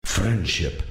Friendship.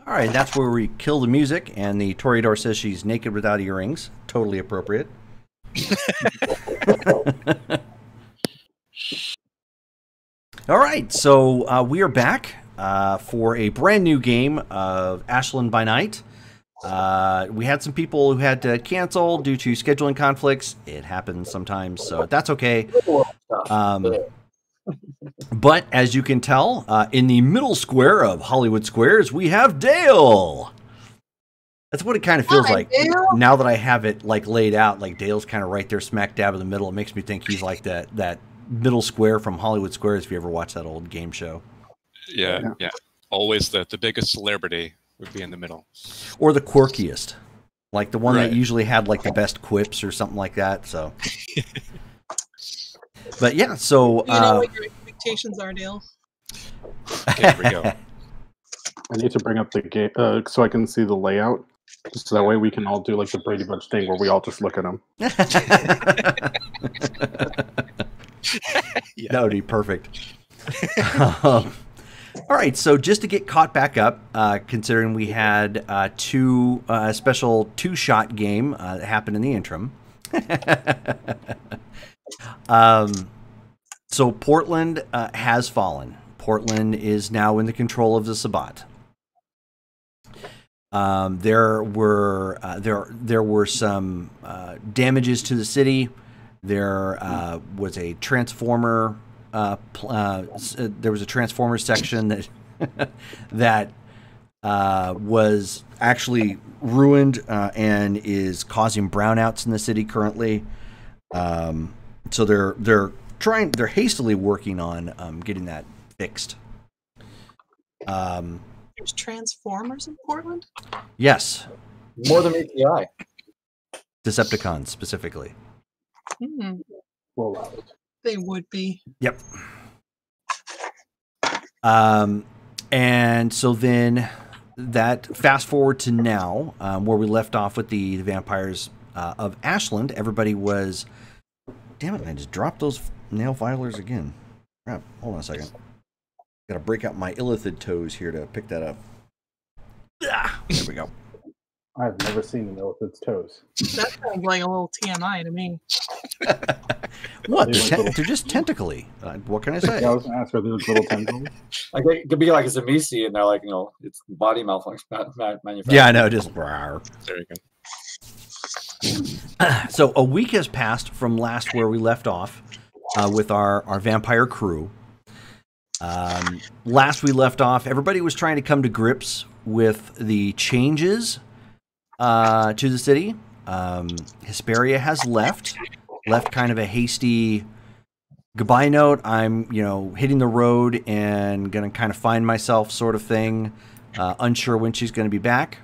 All right, that's where we kill the music, and the Toreador says she's naked without earrings. Totally appropriate. All right, so we are back for a brand new game of Ashland by Night. We had some people who had to cancel due to scheduling conflicts. It happens sometimes, so that's okay. But as you can tell, in the middle square of Hollywood Squares, we have Dale. That's what it kind of feels like Dale. now that I have it like laid out. Like Dale's kind of right there, smack dab in the middle. It makes me think he's like that middle square from Hollywood Squares. If you ever watch that old game show, Yeah. Always the biggest celebrity would be in the middle, or the quirkiest, like the one Right. that usually had like the best quips or something like that. So, but yeah, so You know what your expectations are, Dale. There we go. I need to bring up the game so I can see the layout. Just so that way we can all do like the Brady Bunch thing where we all just look at them. That would be perfect. All right, so just to get caught back up, considering we had two special two-shot game that happened in the interim. So Portland has fallen. Portland is now in the control of the Sabbat. There were some damages to the city. There was a transformer. There was a transformer section that that was actually ruined and is causing brownouts in the city currently. So they're hastily working on getting that fixed. There's Transformers in Portland? Yes, More than meets the eye. Decepticons specifically. Roll out. They would be. Yep. And so then that fast forward to now, where we left off with the vampires of Ashland. Everybody was, damn it! I just dropped those nail filers again. Crap! Hold on a second. Got to break out my illithid toes here to pick that up. Ah, there we go. I've never seen an elephant's toes. That sounds like a little TMI to me. What? They're like They're just tentacly. What can I say? Yeah, I was going to ask, are those little tendrils? Like it could be like a Zamisi, and they're like, it's body malfunction manufacturing. Yeah, I know. Just rawr. There you go. So a week has passed from last where we left off with our vampire crew. Last we left off, everybody was trying to come to grips with the changes to the city. Hesperia has left kind of a hasty goodbye note. I'm, hitting the road and going to kind of find myself sort of thing. Unsure when she's going to be back.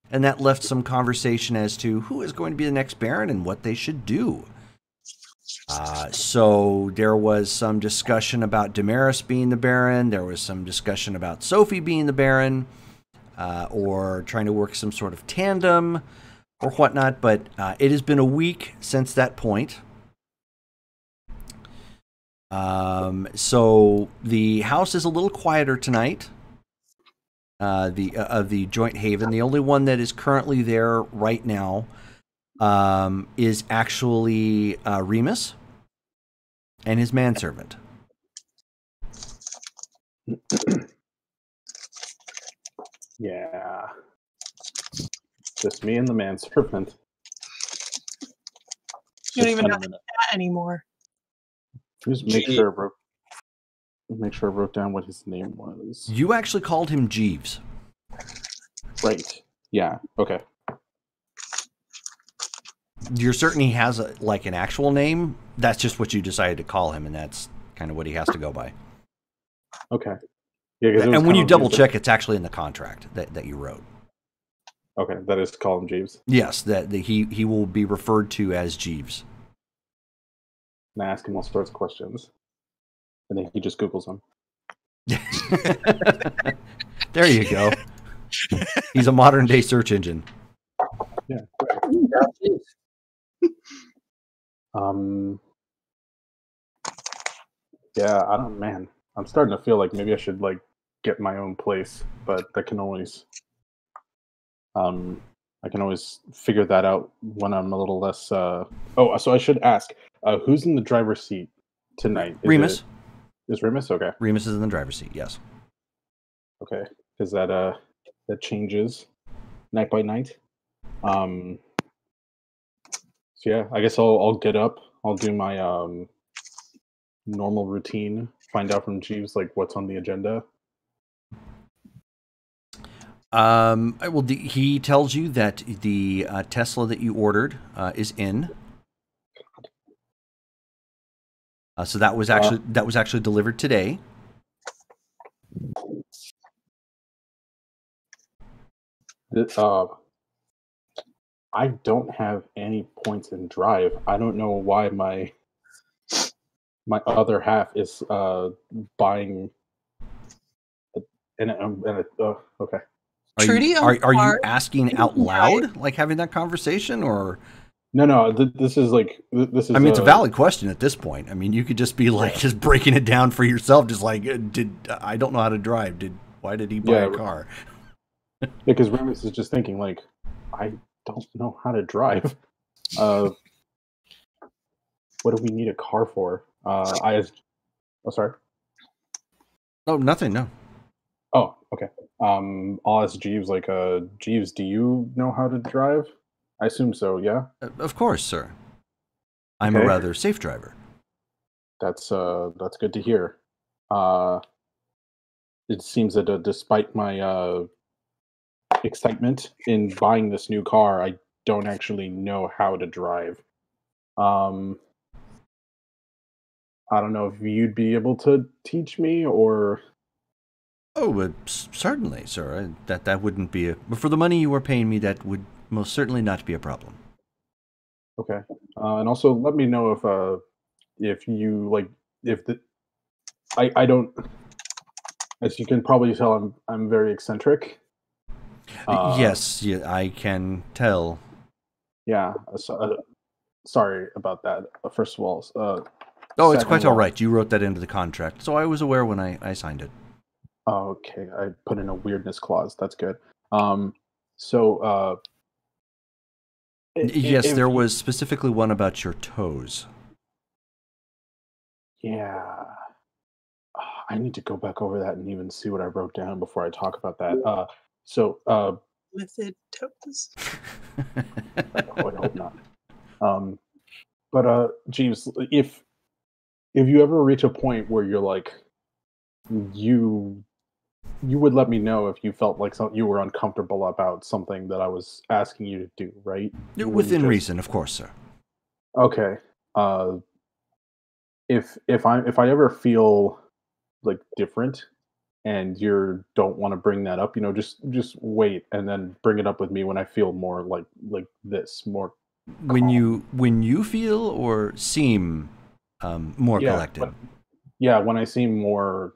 And that left some conversation as to who is going to be the next Baron and what they should do. So there was some discussion about Damaris being the Baron. There was some discussion about Sophie being the Baron, or trying to work some sort of tandem or whatnot. But it has been a week since that point. So the house is a little quieter tonight. Of the Joint Haven, the only one that is currently there right now is actually Remus and his manservant. Yeah. Just me and the manservant. You don't even Just have to do that anymore. Just make sure I wrote down what his name was. You actually called him Jeeves. Right. Yeah. Okay. You're certain he has an actual name? That's just what you decided to call him, and that's kind of what he has to go by. Okay. Yeah. 'Cause it was And when you kind of double weird check, it's actually in the contract that you wrote. Okay, that is to call him Jeeves. Yes, that he will be referred to as Jeeves. And I ask him all sorts of questions. And then he just Googles them. There you go. He's a modern day search engine. Yeah. geez. Yeah, I'm starting to feel like maybe I should get my own place, but that can always I can always figure that out when I'm a little less. Oh, so I should ask, who's in the driver's seat tonight? Remus. Is Remus okay? Remus is in the driver's seat. Yes. Okay, because that changes night by night. So yeah, I guess I'll get up. I'll do my normal routine. Find out from Jeeves like what's on the agenda. He tells you that the Tesla that you ordered is in. So that was actually delivered today. I don't have any points in drive. I don't know why my other half is buying. Okay. Trudy, Are you are asking out loud, like having that conversation, or? No. This is like this is. I mean, it's a valid question at this point. I mean, you could just be like just breaking it down for yourself, just like, I don't know how to drive. Why did he buy a car? Because Remus is just thinking like, I don't know how to drive. What do we need a car for? Sorry. Oh, nothing. No. Oh, okay. I'll ask Jeeves. Like, Jeeves, do you know how to drive? I assume so. Yeah. Of course, sir. I'm a rather safe driver. That's good to hear. It seems that despite my excitement in buying this new car, I don't actually know how to drive. I don't know if you'd be able to teach me, or. Oh, certainly, sir. That wouldn't be but for the money you were paying me, that would most certainly not be a problem. Okay, and also let me know if you like I don't. As you can probably tell, I'm very eccentric. Yes, yeah, I can tell. Yeah. So, sorry about that. First of all. It's quite all right. You wrote that into the contract, so I was aware when I signed it. Okay, I put in a weirdness clause. That's good. Yes, there was specifically one about your toes. Yeah. I need to go back over that and even see what I wrote down before I talk about that. lifted toes. I hope not. But Jeeves, if you ever reach a point where you're like, you would let me know if you felt like you were uncomfortable about something that I was asking you to do, right? Within reason, of course, sir. Okay. If I ever feel like different, and you don't want to bring that up, just wait and then bring it up with me when I feel more like this, more when you feel or seem more collected. When I seem more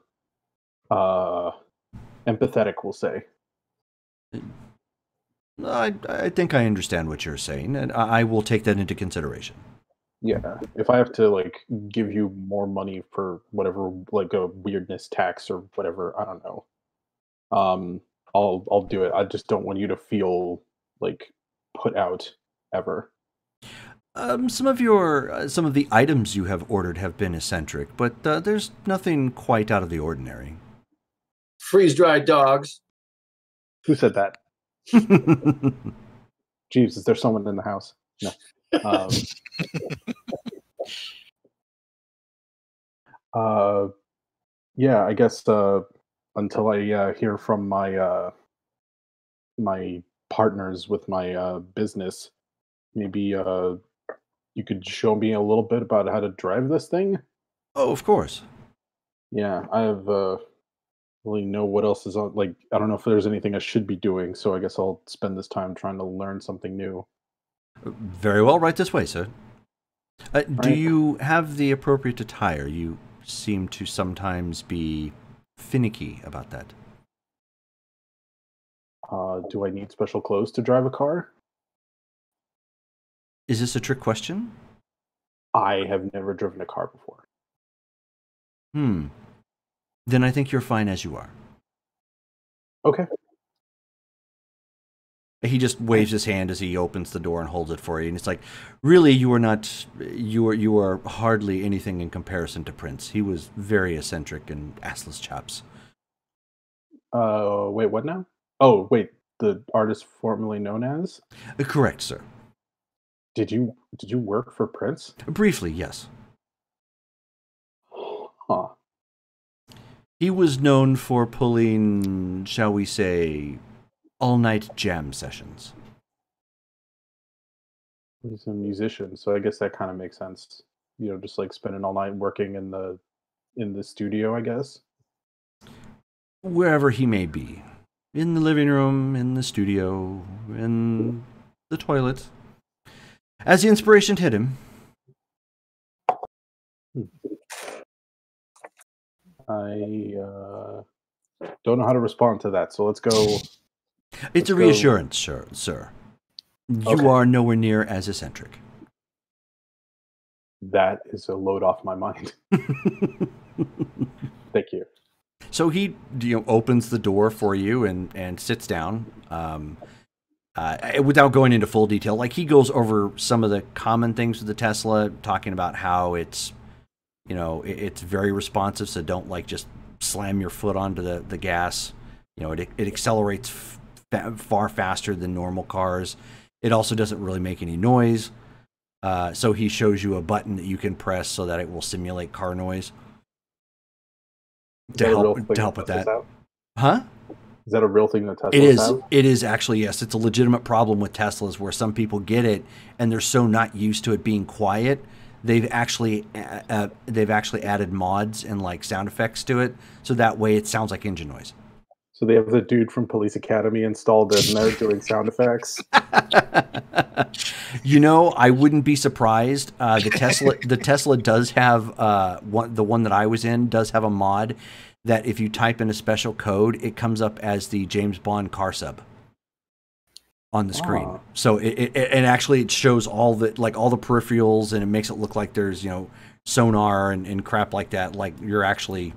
empathetic, we'll say. I think I understand what you're saying, and I will take that into consideration. Yeah, if I have to give you more money for whatever, like a weirdness tax or whatever, I don't know. I'll do it. I just don't want you to feel put out ever. Some of the items you have ordered have been eccentric, but there's nothing quite out of the ordinary. Freeze-dried dogs. Who said that? Jeeves, is there someone in the house? No. Yeah, I guess until I hear from my my partners with my business, maybe you could show me a little bit about how to drive this thing. Oh, of course. Yeah, I have really know what else is on. I don't know if there's anything I should be doing, so I guess I'll spend this time trying to learn something new. Very well, right this way, sir. Do Right. you have the appropriate attire? You seem to sometimes be finicky about that. Do I need special clothes to drive a car? Is this a trick question? I have never driven a car before. Then I think you're fine as you are. Okay. He just waves his hand as he opens the door and holds it for you, and it's like, really, you are not, you are hardly anything in comparison to Prince. He was very eccentric and assless chops. Wait, what now? Oh, wait, the artist formerly known as? Correct, sir. Did you work for Prince? Briefly, yes. Huh. He was known for pulling, shall we say, all-night jam sessions. He's a musician, so I guess that kind of makes sense. You know, just like spending all night working in the studio, I guess. Wherever he may be. In the living room, in the studio, in the toilet. As the inspiration hit him. I don't know how to respond to that, so let's go. It's a reassurance, sir. You Okay. are nowhere near as eccentric. That is a load off my mind. Thank you. So he, opens the door for you and sits down. Without going into full detail, like he goes over some of the common things with the Tesla, talking about how it's, it's very responsive, so don't like just slam your foot onto the gas. It accelerates far faster than normal cars. It also doesn't really make any noise. So he shows you a button that you can press so that it will simulate car noise. To help with that. Huh? Is that a real thing that Teslas It is. have? It is actually, yes. It's a legitimate problem with Teslas where some people get it and they're so not used to it being quiet. They've actually added mods and like sound effects to it, so that way it sounds like engine noise. So they have the dude from Police Academy installed it and they're doing sound effects. I wouldn't be surprised. The Tesla does have the one that I was in does have a mod that if you type in a special code, it comes up as the James Bond car sub on the screen. Ah. So it actually it shows all the peripherals, and it makes it look like there's sonar and crap like that. Like you're actually,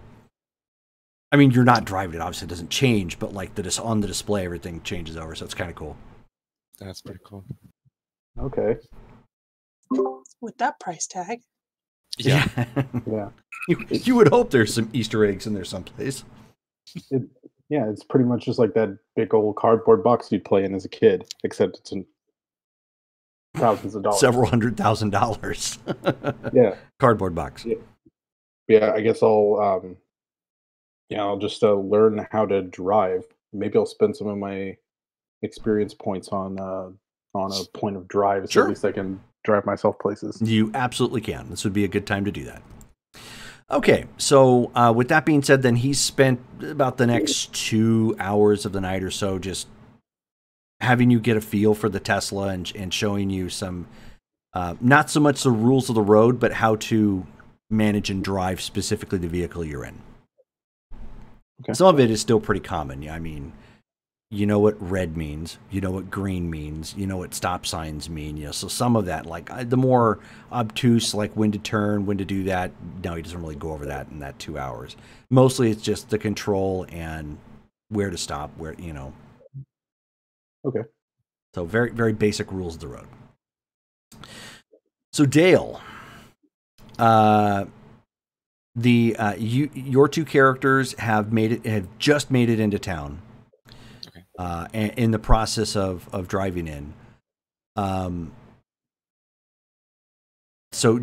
I mean, you're not driving it. Obviously, it doesn't change, but like on the display, everything changes over. So it's kind of cool. That's pretty cool. Okay. With that price tag. Yeah. Yeah. You would hope there's some Easter eggs in there someplace. Yeah, it's pretty much just like that big old cardboard box you'd play in as a kid, except it's in thousands of dollars. Several $100,000. Yeah. Cardboard box. Yeah, I guess I'll just learn how to drive. Maybe I'll spend some of my experience points on a point of drive, so Sure. at least I can drive myself places. You absolutely can. This would be a good time to do that. Okay, so with that being said, then he spent about the next 2 hours of the night or so just having you get a feel for the Tesla and showing you some, not so much the rules of the road, but how to manage and drive specifically the vehicle you're in. Okay. Some of it is still pretty common. Yeah, I mean, you know what red means, you know what green means, you know what stop signs mean. So some of that, like the more obtuse, like when to turn, when to do that, no, he doesn't really go over that in that 2 hours. Mostly it's just the control and where to stop, where. Okay. So very, very basic rules of the road. So Dale, your two characters have just made it into town. And in the process of driving in. So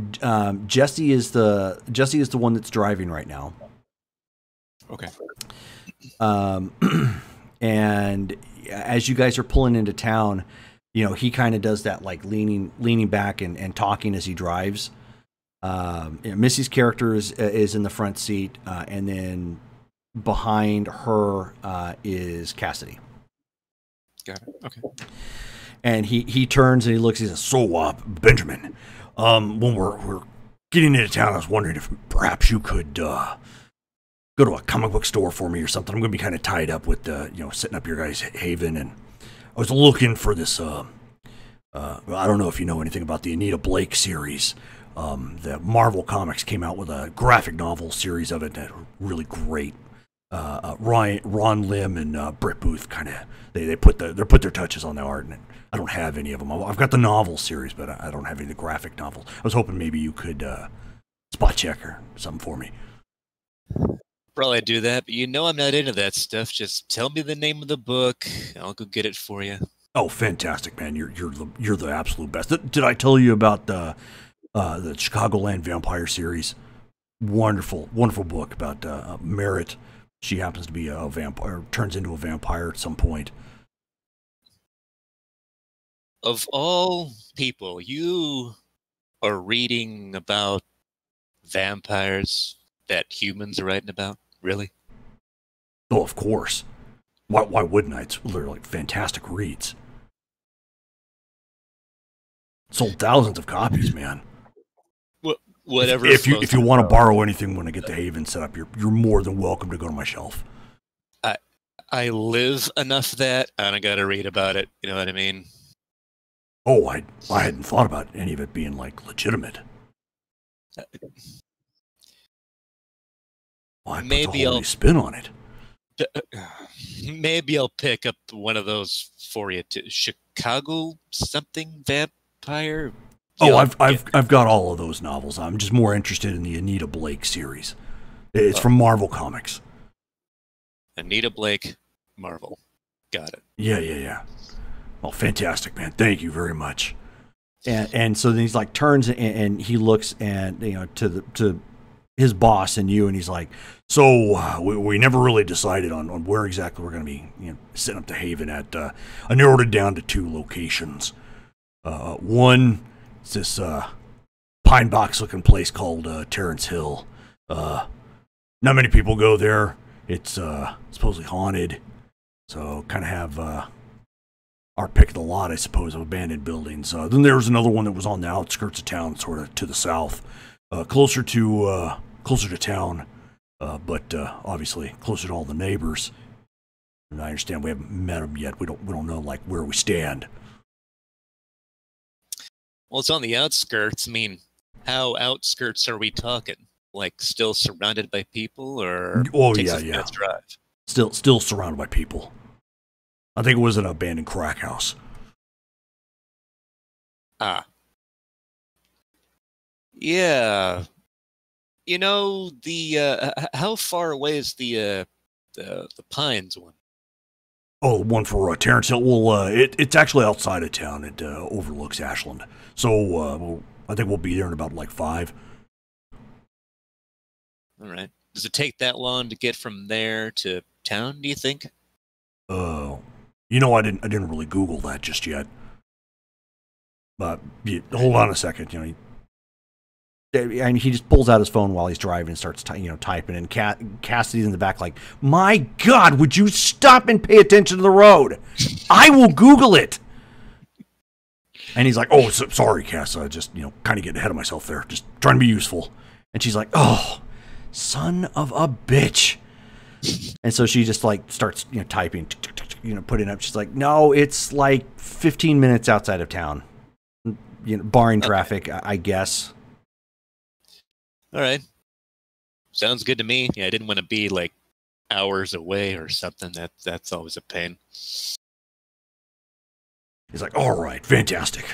Jesse is the one that's driving right now. Okay. And as you guys are pulling into town, he kind of does that like leaning back and talking as he drives. Missy's character is in the front seat, and then behind her is Cassidy. Got it. Okay. And he turns and he looks. He says, "So, Benjamin, when we're getting into town, I was wondering if perhaps you could go to a comic book store for me or something. I'm going to be kind of tied up with setting up your guys' haven, and I was looking for this. I don't know if you know anything about the Anita Blake series. The Marvel Comics came out with a graphic novel series of it that really great. Ron Lim and Britt Booth kind of they put their touches on the art, and I don't have any of them. I've got the novel series, but I don't have any of the graphic novels. I was hoping maybe you could spot check or something for me. Probably do that, but you know I'm not into that stuff. Just tell me the name of the book, and I'll go get it for you. Oh, fantastic, man! You're the absolute best. Did I tell you about the Chicagoland Vampire series? Wonderful book about Merritt. She happens to be a vampire, turns into a vampire at some point. Of all people, you are reading about vampires that humans are writing about? Really? Oh, of course. Why wouldn't I? It's literally fantastic reads. Sold thousands of copies, man. Whatever. If you want to borrow anything when I get the Haven set up, you're more than welcome to go to my shelf. I live enough that I don't got to read about it. You know what I mean? Oh, I hadn't thought about any of it being like legitimate. Well, I maybe put the whole I'll new spin on it. Maybe I'll pick up one of those for you. To Chicago something vampire. Oh, I've got all of those novels. I'm just more interested in the Anita Blake series. It's from Marvel Comics. Anita Blake, Marvel. Got it. Yeah. Well, fantastic, man. Thank you very much. And so then he's like turns and he looks and to his boss and you, and he's like, so we never really decided on where exactly we're going to be setting up the Haven at. I narrowed it down to 2 locations. One is this pine box looking place called Terrence Hill. Not many people go there. It's supposedly haunted, so kind of have our pick of the lot, I suppose, of abandoned buildings. Then there was another one that was on the outskirts of town, sort of to the south, closer to town, but obviously closer to all the neighbors. And I understand we haven't met them yet. We don't know like where we stand. Well, it's on the outskirts. I mean, how outskirts are we talking? Like still surrounded by people, or takes us minutes drive? Still surrounded by people. I think it was an abandoned crack house. Ah. Yeah. You know, the how far away is the Pines one? Oh, the one for Terrence Hill. Well, it's actually outside of town. It overlooks Ashland. So I think we'll be there in about like 5. All right. Does it take that long to get from there to town, do you think? I didn't really Google that just yet. But hold on a second. And he just pulls out his phone while he's driving and starts typing. And Cassidy's in the back like, my God, would you stop and pay attention to the road? I will Google it. And he's like, oh, sorry, Cass. I just kind of getting ahead of myself there. Just trying to be useful. And she's like, oh, son of a bitch. And so she just like starts typing, putting up. She's like, no, it's like 15 minutes outside of town, barring traffic, I guess. All right, sounds good to me. Yeah, I didn't want to be like hours away or something. That's always a pain. He's like, all right, fantastic.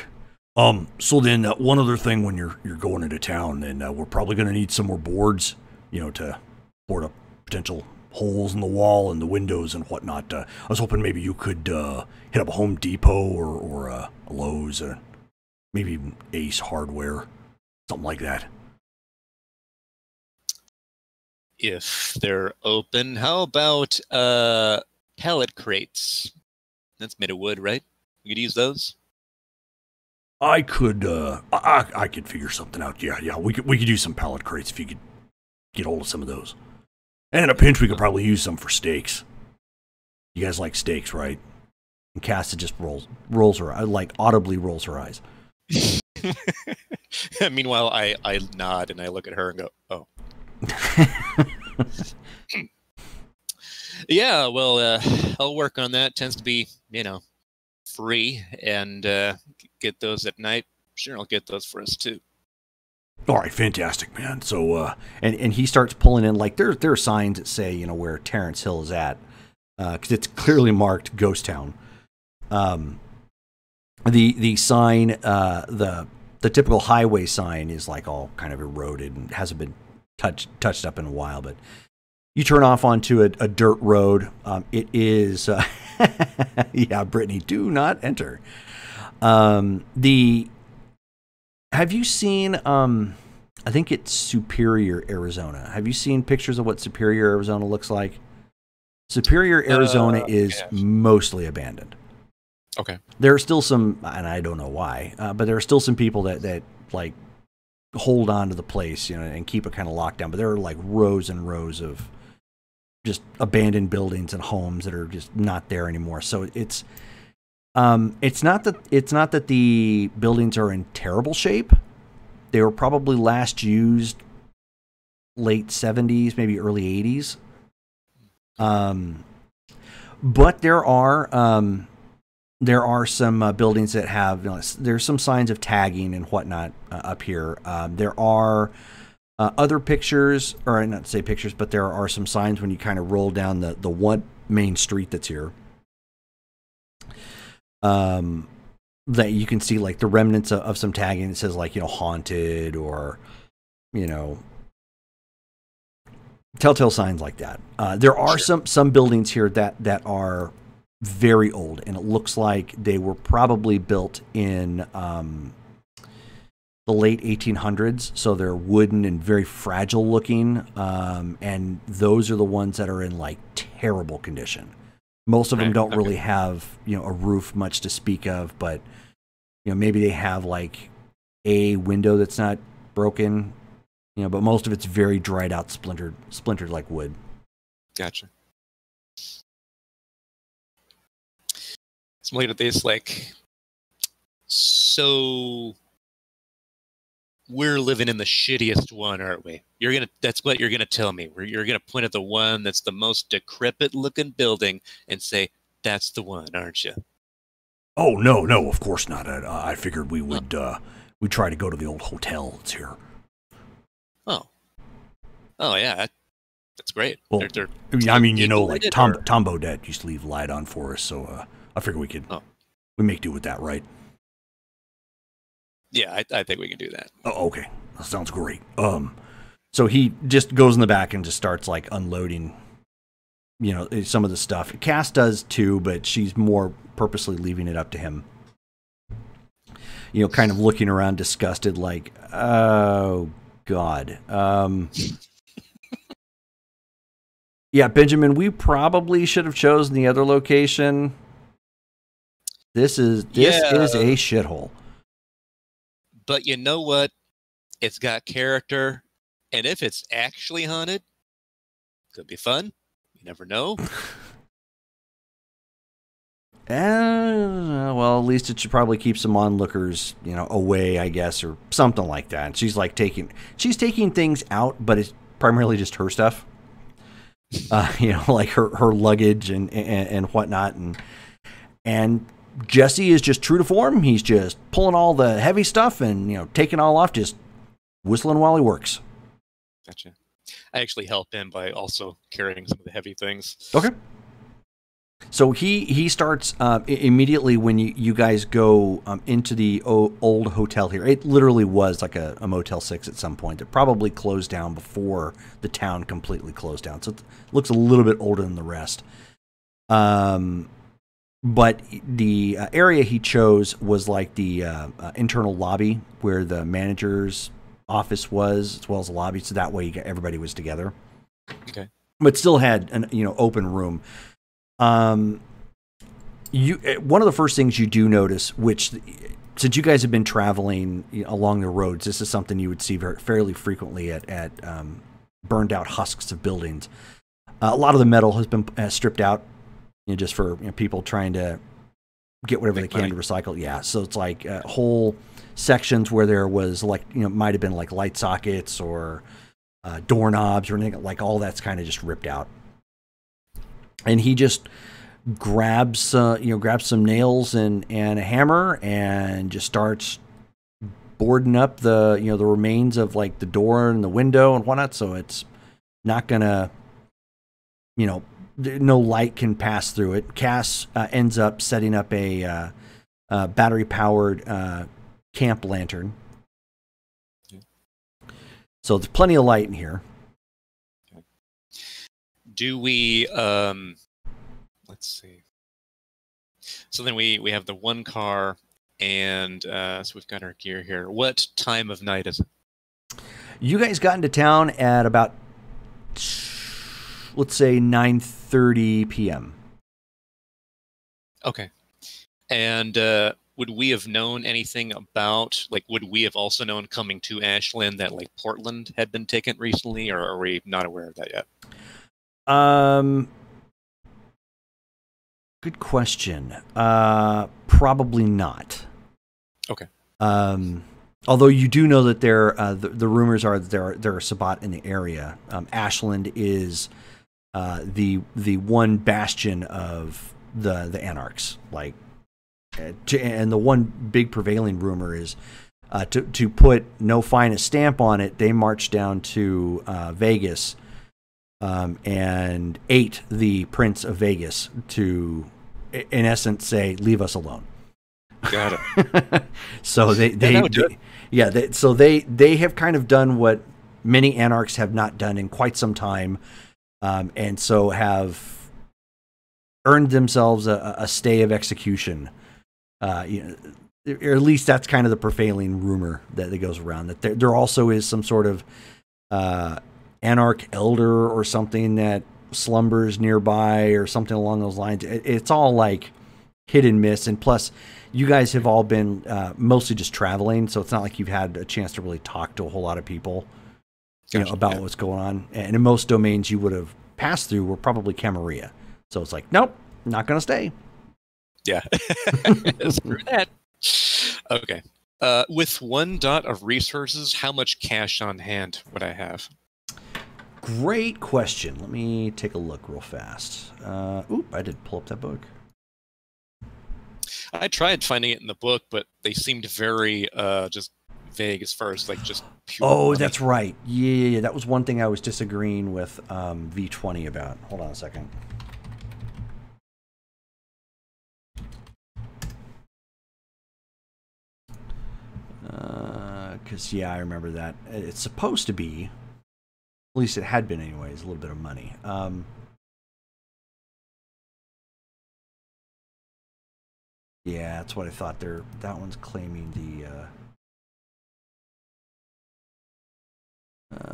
So then one other thing when you're going into town, and we're probably going to need some more boards, to board up potential holes in the wall and the windows and whatnot. I was hoping maybe you could hit up a Home Depot or a Lowe's, maybe even Ace Hardware, something like that. If they're open, how about pallet crates? That's made of wood, right? You could use those. I could I could figure something out. Yeah. We could use some pallet crates if you could get hold of some of those. And in a pinch, we could probably use some for steaks. You guys like steaks, right? And Casta just rolls her, like audibly rolls her eyes. Meanwhile, I nod and I look at her and go, "Oh." Yeah, well, I'll work on that. Tends to be, free, and get those at night. Sure, I'll get those for us too. All right, fantastic, man. So, and he starts pulling in, like, there are signs that say, you know, where Terrence Hill is at, because it's clearly marked Ghost Town. The sign, the typical highway sign is like all kind of eroded and hasn't been touched up in a while. But you turn off onto a dirt road. It is, yeah, Brittany, do not enter. Have you seen? I think it's Superior, Arizona. Have you seen pictures of what Superior, Arizona looks like? Superior, Arizona is mostly abandoned. Okay. There are still some, and I don't know why, but there are still some people that like hold on to the place, you know, and keep it kind of locked down. But there are like rows and rows of just abandoned buildings and homes that are just not there anymore. So it's not that the buildings are in terrible shape. They were probably last used late 70s, maybe early 80s. But there are some buildings that have, you know, there's some signs of tagging and whatnot up here. There are other pictures, or not to say pictures, but there are some signs when you kind of roll down the one main street that's here. That you can see like the remnants of some tagging. It says like, you know, haunted or, you know, telltale signs like that. There are some buildings here that are very old, and it looks like they were probably built in the late 1800s. So they're wooden and very fragile looking. And those are the ones that are in like terrible condition. Most of them don't really have, you know, a roof much to speak of, but, you know, maybe they have like a window that's not broken, you know, but most of it's very dried out, splintered like wood. Gotcha. So I'm looking at this like, so we're living in the shittiest one, aren't we? That's what you're gonna tell me. You're gonna point at the one that's the most decrepit looking building and say, that's the one, aren't you? Oh, no, of course not. I figured we would we'd try to go to the old hotel that's here. Oh yeah, that's great. Well, I mean, you know, like Tom Bodette used to leave light on for us, so I figure we make do with that, right? Yeah, I think we can do that. Oh, okay. That sounds great. So he just goes in the back and just starts like unloading, you know, some of the stuff. Cass does too, but she's more purposely leaving it up to him. You know, kind of looking around disgusted, like, oh God. Yeah, Benjamin, we probably should have chosen the other location. This is a shithole. But you know what? It's got character, and if it's actually haunted, could be fun. You never know. Well, at least it should probably keep some onlookers, you know, away, I guess, or something like that. And she's like taking things out, but it's primarily just her stuff. You know, like her luggage and whatnot, and Jesse is just true to form. He's just pulling all the heavy stuff and, you know, taking all off, just whistling while he works. Gotcha. I actually help him by also carrying some of the heavy things. Okay. So he starts immediately when you guys go into the old hotel here. It literally was like a Motel 6 at some point. It probably closed down before the town completely closed down. So it looks a little bit older than the rest. But the area he chose was like the internal lobby where the manager's office was, as well as the lobby. So that way everybody was together. Okay. But still had an open room. One of the first things you do notice, which since you guys have been traveling along the roads, this is something you would see fairly frequently at burned out husks of buildings. A lot of the metal has been stripped out, just for people trying to get whatever they can to recycle. Yeah, so it's like whole sections where there was might have been like light sockets or doorknobs or anything, like all that's kind of just ripped out. And he just grabs some nails and a hammer and just starts boarding up the the remains of like the door and the window and whatnot, so it's not gonna, no light can pass through it. Cass ends up setting up a battery powered camp lantern, so there's plenty of light in here. Do we? Let's see. So then we have the one car, and so we've got our gear here. What time of night is it? You guys got into town at about, let's say, 9:30 p.m. Okay. And would we have known anything about, like, would we have also known coming to Ashland that, like, Portland had been taken recently, or are we not aware of that yet? Good question. Probably not. Okay. Although you do know that the rumors are that there are Sabbat in the area. Ashland is the one bastion of the Anarchs. Like, and the one big prevailing rumor is to put no finest stamp on it. They marched down to Vegas and ate the Prince of Vegas to, in essence, say, "Leave us alone." Got it. So they have kind of done what many Anarchs have not done in quite some time, and so have earned themselves a stay of execution. Or at least that's kind of the prevailing rumor that goes around, that there also is some sort of Anarch elder or something that slumbers nearby or something along those lines. It's all like hit and miss, and plus you guys have all been mostly just traveling, so it's not like you've had a chance to really talk to a whole lot of people about what's going on. And in most domains you would have passed through were probably Camarilla, so it's like, nope, not gonna stay. Yeah. Screw that. Okay. With 1 dot of resources, how much cash on hand would I have? Great question. Let me take a look real fast. I did pull up that book. I tried finding it in the book, but they seemed very just vague as far as like just pure money. That's right. Yeah, that was one thing I was disagreeing with V20 about. Hold on a second. Because, I remember that. It's supposed to be, at least it had been anyways, a little bit of money. Yeah, that's what I thought. That one's claiming the...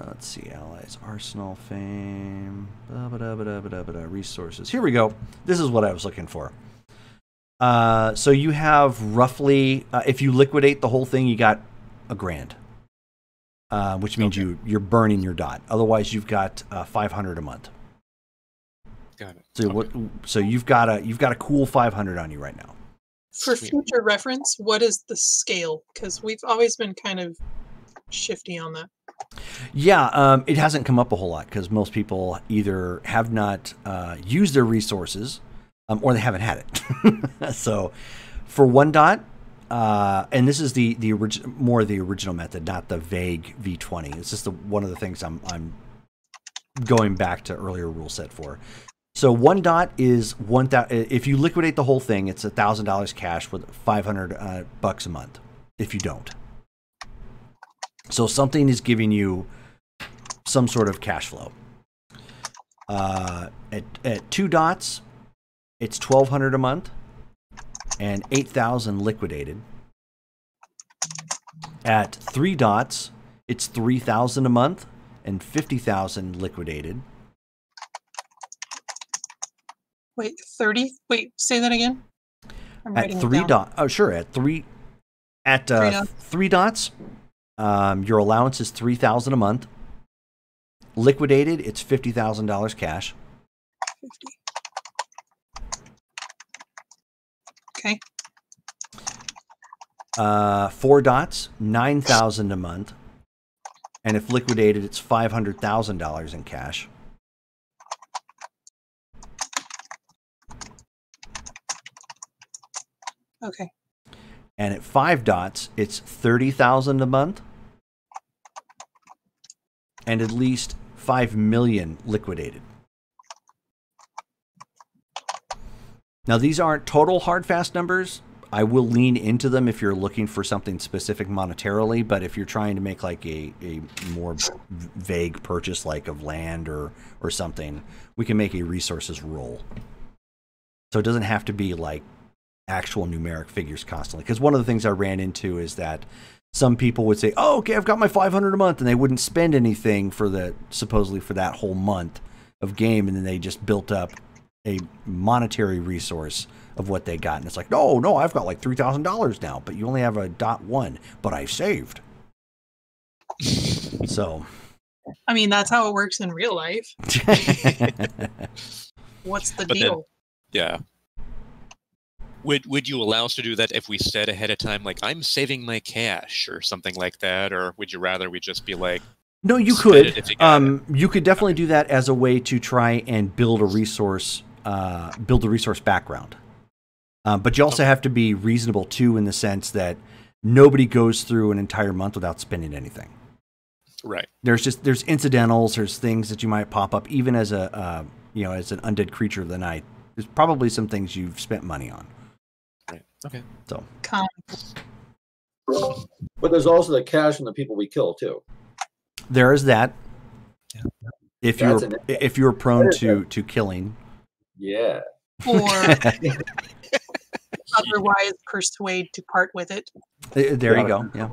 let's see, allies, arsenal, fame, resources. Here we go. This is what I was looking for. So you have roughly, if you liquidate the whole thing, you got $1,000, which means you're burning your dot. Otherwise, you've got $500 a month. Got it. So so you've got a cool $500 on you right now. For future reference, what is the scale? Because we've always been kind of shifty on that. Yeah, it hasn't come up a whole lot because most people either have not used their resources or they haven't had it. So for 1 dot, and this is the original method, not the vague V20. It's just one of the things I'm going back to earlier rule set for. So 1 dot is 1,000. If you liquidate the whole thing, it's $1,000 cash with $500 bucks a month. If you don't, so something is giving you some sort of cash flow. At 2 dots, it's $1,200 a month and 8,000 liquidated. At 3 dots, it's 3,000 a month and 50,000 liquidated. Wait, 30? Wait, say that again. At 3 dots, oh sure, at 3 dots, your allowance is 3,000 a month. Liquidated, it's $50,000 cash. 50. Okay. 4 dots, 9,000 a month, and if liquidated, it's $500,000 in cash. Okay. And at 5 dots, it's 30,000 a month, and at least 5 million liquidated. Now, these aren't total hard fast numbers. I will lean into them if you're looking for something specific monetarily, but if you're trying to make like a more vague purchase, like of land or something, we can make a resources roll. So it doesn't have to be like actual numeric figures constantly. Because one of the things I ran into is that some people would say, "Oh, okay, I've got my 500 a month," and they wouldn't spend anything for supposedly for that whole month of game, and then they just built up a monetary resource of what they got. And it's like, no, I've got like $3,000 now, but you only have a .1, but I saved. So, I mean, that's how it works in real life. What's the deal? Yeah. Would you allow us to do that if we said ahead of time, like, I'm saving my cash or something like that? Or would you rather we just be like, no, you could. You could definitely do that as a way to try and build a resource background. But you also have to be reasonable too, in the sense that nobody goes through an entire month without spending anything. Right. There's incidentals. There's things that you might pop up, even as as an undead creature of the night. There's probably some things you've spent money on. Right. Okay. So. But there's also the cash from the people we kill too. There is that. Yeah. If you're prone to killing. Yeah. Or otherwise persuade to part with it. There you go. Yeah.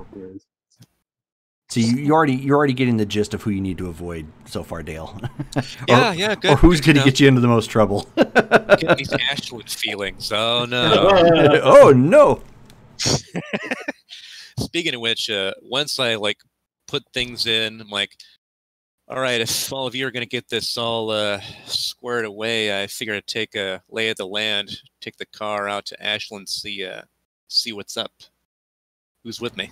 So you're already getting the gist of who you need to avoid so far, Dale. Yeah, good. Or who's going to get you into the most trouble? Get these Ashland feelings. Oh no. Oh no. Speaking of which, once I put things in, I'm like, all right, if all of you are going to get this all squared away, I figure I'd take a lay of the land, take the car out to Ashland, see what's up. Who's with me?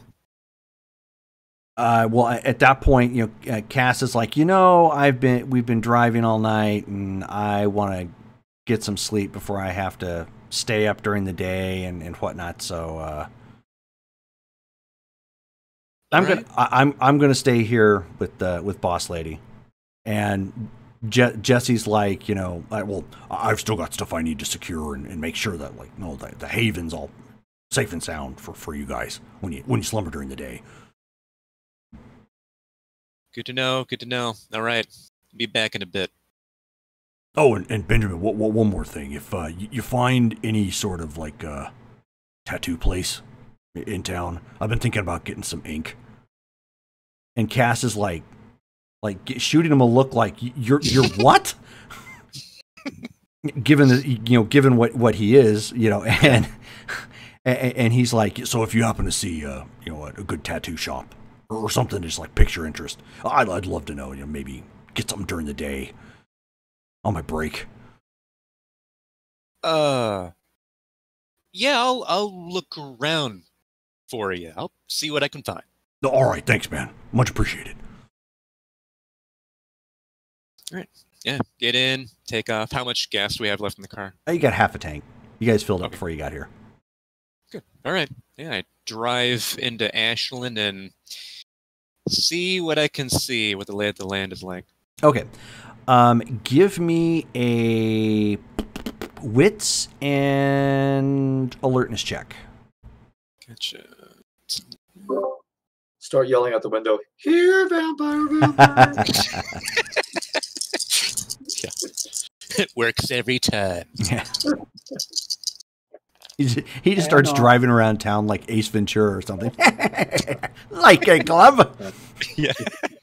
Well, at that point, Cass is like, we've been driving all night, and I want to get some sleep before I have to stay up during the day and whatnot. So I'm gonna stay here with Boss Lady, and Jesse's like, well, I've still got stuff I need to secure and make sure that the haven's all safe and sound for you guys when you slumber during the day. Good to know. Good to know. All right, be back in a bit. Oh, and Benjamin, one more thing. If you find any sort of tattoo place in town, I've been thinking about getting some ink. And Cass is like shooting him a look like, you're what? given what he is, and he's like, so if you happen to see a good tattoo shop or something just like piques your interest, I'd love to know. Maybe get something during the day on my break. Yeah, I'll look around for you. I'll see what I can find. All right, thanks, man. Much appreciated. All right. Yeah, get in, take off. How much gas do we have left in the car? You got half a tank. You guys filled up before you got here. Good. All right. Yeah, I drive into Ashland and see what I can see, what the lay of the land is like. Okay. Give me a wits and alertness check. Gotcha. Start yelling out the window, "Here, vampire!" Yeah. It works every time. Yeah. He just starts driving around town like Ace Ventura or something. Like a glove. Yeah.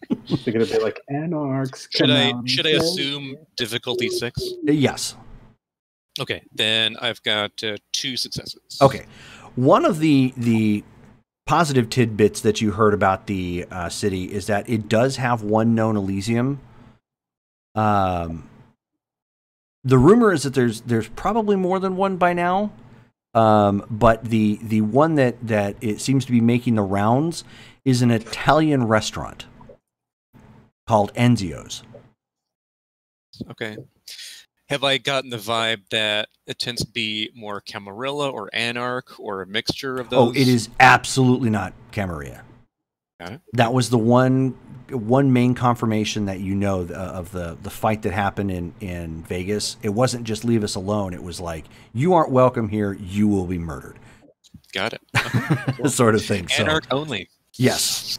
They're gonna be like anarchs. Should I assume difficulty 6? Yes. Okay, then I've got 2 successes. Okay. One of the positive tidbits that you heard about the city is that it does have one known Elysium. The rumor is that there's probably more than one by now. But the one that it seems to be making the rounds is an Italian restaurant called Enzio's. Okay. Have I gotten the vibe that it tends to be more Camarilla or Anarch or a mixture of those? Oh, it is absolutely not Camarilla. Got it. That was the one main confirmation that of the fight that happened in Vegas. It wasn't just leave us alone. It was like, you aren't welcome here. You will be murdered. Got it. Okay, cool. Sort of thing. Anarch only. Yes.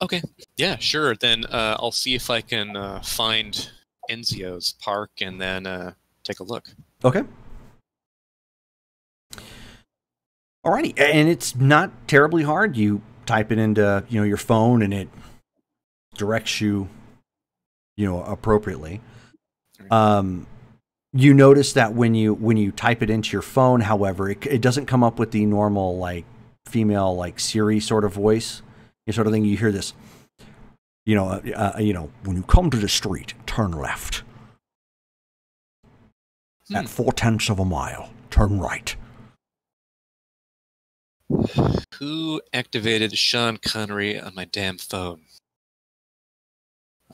Okay. Yeah, sure. Then I'll see if I can find Enzio's park and then take a look. Okay. Alrighty. And it's not terribly hard. You type it into, your phone and it directs you, appropriately. You notice that when you type it into your phone, however, it doesn't come up with the normal, like, female, like, Siri sort of voice, sort of thing. You hear this, when you come to the street, turn left. At 0.4 of a mile, turn right. Who activated Sean Connery on my damn phone?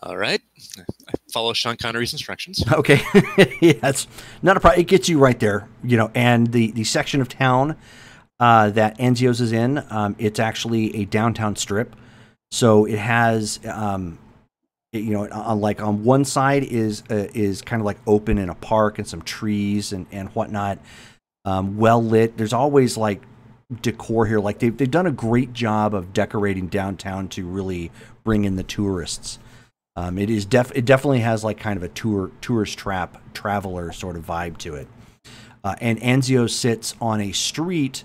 All right. I follow Sean Connery's instructions. Okay. Yeah, it's not a problem. It gets you right there, and the section of town that Enzio's is in, it's actually a downtown strip. So it has, on one side is kind of like open in a park and some trees and whatnot, well lit. There's always like decor here. Like they've done a great job of decorating downtown to really bring in the tourists. It definitely has like kind of a tourist traveler sort of vibe to it. And Enzio sits on a street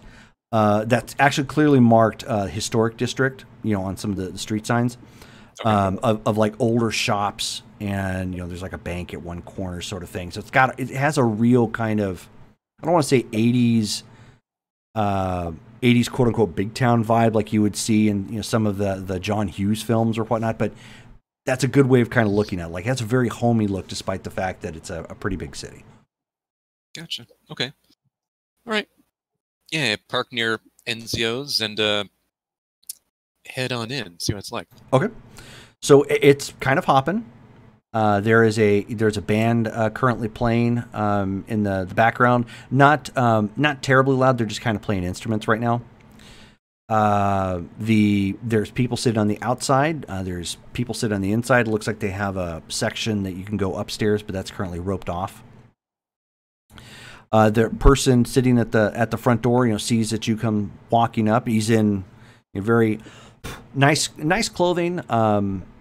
that's actually clearly marked historic district, on some of the street signs, of like older shops, and there's like a bank at one corner sort of thing. So it has a real kind of, I don't want to say 80s quote unquote big town vibe like you would see in some of the John Hughes films or whatnot, but that's a good way of kind of looking at it. Like, it has a very homey look despite the fact that it's a pretty big city. Gotcha. Okay. All right. Yeah, park near Enzio's and head on in, see what it's like. Okay. So it's kind of hopping. There's a band currently playing in the background. Not terribly loud. They're just kind of playing instruments right now. There's people sitting on the outside. There's people sitting on the inside. It looks like they have a section that you can go upstairs, but that's currently roped off. The person sitting at the front door, sees that you come walking up. He's in very nice clothing,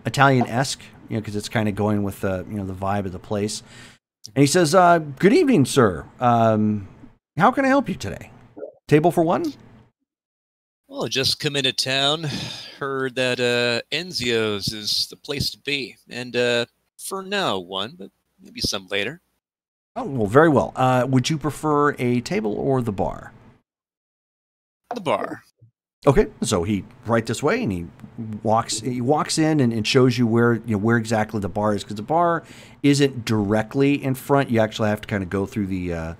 Italian-esque, because it's kind of going with the the vibe of the place. And he says, "Good evening, sir. How can I help you today? Table for one?" Well, just come into town. Heard that Enzio's is the place to be, and for now one, but maybe some later. Oh, well, very well. Would you prefer a table or the bar? The bar. Okay, so he right this way, and he walks in and shows you where exactly the bar is, because the bar isn't directly in front. You actually have to kind of go through the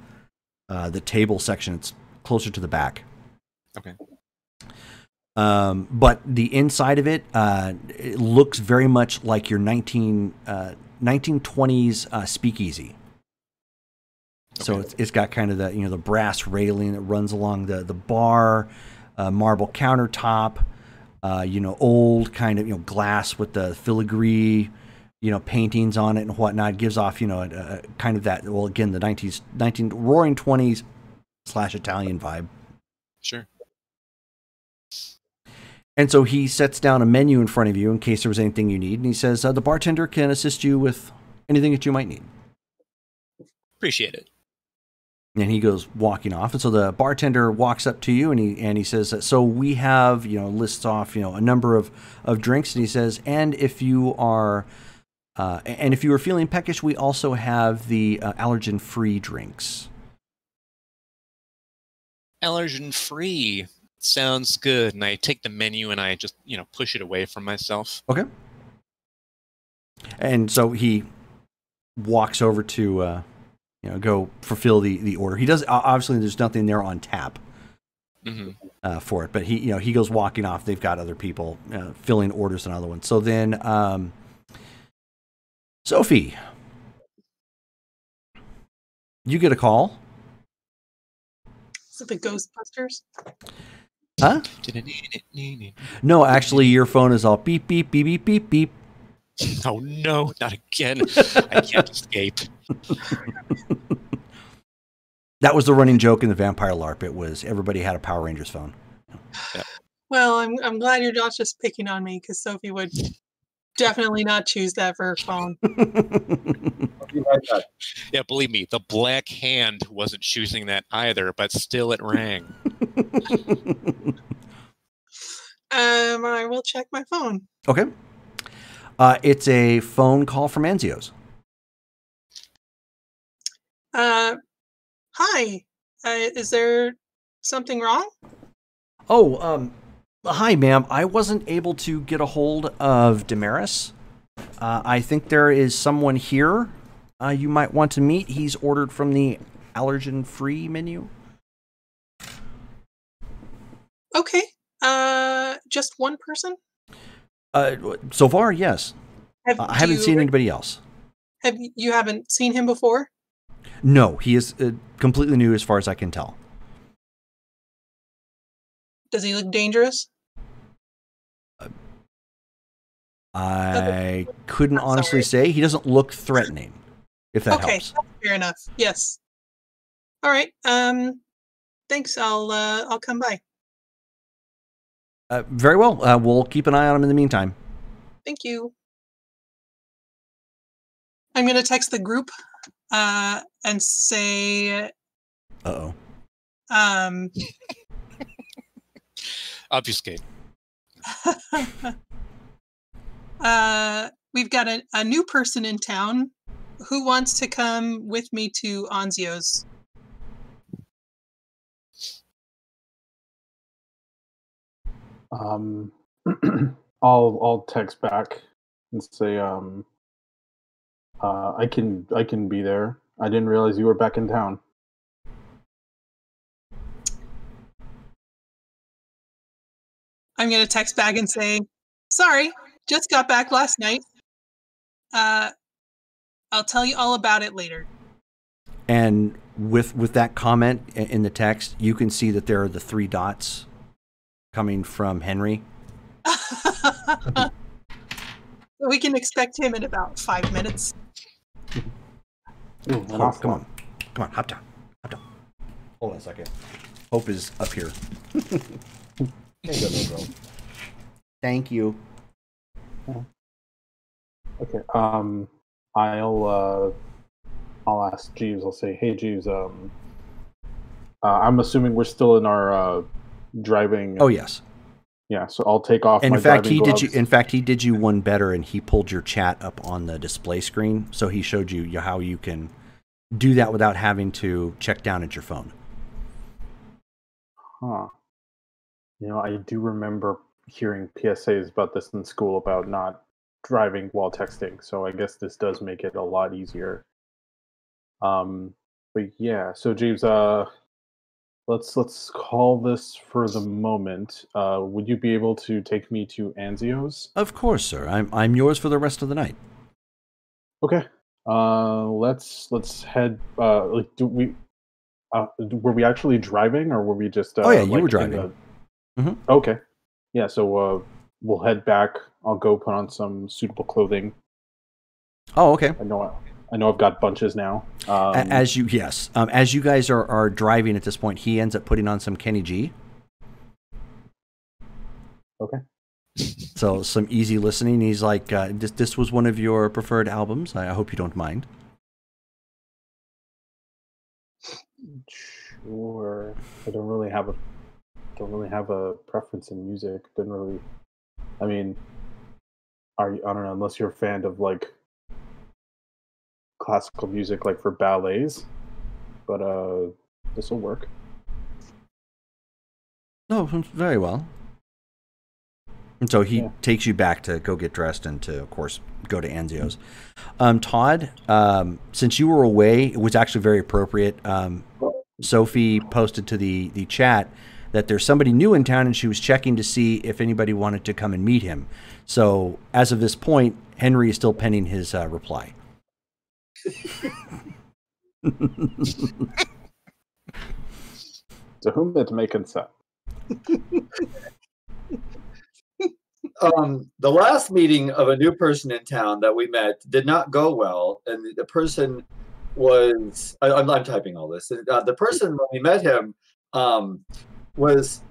table section. It's closer to the back. Okay. But the inside of it, it looks very much like your 1920s speakeasy. Okay. So it's got kind of the brass railing that runs along the bar, marble countertop, old kind of glass with the filigree, paintings on it and whatnot. It gives off a kind of that, well, again, the roaring 20s / Italian vibe. Sure. And so he sets down a menu in front of you in case there was anything you need. And he says, the bartender can assist you with anything that you might need. Appreciate it. And he goes walking off. And so the bartender walks up to you and he says, so we have, lists off, a number of drinks. And he says, and if you are feeling peckish, we also have the allergen-free drinks. Allergen-free. Sounds good. And I take the menu and I just, push it away from myself. Okay. And so he walks over to, go fulfill the order. He does, obviously there's nothing there on tap for it, but he goes walking off. They've got other people filling orders and other ones. So then, Sophie, You get a call. Is it the Ghostbusters? Huh? No, actually, your phone is all beep, beep, beep, beep, beep, beep. Oh no, not again. I can't escape. That was the running joke in the Vampire LARP. It was everybody had a Power Rangers phone. Well, I'm glad you're not just picking on me, because Sophie would definitely not choose that for her phone. Yeah, believe me, the Black Hand wasn't choosing that either, but still it rang. I will check my phone. Okay. It's a phone call from Anzio's. Hi. Is there something wrong? Oh, hi, ma'am. I wasn't able to get a hold of Damaris. I think there is someone here you might want to meet. He's ordered from the allergen-free menu. Okay. Just one person? So far, yes. I haven't seen anybody else. You haven't seen him before? No, he is completely new as far as I can tell. Does he look dangerous? I couldn't honestly say. He doesn't look threatening, if that helps. Okay, fair enough. Yes. All right. Thanks. I'll come by. Very well. We'll keep an eye on him in the meantime. Thank you. I'm gonna text the group and say Uh-oh. Obfuscate. We've got a new person in town who wants to come with me to Anzio's. I'll text back and say I can be there. I didn't realize you were back in town. I'm going to text back and say, sorry, just got back last night. I'll tell you all about it later. And with that comment in the text, you can see that there are the 3 dots coming from Henry. We can expect him in about 5 minutes. Ooh, come on, hop down. Hold on a second. Hope is up here. Thank you. Okay. I'll ask Jeeves. I'll say, hey Jeeves. I'm assuming we're still in our driving. Oh yes. Yeah. So I'll take off. And my in fact, driving gloves. In fact, he did you one better, and he pulled your chat up on the display screen. So he showed you how you can do that without having to check down at your phone. Huh. You know, I do remember hearing PSAs about this in school about not driving while texting. So I guess this does make it a lot easier. But yeah. So Jeeves, let's call this for the moment. Would you be able to take me to Anzio's? Of course, sir. I'm yours for the rest of the night. Okay. Let's head. Like, were we actually driving, or were we just? Oh yeah, you were driving. Okay. Yeah. So we'll head back. I'll go put on some suitable clothing. Oh, okay. I know I've got bunches now. As you guys are driving at this point, he ends up putting on some Kenny G. Okay. So some easy listening. He's like, this was one of your preferred albums. I hope you don't mind. Sure. I don't really have a preference in music. I mean, I don't know, unless you're a fan of like classical music, like for ballets, but this will work. No, very well. And so he takes you back to go get dressed and to, of course, go to Anzio's. Todd, since you were away, it was actually very appropriate. Sophie posted to the chat that there's somebody new in town, and she was checking to see if anybody wanted to come and meet him. So as of this point, Henry is still penning his reply. To whom it may concern. The last meeting of a new person in town that we met did not go well, and the person was I'm typing all this. The person when we met him was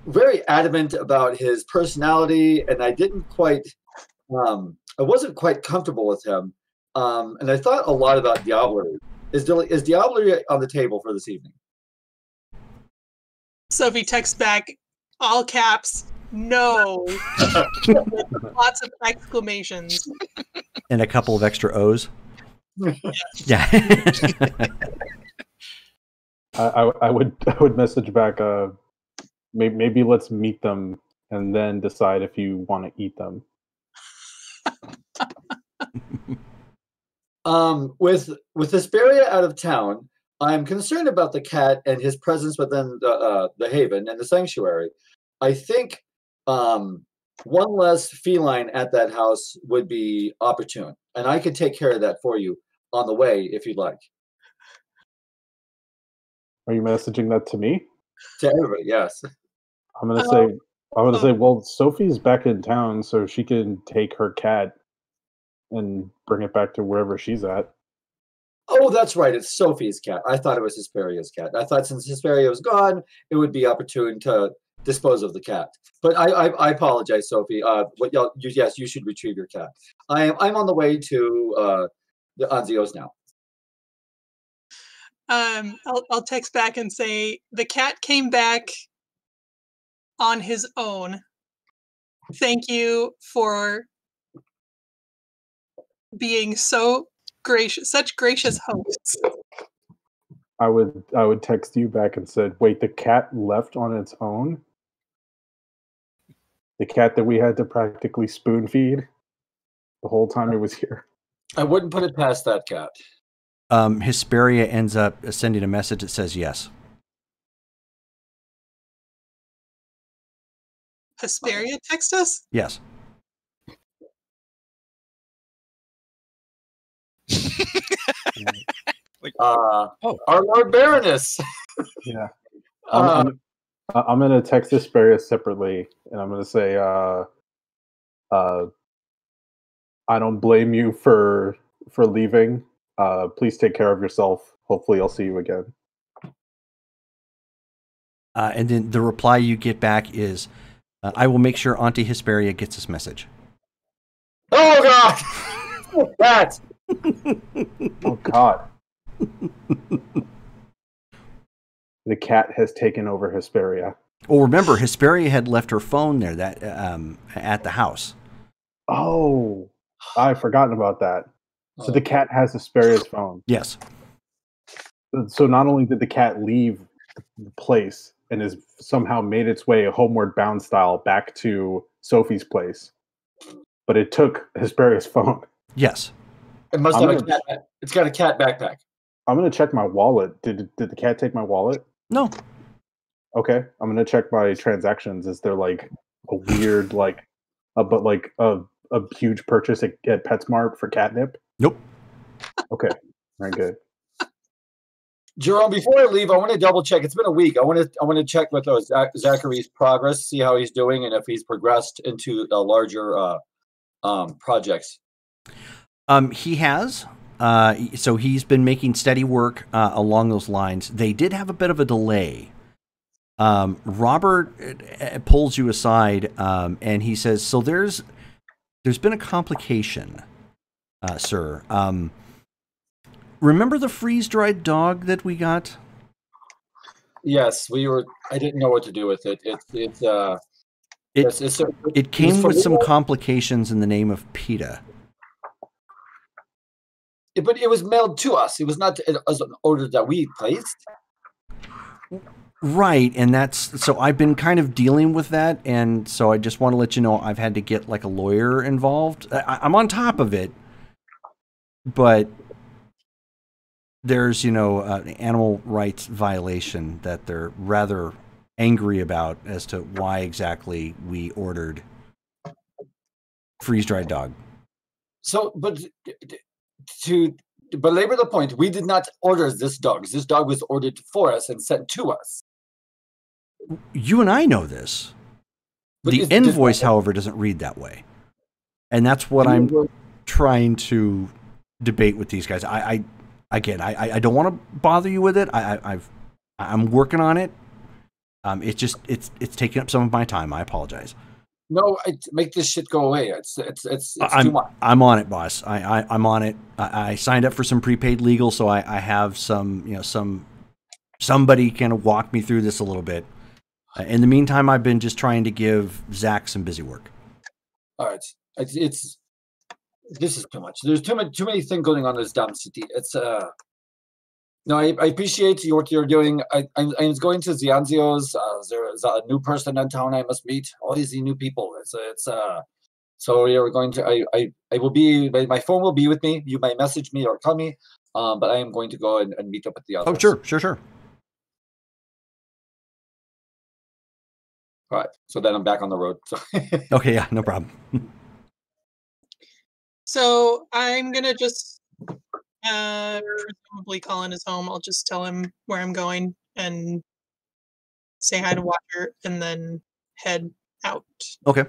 very adamant about his personality, and I wasn't quite comfortable with him, and I thought a lot about Diablerie. Is Diablerie on the table for this evening? Sophie texts back, all caps, no. Lots of exclamations. And a couple of extra O's. Yeah. I would message back. Maybe let's meet them and then decide if you want to eat them. With Hesperia out of town, I'm concerned about the cat and his presence within the haven and the sanctuary. I think one less feline at that house would be opportune, and I could take care of that for you on the way if you'd like. Are you messaging that to me? To everybody, yes. I'm gonna say, well, Sophie's back in town, so she can take her cat and bring it back to wherever she's at. Oh, that's right. It's Sophie's cat. I thought it was Hesperia's cat. I thought since Hesperia was gone, it would be opportune to dispose of the cat. But I apologize, Sophie. Yes, you should retrieve your cat. I'm on the way to the Anzios now. I'll text back and say the cat came back on his own. Thank you for being so gracious, such gracious hosts. I would text you back and said, wait, the cat left on its own? The cat that we had to practically spoon feed the whole time it was here? I wouldn't put it past that cat. Hesperia ends up sending a message that says yes. Hesperia text us? Yes. Our Lord Baroness. Yeah. I'm going to text Hesperia separately, and I'm going to say, I don't blame you for leaving. Please take care of yourself. Hopefully I'll see you again. And then the reply you get back is, I will make sure Auntie Hesperia gets this message. Oh, God! That! Oh, God. The cat has taken over Hesperia. Well, remember, Hesperia had left her phone there that at the house. Oh, I've forgotten about that. So the cat has Hesperia's phone. Yes. So not only did the cat leave the place and has somehow made its way homeward bound style back to Sophie's place, but it took Hesperia's phone. Yes. It must have a cat. It's got a cat backpack. I'm going to check my wallet. Did the cat take my wallet? No. Okay. I'm going to check my transactions. Is there like a weird, a huge purchase at PetSmart for catnip? Nope. Okay. Very good. Jerome, before I leave, I want to double check. It's been a week. I want to check with Zachary's progress, see how he's doing, and if he's progressed into larger projects. He has. So he's been making steady work along those lines. They did have a bit of a delay. Robert pulls you aside and he says, so there's been a complication, sir. Remember the freeze-dried dog that we got? Yes, I didn't know what to do with it. It came with some complications in the name of PETA. But it was mailed to us. It was not as an order that we placed. Right, and so I've been kind of dealing with that, and so I just want to let you know I've had to get like a lawyer involved. I'm on top of it, but there's, an animal rights violation that they're rather angry about as to why exactly we ordered freeze-dried dog. So, but to belabor the point. We did not order this dog. This dog was ordered for us and sent to us. You and I know this. But The invoice, however, doesn't read that way. And that's what I'm trying to debate with these guys. I don't want to bother you with it. I'm working on it. It's taking up some of my time. I apologize. No, make this shit go away. It's too much. I'm on it, boss. I'm on it. I signed up for some prepaid legal, so I have somebody kind of walk me through this a little bit. In the meantime, I've been just trying to give Zach some busy work. All right, this is too much. There's too many things going on in this damn city. It's No, I appreciate what you're doing. I was going to Zianzio's. There's a new person in town I must meet. All these new people. So you're going to. I will be. My phone will be with me. You may message me or call me. But I am going to go and meet up at the office. Oh, sure. All right. So then I'm back on the road. So. Okay, yeah, no problem. So I'm gonna just presumably Colin is home. I'll just tell him where I'm going and say hi to Walker and then head out. Okay.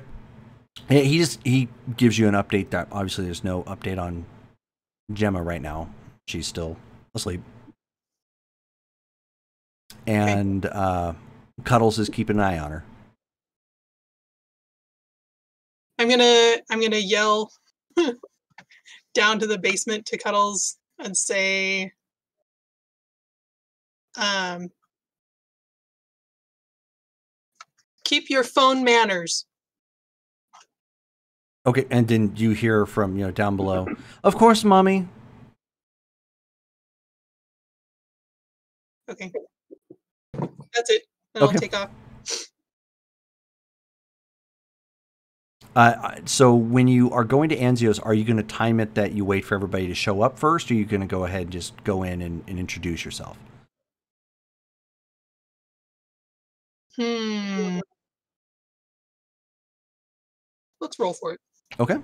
He gives you an update that obviously there's no update on Gemma right now. She's still asleep. And Cuddles is keeping an eye on her. I'm gonna yell down to the basement to Cuddles and say, keep your phone manners. Okay, and then you hear from down below. Of course, Mommy. Okay, that's it. And Okay. I'll take off. So when you are going to Anzio's, are you going to time it that you wait for everybody to show up first, or are you going to go ahead and just go in and introduce yourself? Let's roll for it. Okay.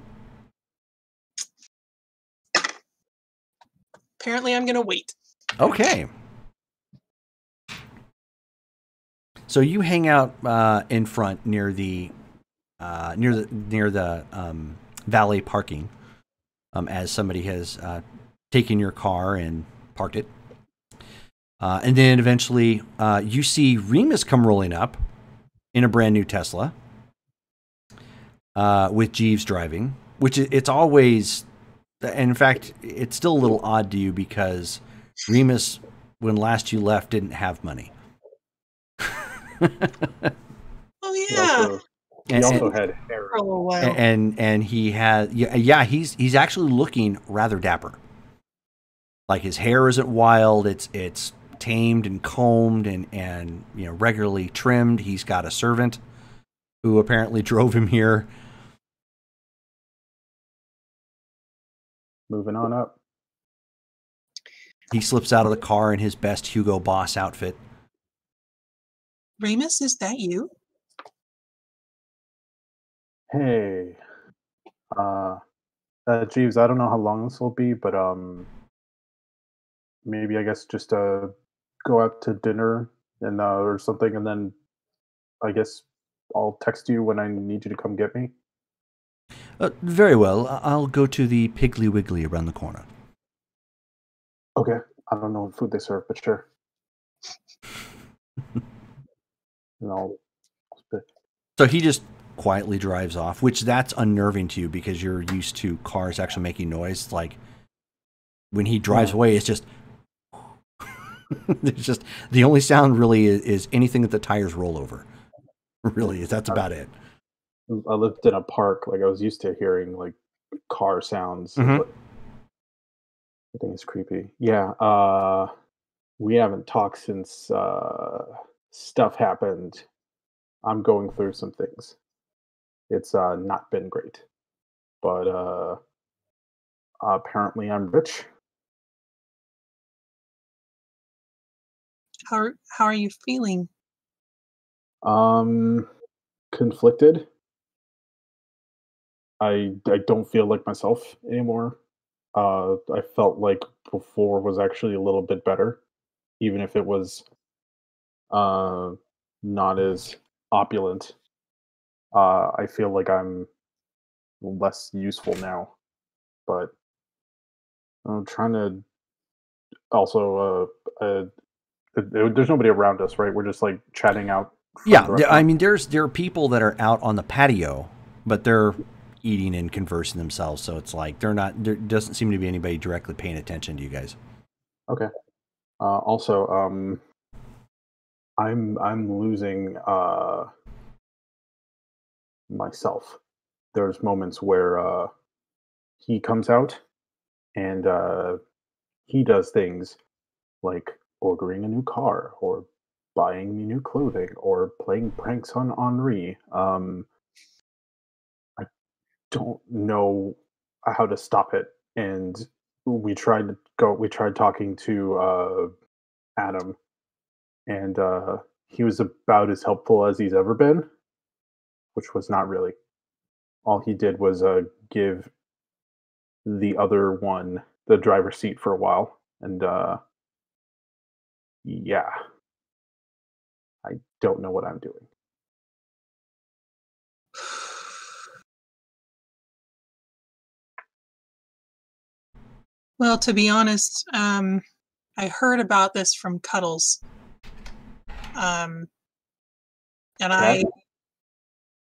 Apparently, I'm gonna wait. Okay. So you hang out in front near the valet parking, as somebody has taken your car and parked it, and then eventually you see Remus come rolling up in a brand new Tesla with Jeeves driving, which it's always, and in fact, it's still a little odd to you because Remus, when last you left, didn't have money. Oh yeah. He also had hair. For a little while. And he has he's actually looking rather dapper. Like his hair isn't wild, it's tamed and combed and regularly trimmed. He's got a servant who apparently drove him here. Moving on up. He slips out of the car in his best Hugo Boss outfit. Remus, is that you? Hey. Jeeves, I don't know how long this will be, but maybe I guess just go out to dinner and or something, and then I guess I'll text you when I need you to come get me. Very well. I'll go to the Piggly Wiggly around the corner. Okay. I don't know what food they serve, but sure. No. So he just quietly drives off, which that's unnerving to you because you're used to cars actually making noise. Like when he drives away, it's just it's just the only sound really is anything that the tires roll over. Really, that's about it. I lived in a park, like I was used to hearing like car sounds. Mm-hmm. I think it's creepy. Yeah, we haven't talked since stuff happened. I'm going through some things. It's not been great, but apparently I'm rich. How are you feeling? Conflicted. I don't feel like myself anymore. I felt like before was actually a little bit better, even if it was uh, not as opulent. I feel like I'm less useful now, but I'm trying to also. There's nobody around us, right? We're just like chatting out from Yeah, the I restaurant. mean, there are people that are out on the patio, but they're eating and conversing themselves. So it's like they're not. There doesn't seem to be anybody directly paying attention to you guys. Okay. Also, I'm losing myself. There's moments where he comes out and he does things like ordering a new car or buying me new clothing or playing pranks on Henri. I don't know how to stop it, and we tried talking to Adam, and he was about as helpful as he's ever been, which was not really. All he did was give the other one the driver's seat for a while, and yeah, I don't know what I'm doing. Well, to be honest, I heard about this from Cuddles. And Cat?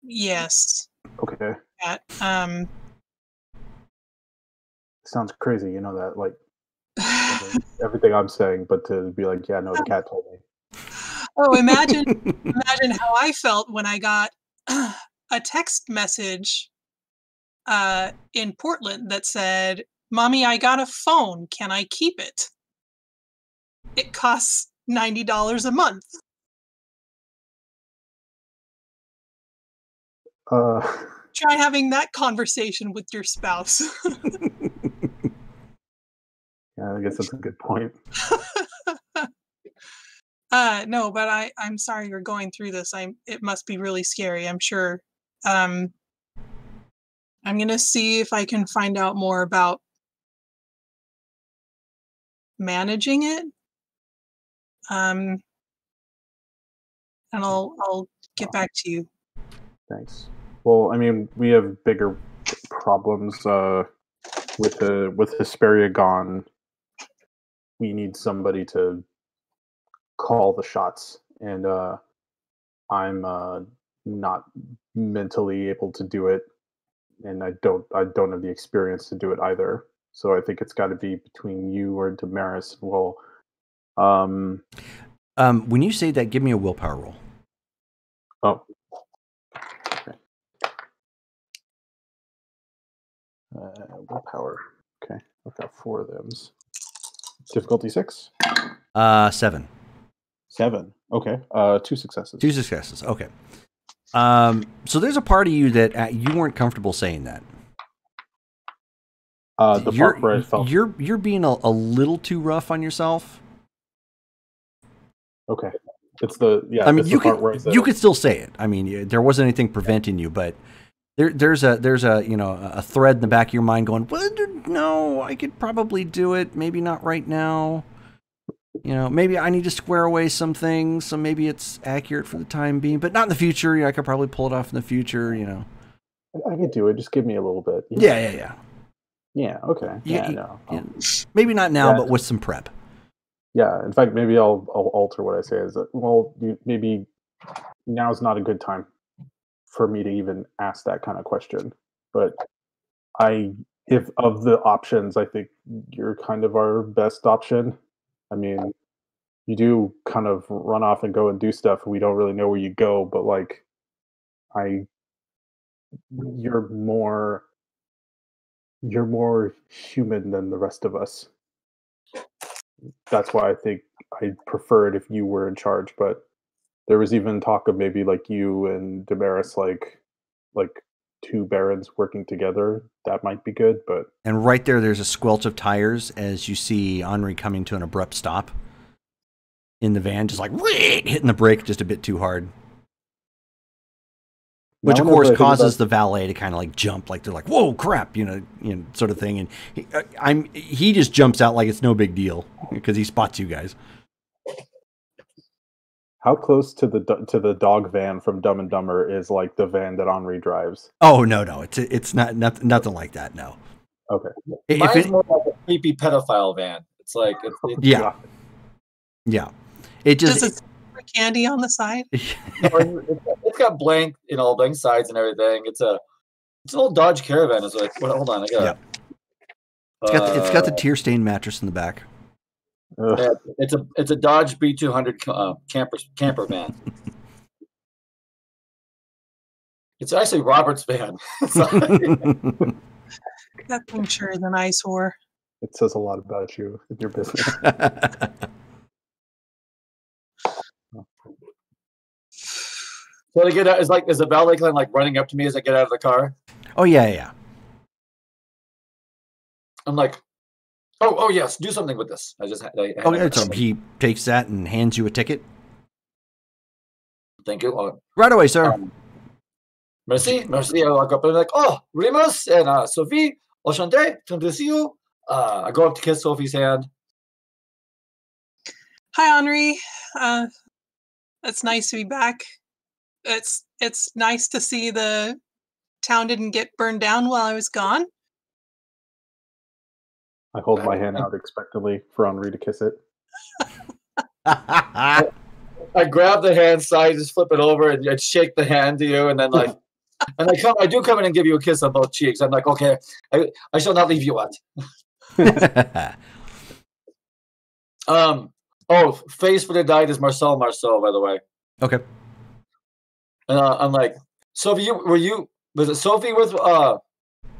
yes, Okay, that, sounds crazy. You know that, like everything I'm saying, but to be like, yeah, no, the cat told me. oh, imagine how I felt when I got a text message in Portland that said, "Mommy, I got a phone. Can I keep it? It costs $90 a month." Uh, Try having that conversation with your spouse. yeah, I guess that's a good point. No, but I'm sorry you're going through this. It must be really scary, I'm sure. I'm gonna see if I can find out more about managing it. And I'll get back to you. Thanks. Well, I mean, we have bigger problems with Hesperia gone. We need somebody to call the shots, and I'm not mentally able to do it, and I don't have the experience to do it either. So I think it's got to be between you or Damaris. Well, um, When you say that, give me a willpower roll. oh, okay. Willpower. Okay, I've got 4 of them. Difficulty 6. 7. 7. Okay. 2 successes. 2 successes. Okay. So there's a part of you that you weren't comfortable saying that. The part where I felt. You're being a little too rough on yourself. Okay. It's the I mean, it's you the part where I could said, you could still say it. I mean, there wasn't anything preventing you, but there's a a thread in the back of your mind going, well, no, I could probably do it. Maybe not right now. Maybe I need to square away some things, so maybe it's accurate for the time being, but not in the future. I could probably pull it off in the future. I could do it. Just give me a little bit. Yeah. Yeah. Okay. No. Maybe not now, Yeah. but with some prep. Yeah. In fact, maybe I'll alter what I say. Is that, well, maybe now's not a good time for me to even ask that kind of question. But if of the options, I think you're kind of our best option. I mean, you do kind of run off and go and do stuff, and we don't really know where you go. But like, you're more human than the rest of us. That's why I think I'd prefer it if you were in charge. But there was even talk of maybe like you and Damaris, like 2 barons working together. That might be good. But And right there's a squelch of tires as you see Henri coming to an abrupt stop in the van, just like hitting the brake just a bit too hard. Which, Now of whenever course, I think causes about- the valet to kind of like jump, like they're like, "Whoa, crap," sort of thing. And he just jumps out like it's no big deal because he spots you guys. How close to the dog van from Dumb and Dumber is like the van that Henri drives? Oh no, it's nothing like that. No. Okay. If Mine's it, more like a creepy pedophile van. It's like yeah, yeah. It Does just it have candy on the side? it's got blank sides and everything. It's an old Dodge Caravan. It's like, well, hold on, I got. Yeah. It's got the tear stained mattress in the back. Yeah, it's a Dodge B200 camper van. It's actually Robert's van. That thing sure is an eyesore. It says a lot about you and your business. So to get out, is the valet kind of like running up to me as I get out of the car? Oh yeah. I'm like, oh yes, do something with this. So he takes that and hands you a ticket. Thank you. Right away, sir. Merci. I walk up and I'm like, oh, Remus and Sophie, enchanté, to see you. I go up to kiss Sophie's hand. Hi, Henri. It's nice to be back. It's nice to see the town didn't get burned down while I was gone. I hold my hand out expectantly for Henri to kiss it. I grab the hand side, just flip it over, and shake the hand to you, and then like, and I do come in and give you a kiss on both cheeks. I'm like, okay, I shall not leave you out. Face for the died is Marcel, by the way. Okay. And I'm like, Sophie, was it Sophie with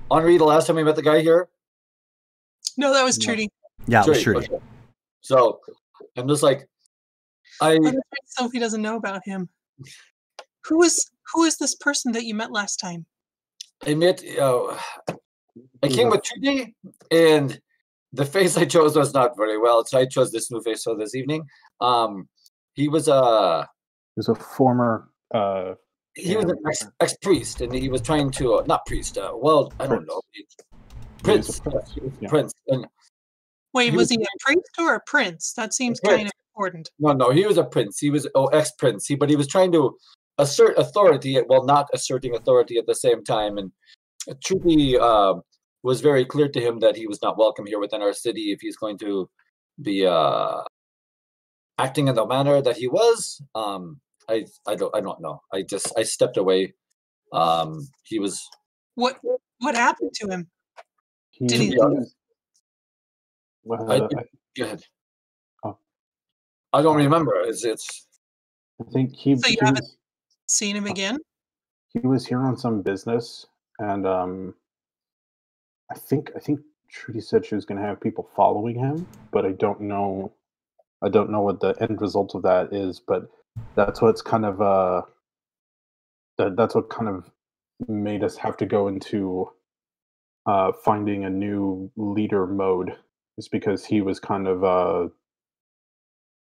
Henri the last time we met the guy here? No, that was Trudy. Yeah, it was Trudy. Okay. So I'm just like, Sophie doesn't know about him. Who is this person that you met last time? I came with Trudy, and the face I chose was not very well, so I chose this new face for this evening. He was a former. He was an ex-priest, and he was trying to not priest. I don't know, prince. Prince. And wait, was he a priest or a prince? That seems kind of important. No, he was a prince. He was ex-prince. But he was trying to assert authority while not asserting authority at the same time. And Trudy was very clear to him that he was not welcome here within our city if he's going to be acting in the manner that he was. I don't know. I stepped away. He was. What happened to him? Did he? Go ahead. Oh. I don't remember. It's. I think he. So you haven't seen him again? He was here on some business, and I think Trudy said she was going to have people following him, but I don't know what the end result of that is. But that's what's kind of that's what kind of made us have to go into finding a new leader mode, is because he was kind of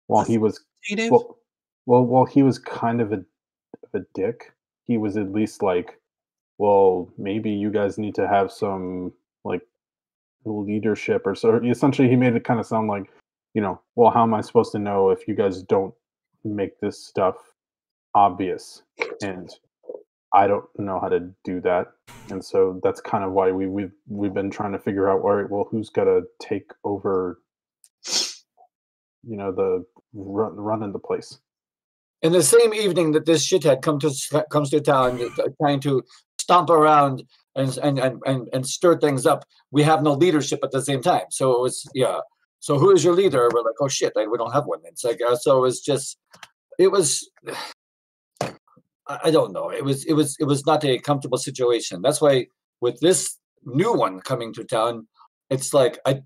while he was kind of a dick, he was at least like, well, maybe you guys need to have some like leadership or so. Essentially, he made it kind of sound like, well, how am I supposed to know if you guys don't make this stuff obvious? And I don't know how to do that. And so that's kind of why we've been trying to figure out, all right, well, who's got to take over, the running the place. In the same evening that this shithead comes to town, trying to stomp around and stir things up, we have no leadership at the same time. So it was, So who is your leader? We're like, oh shit, we don't have one. It's like, so it was just, I don't know. It was not a comfortable situation. That's why with this new one coming to town, it's like I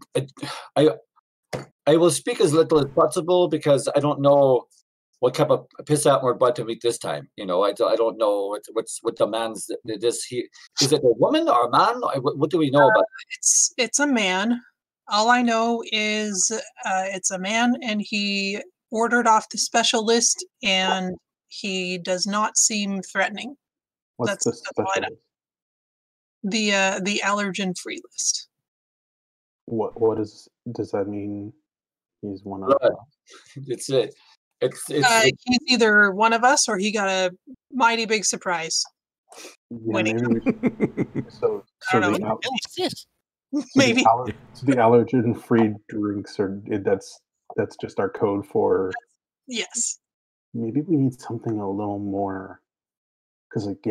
will speak as little as possible, because I don't know what kind of piss out more butt to meet this time. I don't know what the man's is it a woman or a man? What do we know about? It's a man. All I know is it's a man, and he ordered off the special list, and he does not seem threatening. What's the That's all I know. special? The allergen free list. What does that mean? He's one of Right. us? It's it. It's He's either one of us or he got a mighty big surprise. Yeah, Winning. maybe we so I don't the know. What the hell is this? Maybe. So the allergen-free drinks that's just our code for Yes. maybe we need something a little more because like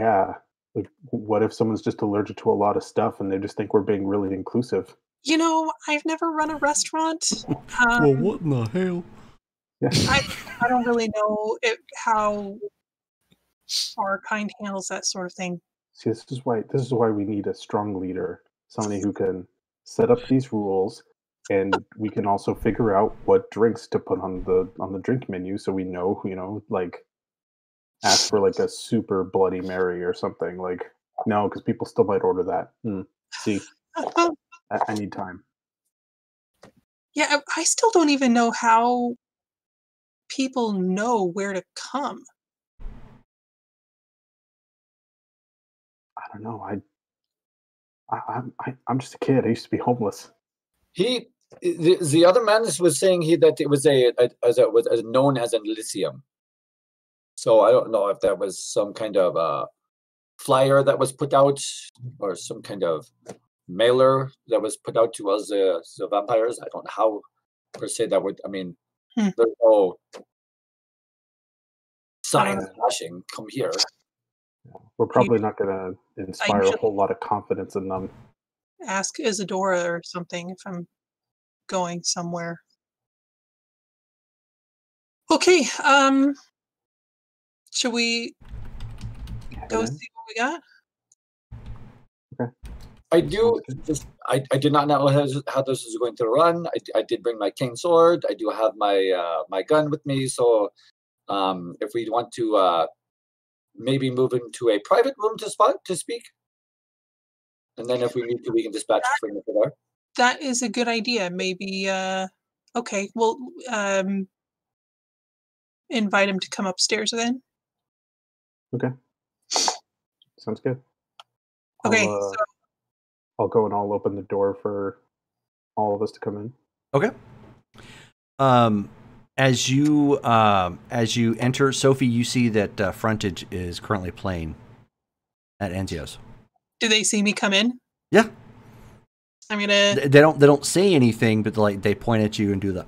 what if someone's just allergic to a lot of stuff and they just think we're being really inclusive? You know, I've never run a restaurant. what in the hell? Yeah. I don't really know how our kind handles that sort of thing. See, this is why we need a strong leader, somebody who can set up these rules, and we can also figure out what drinks to put on the drink menu, so we know, like ask for like a super Bloody Mary or something. Like no, because people still might order that. See, I need time. Yeah, I still don't even know how people know where to come. I don't know. I'm just a kid. I used to be homeless. the other man was saying that it was was known as an Elysium. So I don't know if that was some kind of flyer that was put out or some kind of mailer that was put out to us the vampires. I don't know how per se that would. I mean, there's no signs flashing. Come here. We're probably not going to inspire a whole lot of confidence in them. Ask Isadora or something if I'm going somewhere. Okay, should we go see what we got? Okay. I do just I did not know how this is going to run. I did bring my cane sword. I do have my my gun with me. So if we want to maybe move into a private room to speak, and then if we need to, we can dispatch from there. That is a good idea. Maybe okay, we'll invite him to come upstairs then. Okay. Sounds good. Okay, I'll go and I'll open the door for all of us to come in. Okay. As you enter, Sophie, you see that Frontage is currently playing at Enzio's. do they see me come in? Yeah. I'm gonna. They don't say anything, but like they point at you and do the.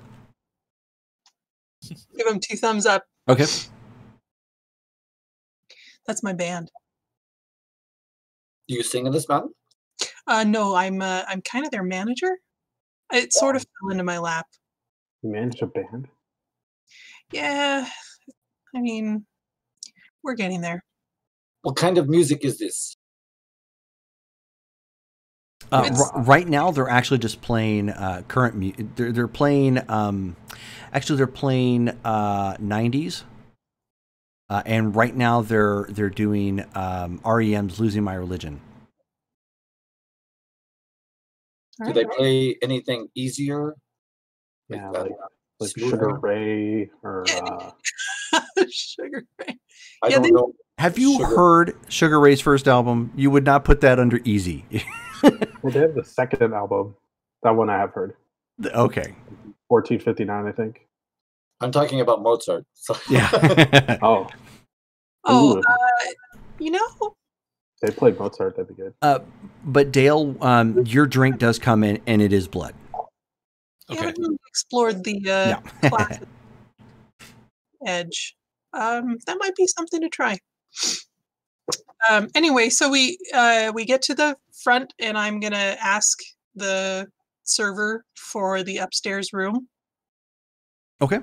Give him 2 thumbs up. Okay. That's my band. Do you sing in this band? No, I'm kind of their manager. It sort of fell into my lap. You manage a band? Yeah, I mean, we're getting there. What kind of music is this? Right now, they're actually just playing current music. They're playing. Actually, they're playing 90s. And right now, they're doing REM's "Losing My Religion." Do they play anything easier? Yeah, Like like smoother? Sugar Ray or Sugar Ray. I don't know. Have you heard Sugar Ray's first album? You would not put that under easy. well, they have the second album. That one I have heard. Okay. 1459, I think. I'm talking about Mozart. So. Yeah. Oh. Oh, Ooh, you know, they played Mozart. That'd be good. But Dale, your drink does come in, and it is blood. we Okay. haven't really explored the classic edge. That might be something to try. Anyway, so we get to the front, and I'm gonna ask the server for the upstairs room. Okay.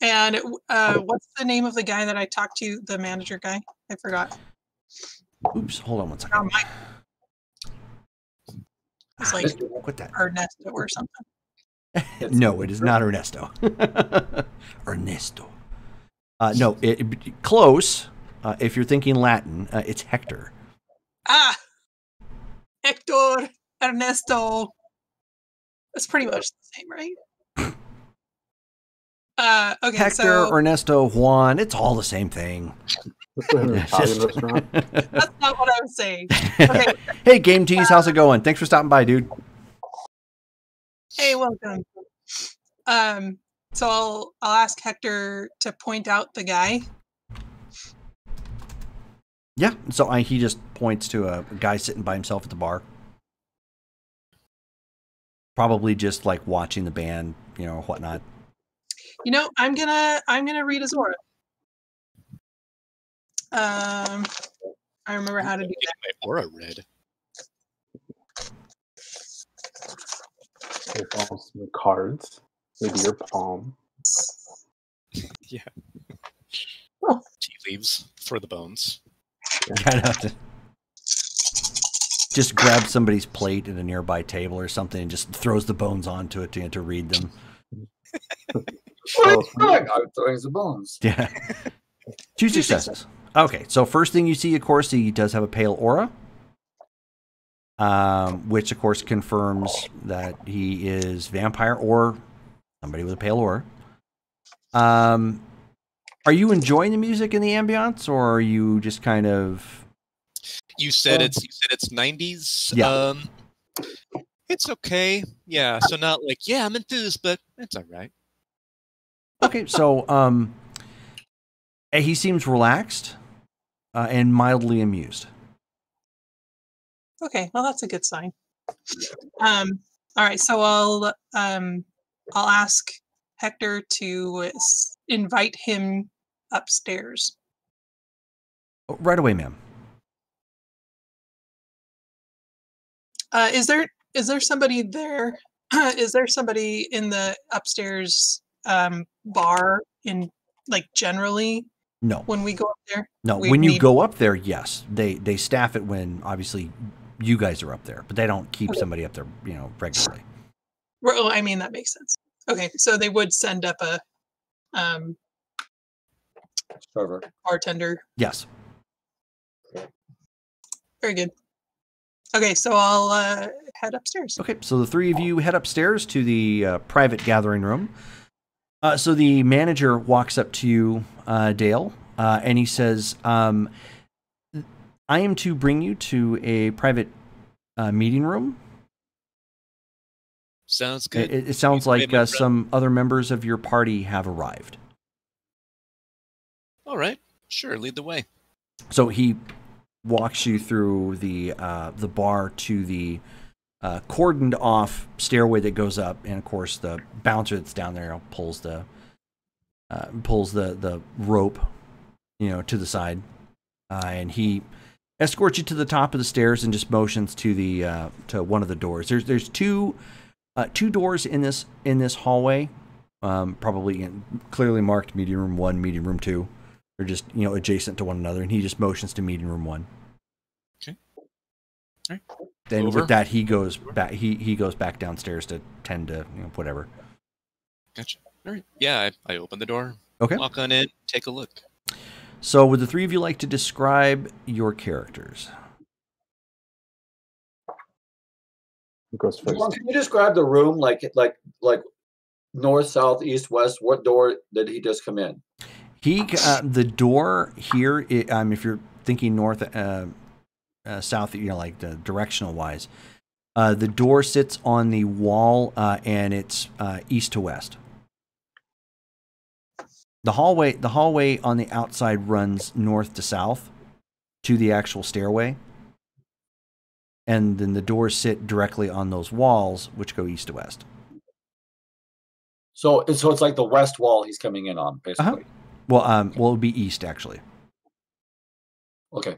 And what's the name of the guy that I talked to? The manager guy? I forgot. Oops. Hold on one second. It's like Quit that. Ernesto or something. No, it is not Ernesto. Ernesto. No, close. If you're thinking Latin, it's Hector. Ah, Hector, Ernesto. That's pretty much the same, right? Okay, Hector, Ernesto, Juan, it's all the same thing. This is an Italian restaurant. That's not what I was saying. Okay. Hey, Game Tease, how's it going? Thanks for stopping by, dude. Hey, welcome. So I'll ask Hector to point out the guy. Yeah, so he just points to a guy sitting by himself at the bar. Probably just like watching the band, you know, whatnot. You know, I'm gonna read his aura. I remember how to do Get that. my aura read. There's also some cards. Maybe your palm. Yeah. Tea leaves for the bones. Kind of just grab somebody's plate at a nearby table or something and just throws the bones onto it to read them. I'm throwing the bones. Yeah. 2 successes. Okay, so first thing you see, of course, he does have a pale aura, which, of course, confirms that he is vampire or somebody with a pale aura. Are you enjoying the music and the ambiance, or are you just kind of... You said it's 90s. Yeah. It's okay. Yeah. So not like, yeah, I'm enthused, but it's all right. Okay, so he seems relaxed and mildly amused. Okay, well that's a good sign. All right, so I'll ask Hector to invite him upstairs. Oh, right away, ma'am. Is there somebody there? Is there somebody in the upstairs bar in like generally No. when we go up there? No, when you go up there, yes. They staff it when, obviously, you guys are up there. But they don't keep somebody up there, you know, regularly. Well, I mean, that makes sense. Okay, so they would send up a Server. bartender. Yes. Very good. Okay, so I'll head upstairs. Okay, so the three of you head upstairs to the private gathering room. So the manager walks up to you, Dale, and he says, I am to bring you to a private meeting room. Sounds good. It sounds like some other members of your party have arrived. All right. Sure, lead the way. So he walks you through the bar to the cordoned off stairway that goes up, and of course the bouncer that's down there pulls the rope, you know, to the side, and he escorts you to the top of the stairs and just motions to the to one of the doors. There's two doors in this hallway, probably clearly marked meeting room 1, meeting room 2. They're just, you know, adjacent to one another, and he just motions to meeting room 1. Okay. All right. Then Over. with that, he goes back. He goes back downstairs to tend to, you know, whatever. Gotcha. All right. Yeah, I open the door. Okay. Walk on in. Take a look. So, would the three of you like to describe your characters? Who goes first? John, can you describe the room like north, south, east, west? What door did he just come in? The door here, if you're thinking north, south, you know, like the directional wise, the door sits on the wall, and it's east to west. The hallway on the outside runs north to south to the actual stairway, and then the doors sit directly on those walls, which go east to west. So it's like the west wall he's coming in on, basically. Well, it would be east actually. Okay.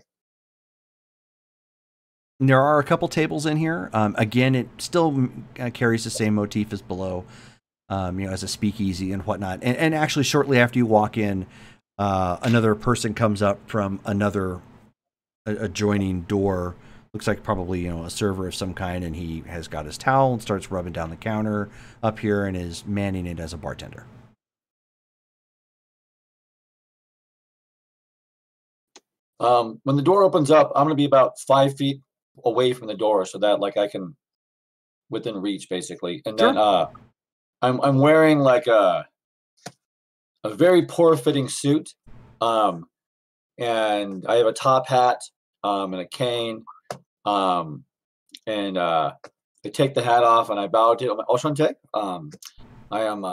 And there are a couple tables in here. Again, it still carries the same motif as below, you know, as a speakeasy and whatnot. And actually, shortly after you walk in, another person comes up from another adjoining door. Looks like probably, you know, a server of some kind, and he has got his towel and starts rubbing down the counter up here and is manning it as a bartender. When the door opens up, I'm going to be about 5 feet away from the door so that like I can within reach, basically. And then I'm wearing like a very poor fitting suit. and I have a top hat and a cane. And I take the hat off and I bow to Enchanté. I am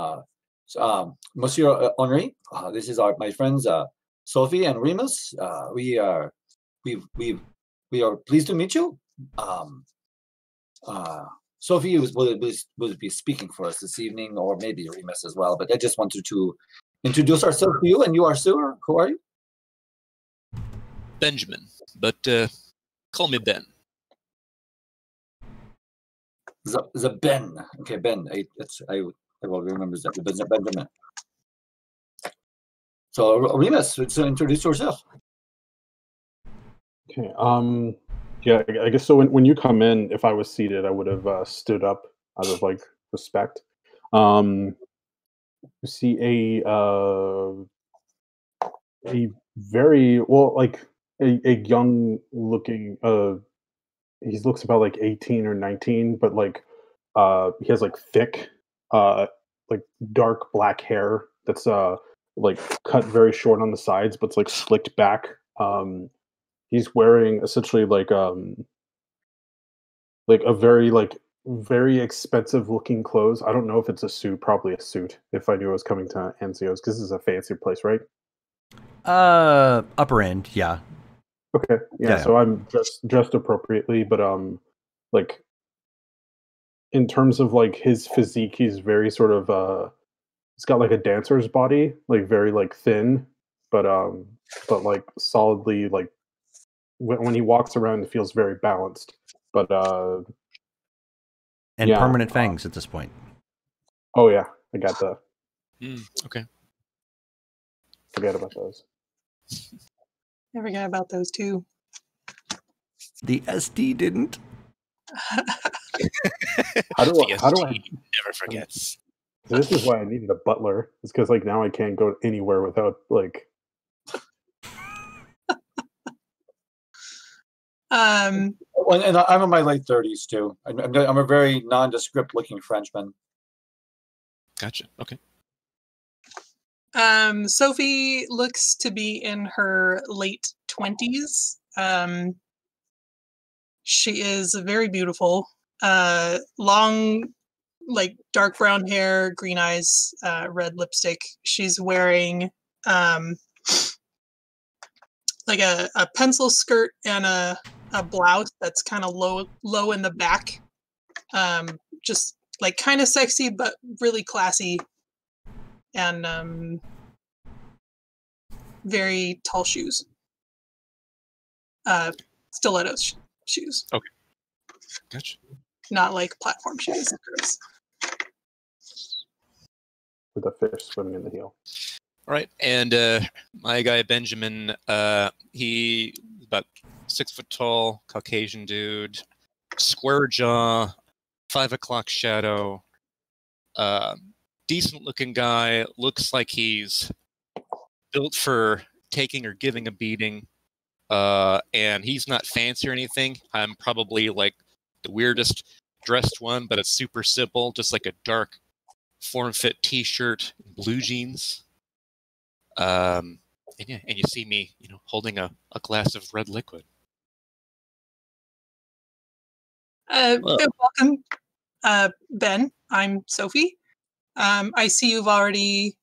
Monsieur Henri. This is my friends Sophie and Remus. We are pleased to meet you. Sophie will be speaking for us this evening, or maybe Remus as well. But I just wanted to introduce ourselves to you, and you are Sue. Who are you? Benjamin, but call me Ben. The Ben. Okay, Ben. I will remember that. The Benjamin. So Remus, so introduce yourself. Okay. Yeah, I guess so. When you come in, if I was seated, I would have stood up out of like respect. You see a very well, like a young looking. He looks about like 18 or 19, but like he has like thick, like dark black hair that's like cut very short on the sides, but it's like slicked back. He's wearing essentially like a very expensive looking clothes. I don't know if it's a suit, probably a suit. If I knew I was coming to Anzio's, because this is a fancy place, right? Upper end, yeah. Okay, yeah. So I'm dressed appropriately, but like in terms of like his physique, he's very sort of he's got like a dancer's body, like very like thin, but like solidly like when he walks around, it feels very balanced. But and yeah, permanent fangs at this point. Oh yeah, I got the. Okay. Forget about those. I forgot about those too. The SD didn't. How do I never forgets? This is why I needed a butler. It's because like now I can't go anywhere without like. And I'm in my late 30s too. I'm a very nondescript looking Frenchman. Gotcha. Okay. Sophie looks to be in her late 20s. She is very beautiful. Long, like dark brown hair, green eyes, red lipstick. She's wearing like a pencil skirt and a blouse that's kind of low in the back. Just like kind of sexy, but really classy. And very tall shoes. Stilettos shoes. Okay. Gotcha. Not like platform shoes. With a fish swimming in the heel. All right, and my guy Benjamin, he about 6 foot tall, Caucasian dude, square jaw, 5 o'clock shadow, decent looking guy. Looks like he's built for taking or giving a beating, and he's not fancy or anything. I'm probably like the weirdest dressed one, but it's super simple, just like a dark form-fit T-shirt, blue jeans. And you see me, holding a glass of red liquid. Welcome, Ben. I'm Sophie. I see you've already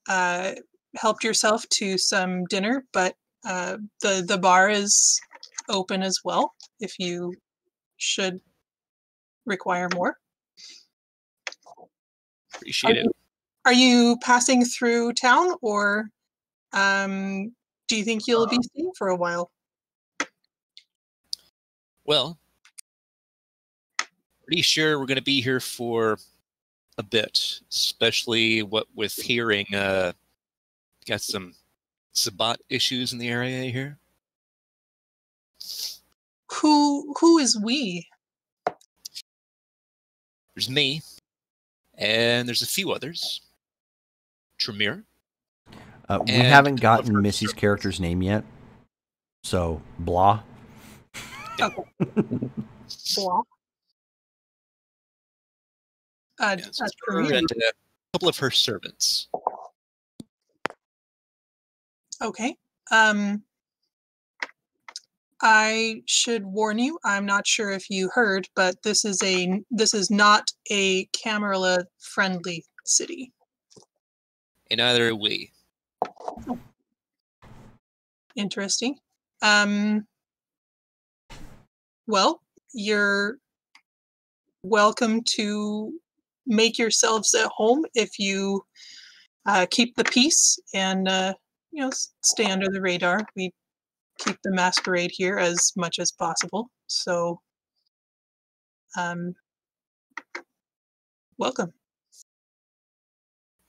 helped yourself to some dinner, but the bar is open as well if you should require more. Appreciate it. Are you passing through town, or do you think you'll be staying for a while? Well, pretty sure we're going to be here for a bit, especially what with hearing got some Sabat issues in the area here. Who is we? There's me, and there's a few others. Tremere. We haven't gotten Missy's character's name yet, so blah. Okay. Blah. And a couple of her servants. Okay. I should warn you, I'm not sure if you heard, but this is not a Camarilla friendly city. And neither are we. Interesting. Well, you're welcome to make yourselves at home if you keep the peace and stay under the radar. We keep the masquerade here as much as possible. So, welcome.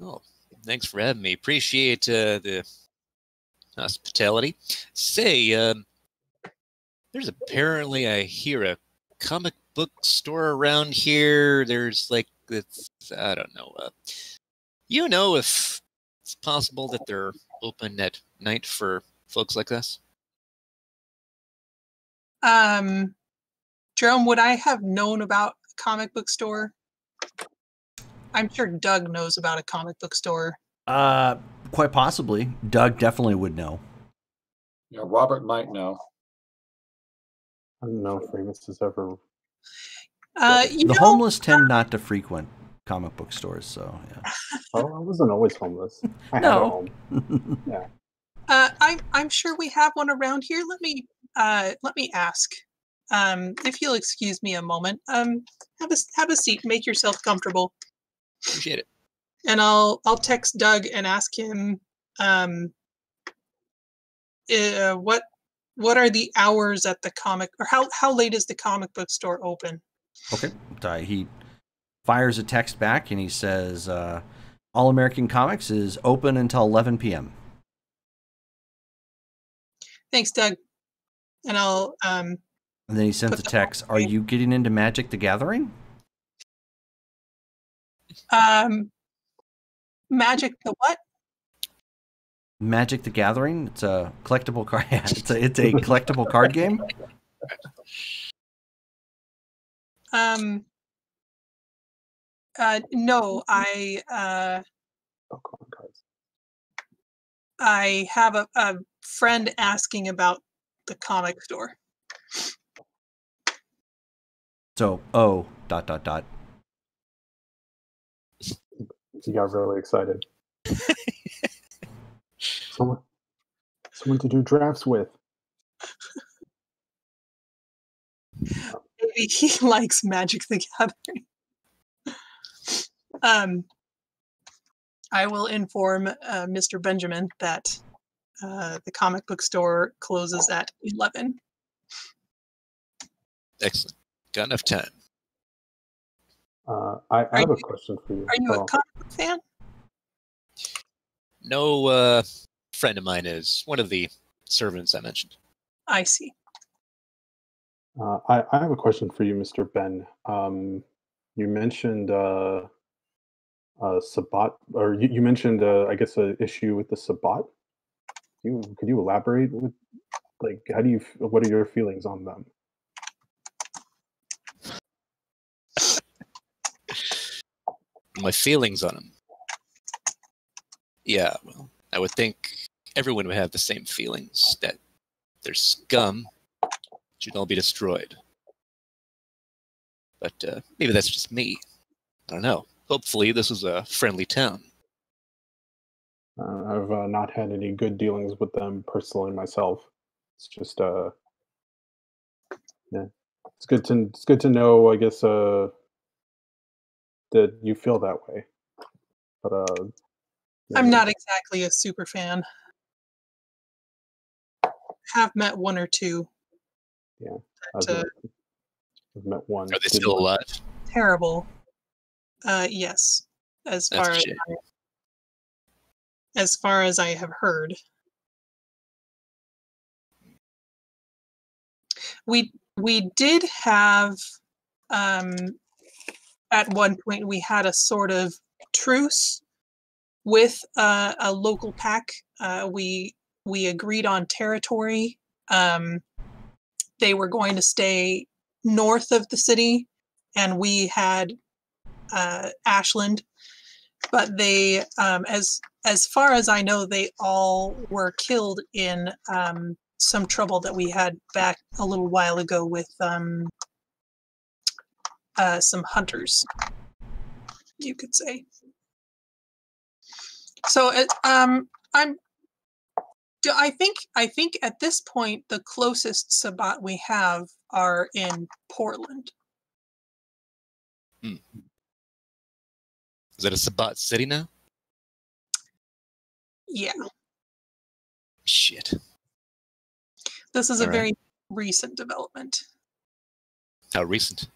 Oh, thanks for having me. Appreciate the hospitality. Say, there's apparently, I hear, a comic book store around here. There's like this, I don't know. You know if it's possible that they're open at night for folks like us? Jerome, would I have known about a comic book store? I'm sure Doug knows about a comic book store. Quite possibly. Doug definitely would know. Yeah, Robert might know. I don't know if Remus has ever. The homeless tend not to frequent comic book stores, so yeah. Oh, I wasn't always homeless. I had a No. home. Yeah. I'm sure we have one around here. Let me ask. If you'll excuse me a moment. Have a seat. Make yourself comfortable. Appreciate it. And I'll text Doug and ask him what are the hours at the comic, or how late is the comic book store open? Okay. He fires a text back and he says, All American Comics is open until 11 p.m. Thanks, Doug. And I'll and then he sends a text, Are you getting into Magic the Gathering? Magic the what? Magic the Gathering? It's a collectible card. it's a collectible card game. No, I have a friend asking about the comic store. So, He got really excited. Someone to do drafts with. Maybe he likes Magic the Gathering. I will inform Mr. Benjamin that the comic book store closes at 11. Excellent. Got enough time. I have a question for you. Are you a comic book fan? No, friend of mine is one of the servants I mentioned. I see. I have a question for you, Mr. Ben. You mentioned Sabat, or you mentioned, I guess, an issue with the Sabat. Could you elaborate with, like, what are your feelings on them? My feelings on them. Yeah, well, I would think everyone would have the same feelings, that they're scum, should all be destroyed. But maybe that's just me. I don't know. Hopefully this is a friendly town. I've not had any good dealings with them personally myself. It's just yeah, it's good to know, I guess, that you feel that way. But yeah. I'm not exactly a super fan. Have met one or two. Yeah, I've met one. Are they still alive? Terrible. Yes, as far as I have heard. We did have at one point we had a sort of truce with a local pack. We agreed on territory. They were going to stay north of the city, and we had Ashland. But they, as far as I know, they all were killed in some trouble that we had back a little while ago with some hunters, you could say. So I think at this point the closest Sabbat we have are in Portland. Is that a Sabbat city now? Yeah. Shit. This is a All right. very recent development. How recent?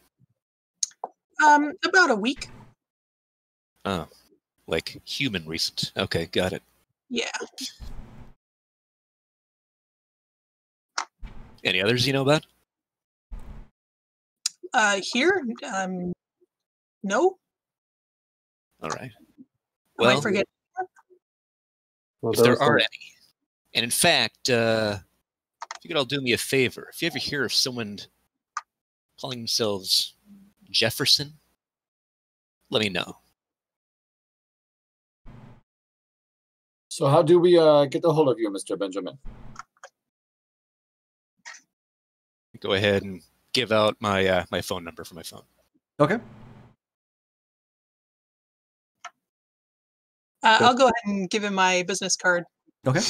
About a week. Oh, like human recent. Okay, got it. Yeah. Any others you know about? Here, no. All right. Am I Well, forgetting? Well, if there was are the- any, and in fact, if you could all do me a favor, if you ever hear of someone calling themselves Jefferson, let me know. So how do we get a hold of you, Mr. Benjamin? Go ahead and give out my my phone number for my phone. Okay. I'll go ahead and give him my business card. Okay.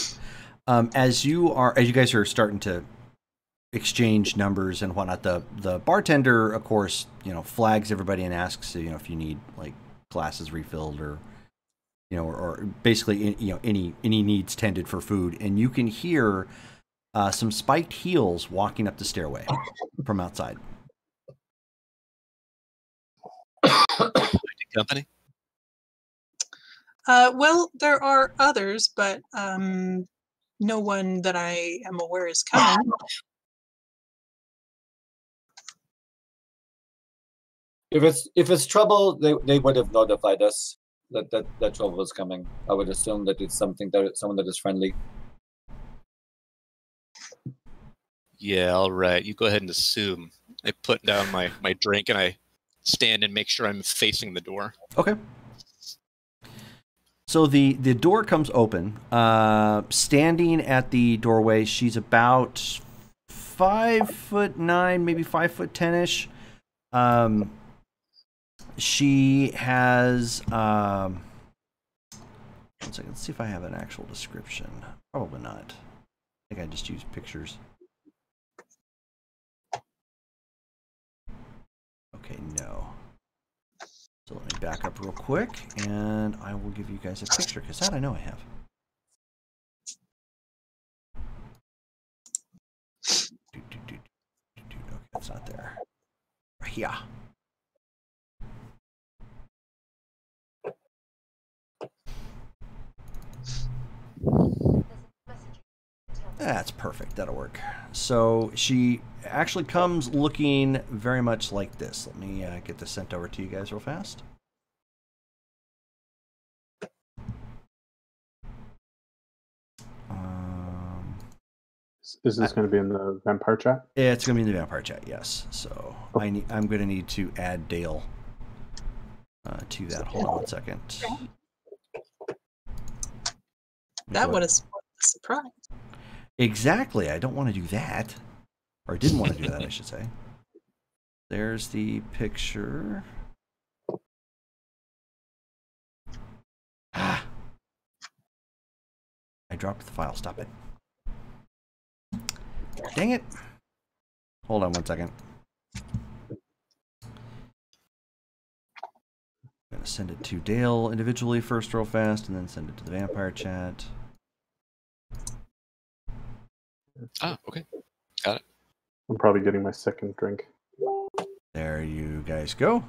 As you guys are starting to exchange numbers and whatnot, the bartender, of course, flags everybody and asks, if you need like glasses refilled or or basically any needs tended for food, and you can hear some spiked heels walking up the stairway from outside. Company? Well, there are others, but no one that I am aware is coming. If it's trouble, they would have notified us that trouble was coming. I would assume that it's someone that is friendly. Yeah, all right. You go ahead and assume. I put down my drink and I stand and make sure I'm facing the door. Okay. So the door comes open. Standing at the doorway, she's about 5'9", maybe 5'10" ish. She has. 1 second. Let's see if I have an actual description. Probably not. I think I just used pictures. Okay, no. So let me back up real quick, and I will give you guys a picture, because that I know I have. Okay, that's not there. Right here. That's perfect. That'll work. So she actually comes looking very much like this. Let me get this sent over to you guys real fast. Is this going to be in the vampire chat? Yeah, it's going to be in the vampire chat, yes. So I'm going to need to add Dale to that. Hold on 1 second. That would have spoiled the surprise. Exactly. I don't want to do that. Or I didn't want to do that, I should say. There's the picture. Ah. I dropped the file. Stop it. Dang it. Hold on 1 second. I'm going to send it to Dale individually first real fast, and then send it to the vampire chat. Ah, okay. Got it. I'm probably getting my second drink. There you guys go.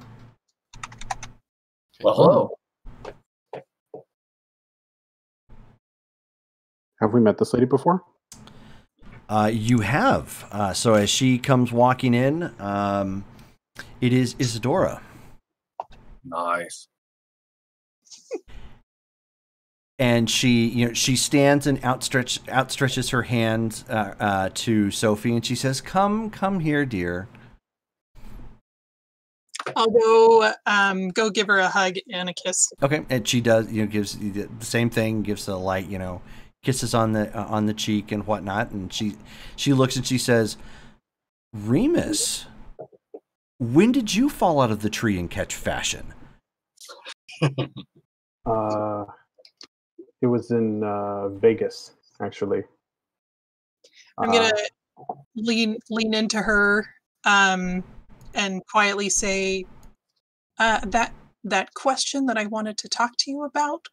Well, hello. Have we met this lady before? You have. So as she comes walking in, it is Isadora. Nice. And she stands and outstretches her hand to Sophie, and she says, "Come here, dear." I'll go give her a hug and a kiss. Okay, and she does. Gives the same thing. Gives the light. kisses on the cheek and whatnot, and she looks and she says, "Remus, when did you fall out of the tree and catch fashion?" It was in Vegas, actually. I'm gonna lean into her and quietly say, that question that I wanted to talk to you about,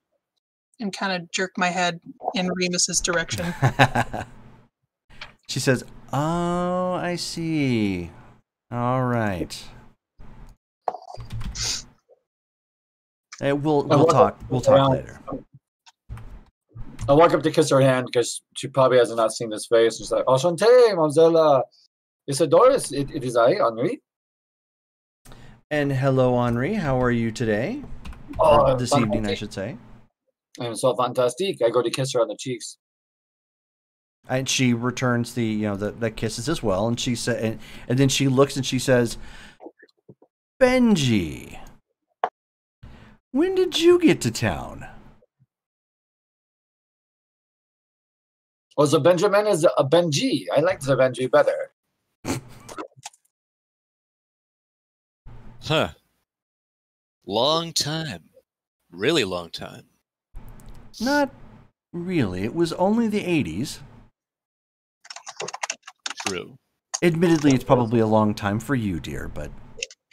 and kind of jerk my head in Remus's direction. She says, "Oh, I see. All right. Hey, we'll talk. We'll talk later." I walk up to kiss her hand because she probably has not seen this face. She's like, "Enchanté, Mademoiselle Isidore. It is I, Henri." And hello, Henri. How are you today? This evening, I should say. I'm so fantastic. I go to kiss her on the cheeks. And she returns the kisses as well. And she said, and then she looks and she says, "Benji, when did you get to town?" Oh, the Benjamin is a Benji. I like the Benji better. Huh. Long time. Really long time. Not really. It was only the 80s. True. Admittedly, it's probably a long time for you, dear, but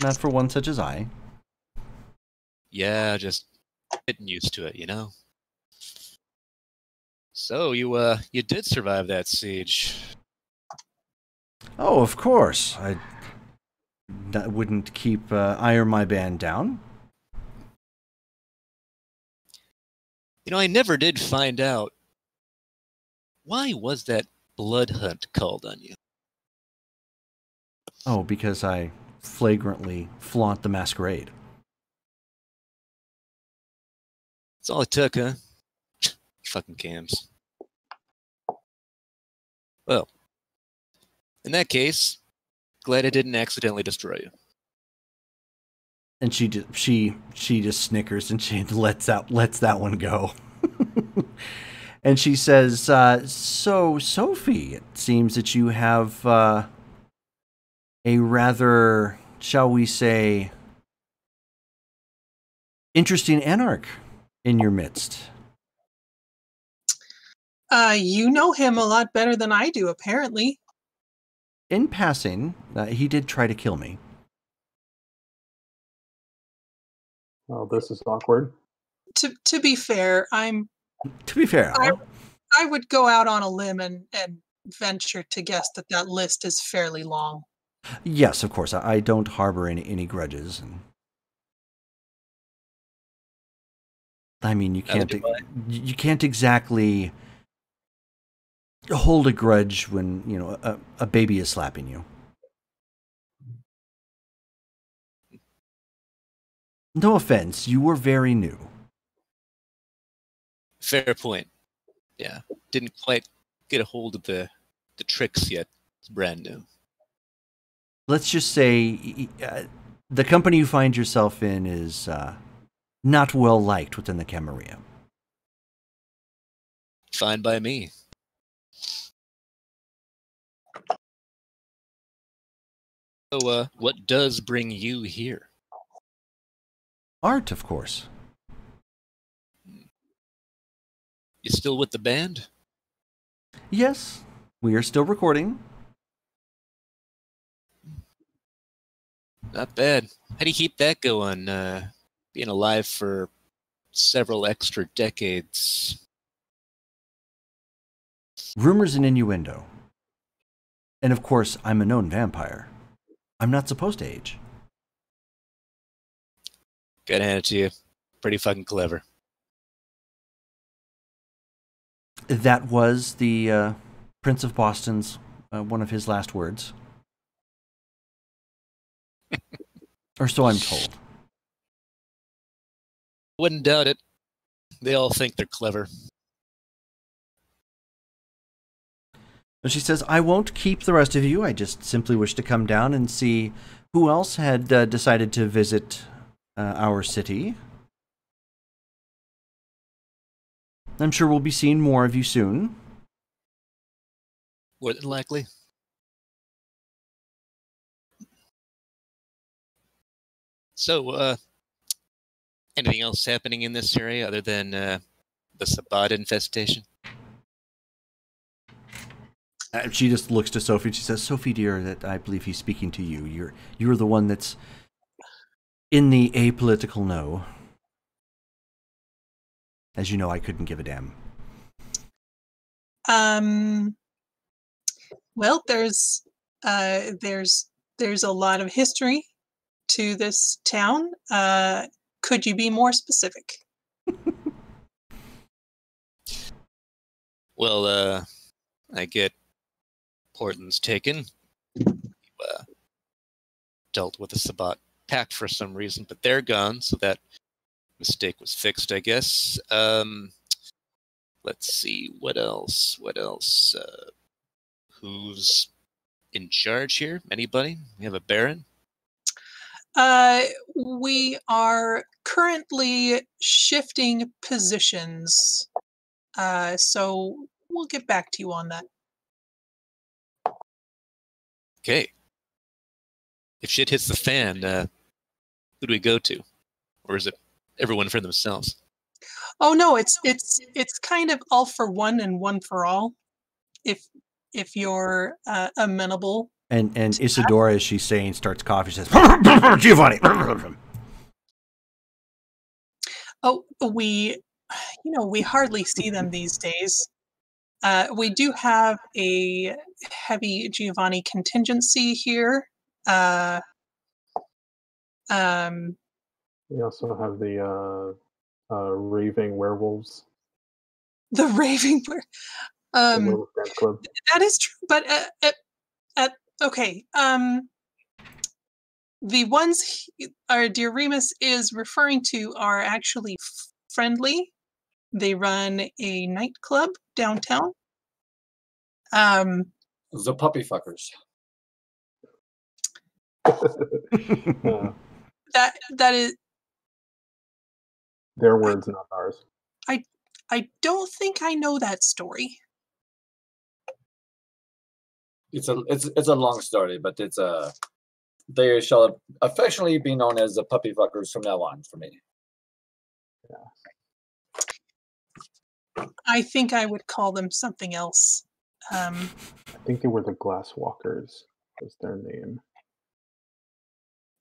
not for one such as I. Yeah, just getting used to it, you know? So, you did survive that siege. Oh, of course. I wouldn't keep Iron My Band down. You know, I never did find out. Why was that blood hunt called on you? Oh, because I flagrantly flaunt the masquerade. That's all it took, huh? Fucking cams. Well, in that case, glad I didn't accidentally destroy you. And she just snickers and she lets that one go. And she says, "So, Sophie, it seems that you have a rather, shall we say, interesting anarch in your midst." You know him a lot better than I do, apparently. In passing, he did try to kill me. Oh, this is awkward. To be fair, To be fair, I would go out on a limb and venture to guess that list is fairly long. yes, of course, I don't harbor any grudges. And I mean, you can't exactly hold a grudge when a baby is slapping you. No offense, you were very new. Fair point. Yeah, didn't quite get a hold of the tricks yet. It's brand new. Let's just say the company you find yourself in is not well liked within the Camarilla. Fine by me. So, what does bring you here? Art, of course. You still with the band? Yes, we are still recording. Not bad. How do you keep that going? Being alive for several extra decades. Rumors and innuendo. And of course, I'm a known vampire. I'm not supposed to age. Gotta hand it to you. Pretty fucking clever. That was the Prince of Boston's one of his last words. Or so I'm told. Wouldn't doubt it. They all think they're clever. And she says, "I won't keep the rest of you. I just simply wish to come down and see who else had decided to visit our city." I'm sure we'll be seeing more of you soon. More than likely. So, anything else happening in this area other than the Sabat infestation? She just looks to Sophie and she says, Sophie, dear, that I believe he's speaking to you. You're the one that's in the apolitical know. As you know, I couldn't give a damn. Well, there's a lot of history to this town. Could you be more specific? Well, I get Portland's taken. Dealt with the Sabat pact for some reason, but they're gone, so that mistake was fixed, I guess. Let's see, what else? Who's in charge here? Anybody? We have a baron? We are currently shifting positions, so we'll get back to you on that. Okay. If shit hits the fan, who do we go to? Or is it everyone for themselves? Oh no, it's kind of all for one and one for all. If you're amenable. And Isadora, as she's saying, starts coughing. She says, Giovanni. Oh, we hardly see them these days. We do have a heavy Giovanni contingency here. We also have the raving werewolves. The raving The Werewolf Dance Club. that is true, but okay. The ones our dear Remus is referring to are actually friendly. They run a nightclub downtown. The puppy fuckers. That is their words, not ours. I don't think I know that story. It's a long story, but they shall affectionately be known as the puppy fuckers from now on for me. Yeah. I think I would call them something else. I think they were the Glass Walkers, was their name.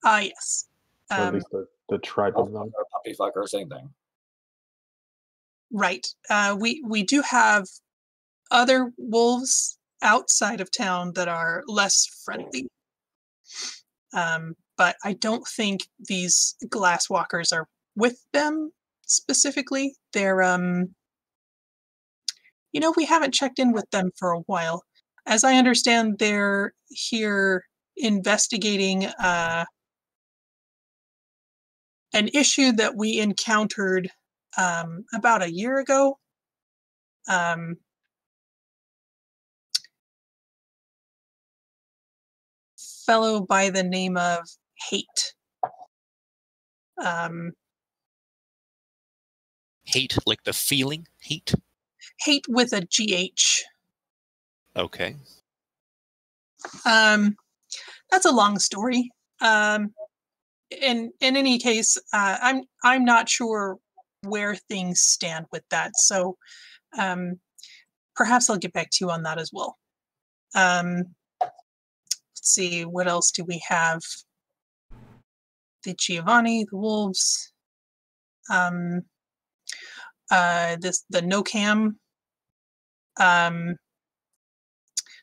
Yes. Or at least the tribe of them. Puppy fucker, same thing. Right. We do have other wolves outside of town that are less friendly. But I don't think these glass walkers are with them specifically. They're we haven't checked in with them for a while. As I understand, they're here investigating an issue that we encountered about a year ago. Fellow by the name of Hate. Hate, like the feeling? Hate? Hate with a GH. Okay. That's a long story. In any case, I'm not sure where things stand with that. So perhaps I'll get back to you on that as well. Let's see, what else do we have? The Giovanni, the wolves, the NoCam.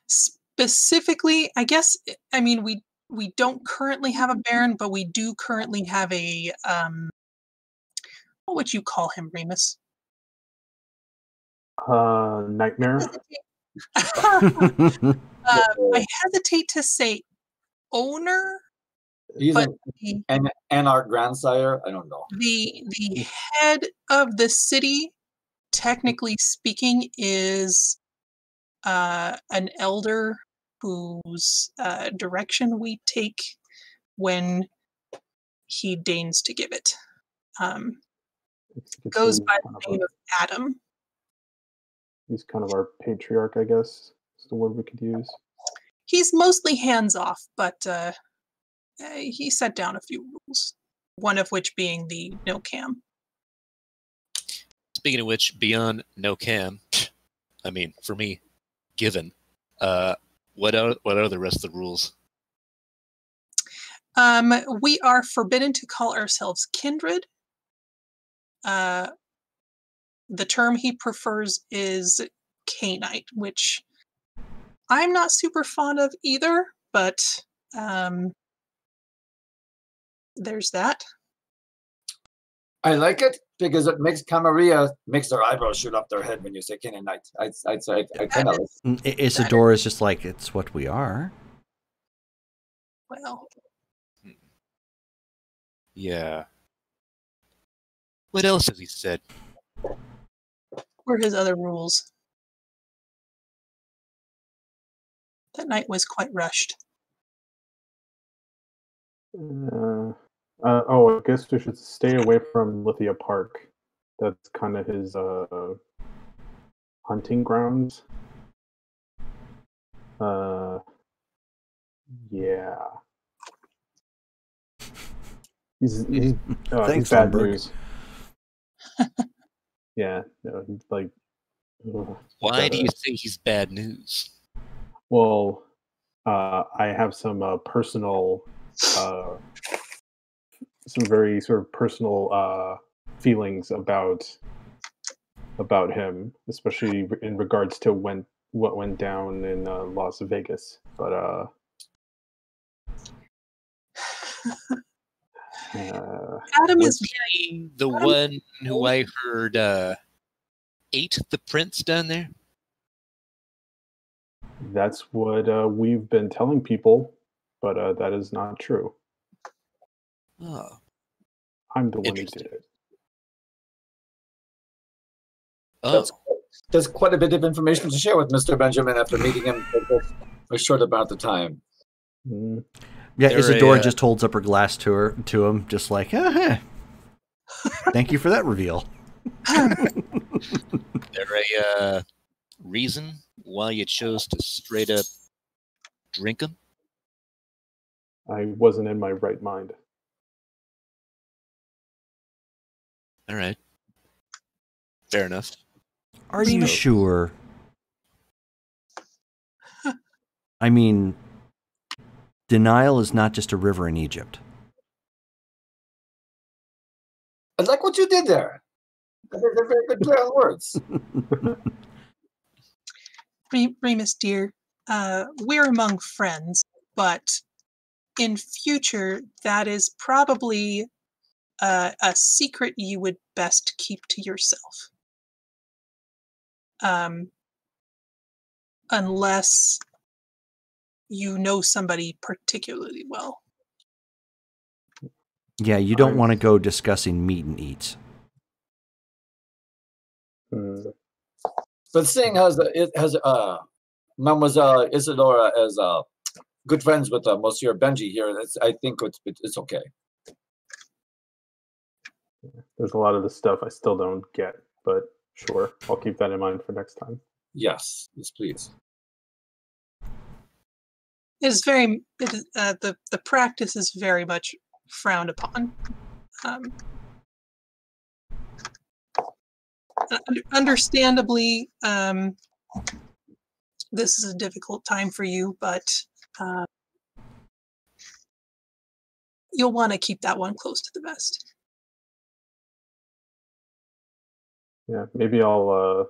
Specifically, I guess, I mean, we don't currently have a Baron, but we do currently have a, what would you call him, Remus? Nightmare. I hesitate to say owner. He's an anarch grandsire. I don't know. The head of the city, technically speaking, is an elder whose direction we take when he deigns to give it. Goes by the name of Adam. He's kind of our patriarch, I guess, is the word we could use. He's mostly hands off, but he set down a few rules. One of which being the no cam. Speaking of which, beyond no cam, I mean, for me, given, what are the rest of the rules? We are forbidden to call ourselves kindred. The term he prefers is Cainite, which I'm not super fond of either, but there's that. I like it because it makes Camarilla makes their eyebrows shoot up their head when you say Canaanite. I kind of like. Isadora is just like, it's what we are. Well, Yeah. What else has he said? were his other rules. That night was quite rushed. I guess we should stay away from Lithia Park. That's kind of his hunting grounds. Yeah. He's Thanks, bad Lundberg. news. Yeah, no, he's like. Why do you say he's bad news? Well, I have some personal, some very sort of personal feelings about him, especially in regards to what went down in Las Vegas. But Adam Was is he the one who I heard ate the prince down there? that's what we've been telling people, but that is not true. Oh, I'm the one who did Interesting. it. oh, There's quite a bit of information to share with Mr. Benjamin after meeting him for a short amount of time. Mm. Yeah, They're Isadora a, just holds up her glass to him, just like, thank you for that reveal. there a reason why you chose to straight up drink him? I wasn't in my right mind. All right, fair enough. Are you Remus. sure? I mean, denial is not just a river in Egypt. I like what you did there. They're very good play on words. Remus, dear. We're among friends, but in future, that is probably a secret you would best keep to yourself. Unless you know somebody particularly well. Yeah, you don't want to go discussing meat and eats. But seeing as Mademoiselle Isadora as good friends with Monsieur Benji here, I think it's okay. There's a lot of the stuff I still don't get, but sure, I'll keep that in mind for next time. Yes, please. The practice is very much frowned upon. Understandably, this is a difficult time for you, but you'll want to keep that one close to the vest. Yeah, maybe I'll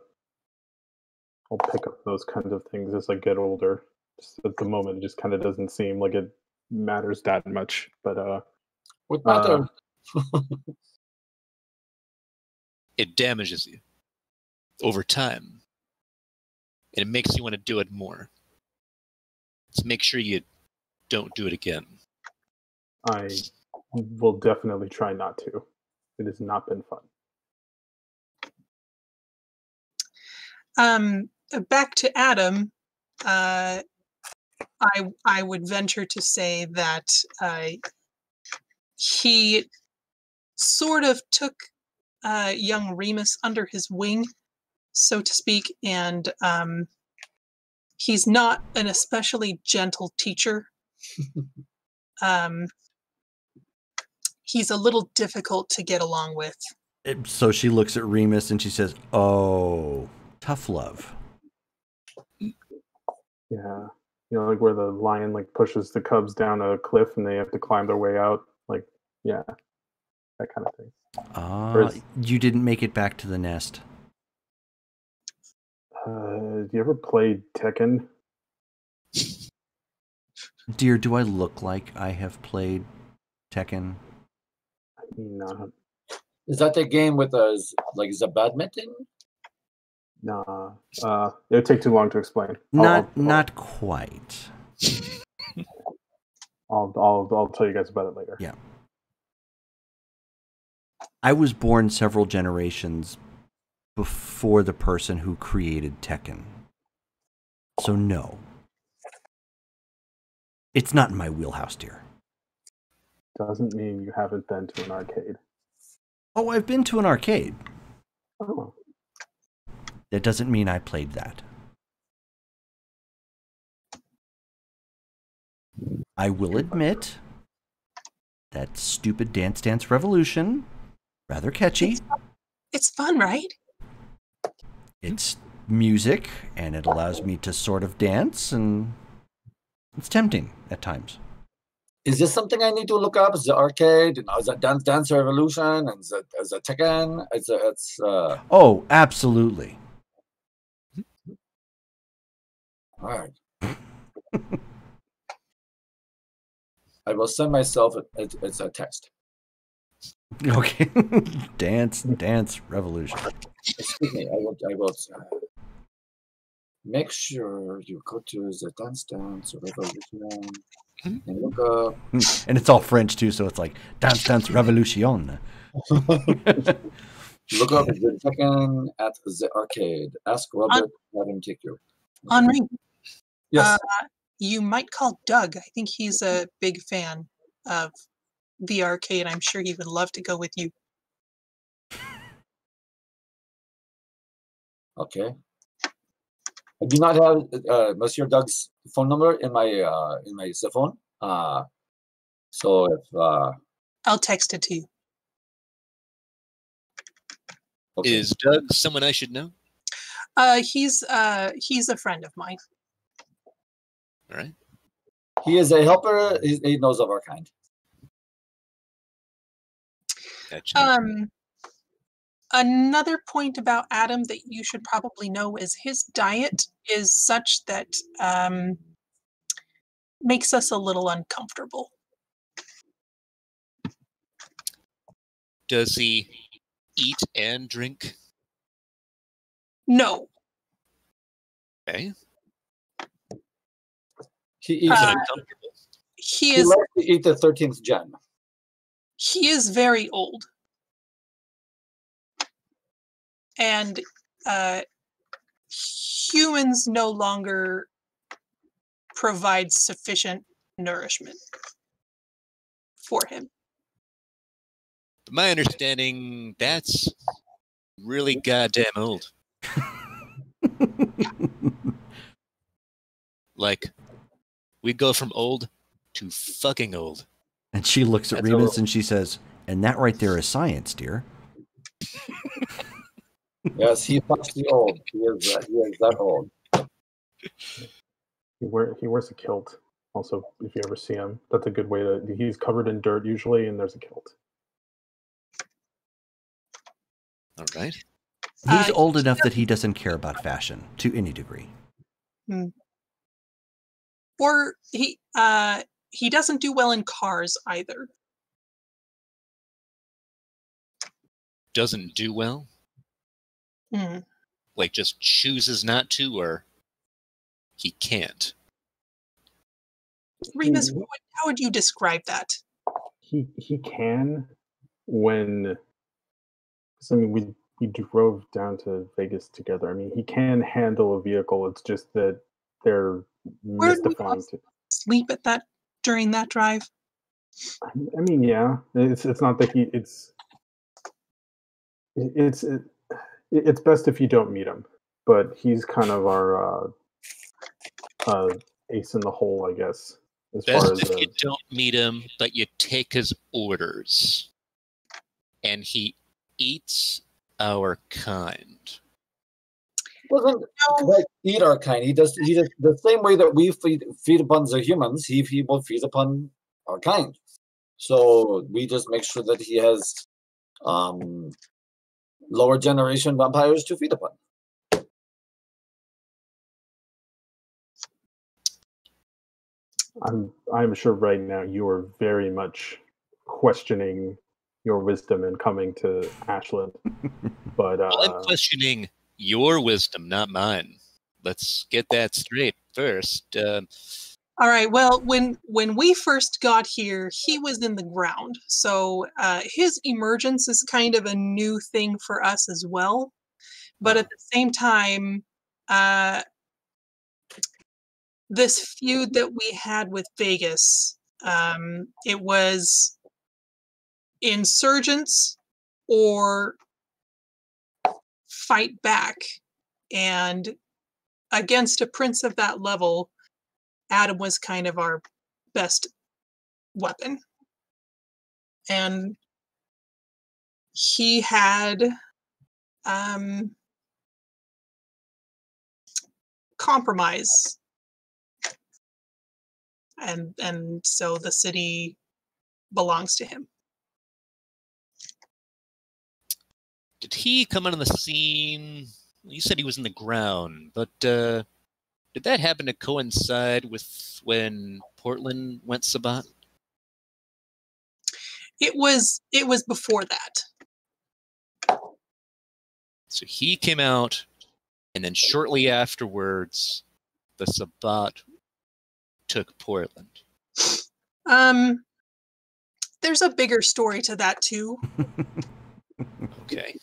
pick up those kinds of things as I get older. Just at the moment, it just kind of doesn't seem like it matters that much. But what matter? It damages you over time, and it makes you want to do it more. Let's make sure you don't do it again. I will definitely try not to. It has not been fun. Back to Adam, I would venture to say that he sort of took young Remus under his wing so to speak, and he's not an especially gentle teacher. He's a little difficult to get along with. So she looks at Remus and she says, "Oh, tough love." Yeah. You know, like where the lion like pushes the cubs down a cliff and they have to climb their way out. Like, yeah, that kind of thing. You didn't make it back to the nest. Do you ever play Tekken? Dear, do I look like I have played Tekken? I mean, Is that the game with the badminton? nah. It would take too long to explain. Not quite. I'll tell you guys about it later. Yeah. I was born several generations before the person who created Tekken. So no. It's not in my wheelhouse, dear. Doesn't mean you haven't been to an arcade. Oh, I've been to an arcade. Oh. That doesn't mean I played that. I will admit that stupid Dance Dance Revolution, rather catchy. It's fun, right? It's music, and it allows me to sort of dance, and it's tempting at times. Is this something I need to look up? Is the arcade? You know, is that Dance Revolution? And is it Tekken? Oh, absolutely. All right. I will send myself it's a text. Okay. Dance Revolution. Excuse me. I will make sure you go to the Dance Revolution and look up. And it's all French too, so it's like Dance Revolution. Look up the Tekken at the arcade. Ask Robert to have him take you. Henri, Yes. you might call Doug. I think he's a big fan of the arcade. I'm sure he would love to go with you. Okay. I do not have Monsieur Doug's phone number in my cell phone. So if I'll text it to you. okay. Is Doug someone I should know? He's a friend of mine. All right. He is a helper. He knows of our kind. Gotcha. Another point about Adam that you should probably know is his diet is such that makes us a little uncomfortable. Does he eat and drink? No. Okay. He eats. Is it uncomfortable? He likes to eat the 13th gen. He is very old. And humans no longer provide sufficient nourishment for him. My understanding, that's really goddamn old. Like, we go from old to fucking old. And she looks at Remus and she says, "And that right there is science, dear." Yes, he's actually old. He is that old. He wears a kilt. Also, if you ever see him, that's a good way to. He's covered in dirt usually, and there's a kilt. All right. He's old enough that he doesn't care about fashion to any degree. Or he doesn't do well in cars either. Doesn't do well? Like just chooses not to, or he can't? Remus, how would you describe that? He can when. I mean, we drove down to Vegas together. I mean, he can handle a vehicle. It's just that they're mystifying to sleep at that during that drive. I mean, yeah. It's not that It's best if you don't meet him, but he's kind of our ace in the hole, I guess. As far Best as if you don't meet him, but you take his orders. And he eats our kind. Doesn't quite eat our kind. He does the same way that we feed upon the humans. He will feed upon our kind. So we just make sure that he has lower generation vampires to feed upon. I'm sure right now you are very much questioning your wisdom in coming to Ashland, but Well, I'm questioning your wisdom, not mine. Let's get that straight first. All right. Well, when we first got here, he was in the ground, so his emergence is kind of a new thing for us as well. But at the same time, this feud that we had with Vegas, it was insurgents or fight back, and against a prince of that level, Adam was kind of our best weapon. And he had compromise. And so the city belongs to him. Did he come onto the scene? You said he was in the ground, but did that happen to coincide with when Portland went Sabbat? It was before that. So he came out, and then shortly afterwards, the Sabbat took Portland. There's a bigger story to that too. Okay.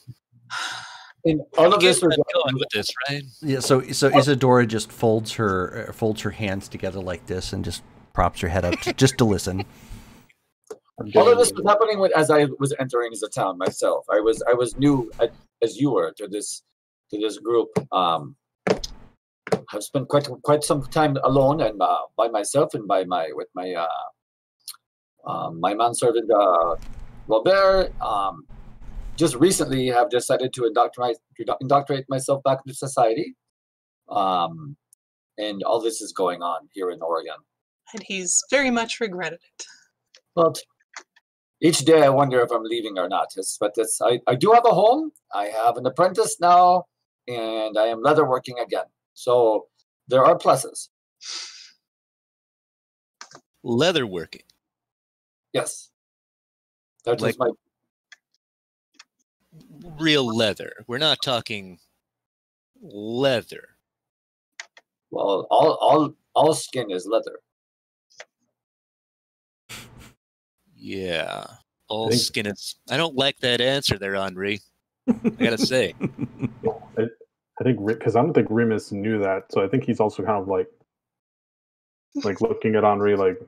And all of this was going with this, right? Yeah. So Isadora just folds her hands together like this and just props her head up just to listen. all of this was happening as I was entering the town myself. I was new as you were to this group. I've spent quite some time alone and by myself and with my manservant Robert. Just recently have decided to indoctrinate myself back into society. And all this is going on here in Oregon. And he's very much regretted it. But each day I wonder if I'm leaving or not. I do have a home. I have an apprentice now, and I am leatherworking again. So there are pluses. Leatherworking. Yes. That's Like- my Real leather. We're not talking leather. well, all skin is leather. Yeah. All I think- skin is. I don't like that answer there, Henri. I gotta say. I think because I don't think Remus knew that, so I think he's also kind of like looking at Henri like.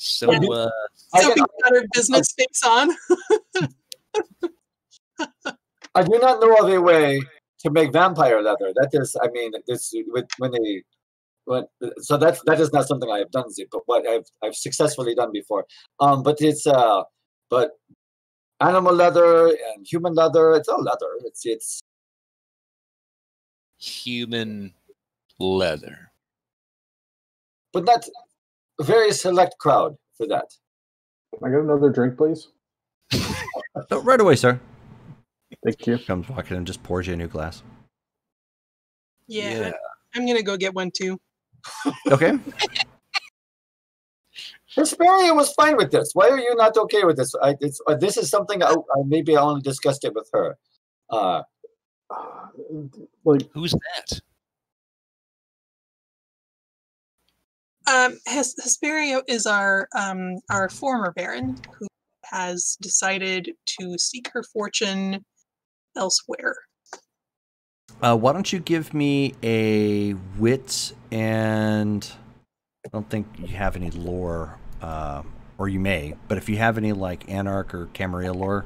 So, So he's got her business face on. I do not know of a way to make vampire leather. That is, I mean, so that is not something I have done, but what I've successfully done before. But it's but animal leather and human leather. It's all leather. It's human leather. but not a very select crowd for that. Can I get another drink, please? Oh, right away, sir. Thank you. Comes walking and just pours you a new glass. Yeah. I'm gonna go get one too. Okay. Hesperia was fine with this. Why are you not okay with this? This is something maybe I only discussed it with her. Who's that? Hesperia is our former baron who has decided to seek her fortune elsewhere. Why don't you give me a wit and I don't think you have any lore, or you may, but if you have any like Anarch or Camarilla lore.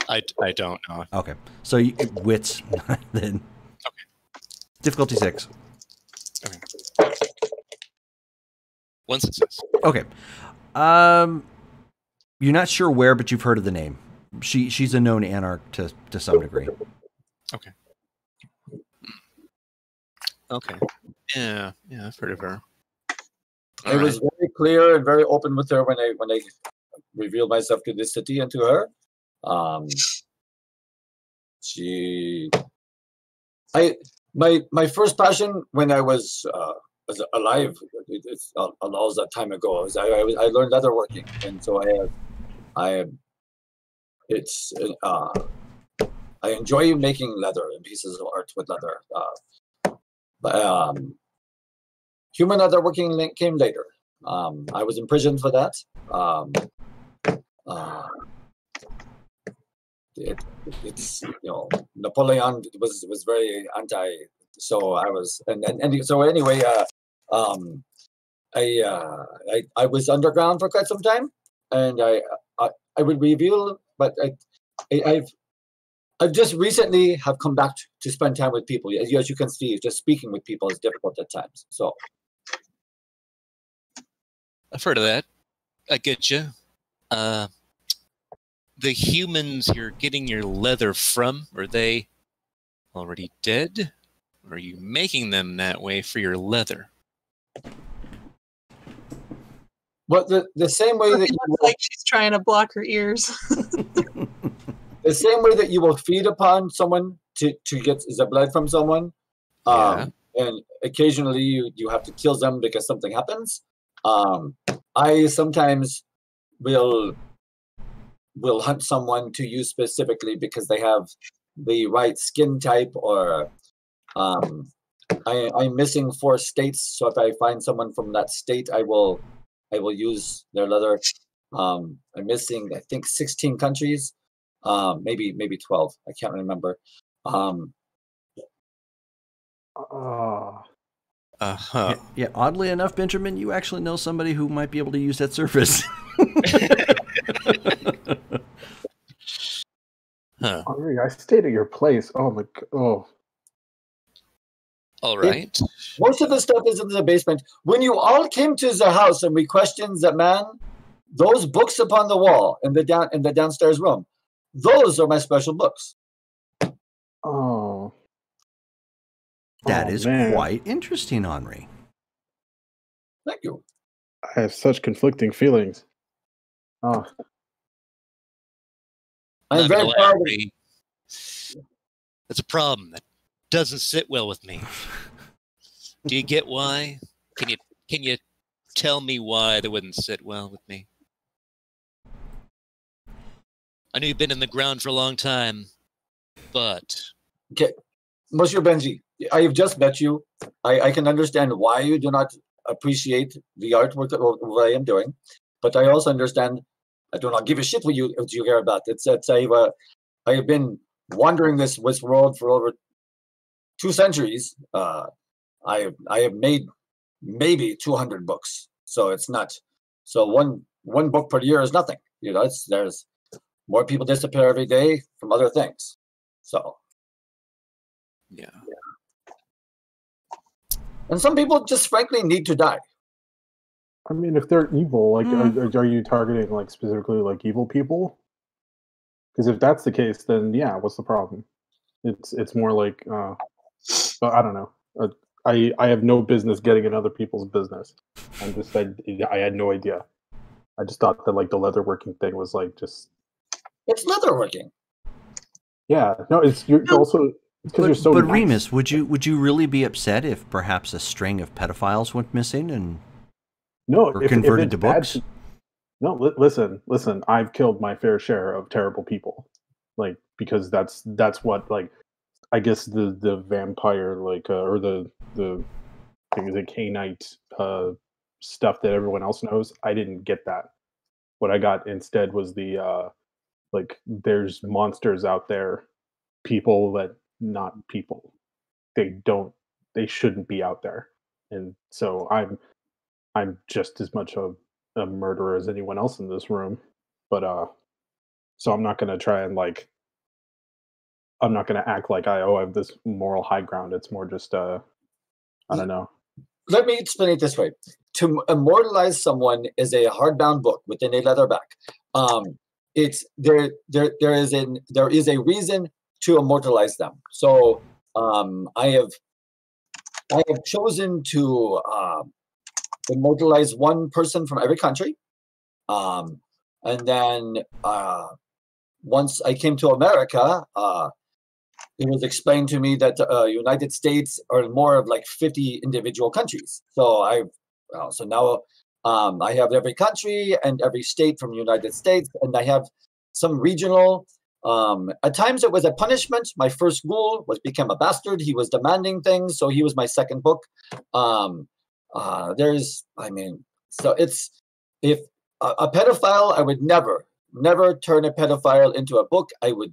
I don't know. Okay, so wits then. Okay. Difficulty 6. Okay. 1 success. Okay. You're not sure where, but you've heard of the name. She's a known anarch to some degree. Okay. Okay. Yeah, I've heard of her. I was very clear and very open with her when I revealed myself to this city and to her. My first passion when I was alive, it's a long time ago. I learned leatherworking, and so I enjoy making leather and pieces of art with leather. But human leatherworking came later. I was imprisoned for that. It's Napoleon was very anti. So I was and so anyway. I was underground for quite some time, and I would reveal, but I've just recently have come back to spend time with people. As you can see, just speaking with people is difficult at times. So I've heard of that. I get you. The humans you're getting your leather from, are they already dead? Or are you making them that way for your leather? but the same way that It looks like she's trying to block her ears. the same way that you will feed upon someone to get the blood from someone, Yeah. and occasionally you have to kill them because something happens. I sometimes will hunt someone to use specifically because they have the right skin type, or I'm missing 4 states. So if I find someone from that state, I will use their leather. I'm missing, I think, 16 countries, maybe 12. I can't remember. Uh-huh. Yeah, oddly enough, Benjamin, you actually know somebody who might be able to use that service. Huh. Henri, I stayed at your place. Oh my god. Oh. All right. Most of the stuff is in the basement. When you all came to the house and we questioned the man, those books upon the wall in the downstairs room, those are my special books. Oh. That Oh, is man. quite interesting, Henri. Thank you. I have such conflicting feelings. Oh. I'm Not very gonna lie, proud of Henri. That's a problem that doesn't sit well with me. Do you get why? Can you tell me why that wouldn't sit well with me? I know you've been in the ground for a long time, but Okay, Monsieur Benji, I have just met you. I can understand why you do not appreciate the artwork of what I am doing, but I also understand I do not give a shit what you care about. I have been wandering this world for over 2 centuries. I have made maybe 200 books, so it's not. So one book per year is nothing. There's more people disappear every day from other things. So yeah. and some people just frankly need to die. I mean, if they're evil, like, are you targeting like specifically like evil people? Because if that's the case, then yeah, what's the problem? It's more like, I don't know. I have no business getting in other people's business. I had no idea. I just thought that like the leatherworking thing was like just It's leatherworking. yeah. No, you're also because you're so. But nice. Remus, would you really be upset if perhaps a string of pedophiles went missing and No, were if converted it's to books? No, listen. I've killed my fair share of terrible people, like because that's what like I guess the vampire like or the I think the Canite stuff that everyone else knows. I didn't get that. What I got instead was the like there's monsters out there, people that not people. They shouldn't be out there, and so I'm just as much a murderer as anyone else in this room. But So I'm not gonna try and like I'm not gonna act like I have this moral high ground. It's more just I don't know. Let me explain it this way: to immortalize someone is a hardbound book within a leatherback. It's there is a reason to immortalize them. So I have chosen to immortalize one person from every country, and then once I came to America, it was explained to me that United States are more of like 50 individual countries. So now I have every country and every state from the United States, and I have some regional. At times it was a punishment. My first ghoul was become a bastard. He was demanding things, so he was my second book. So it's if a pedophile, I would never turn a pedophile into a book. I would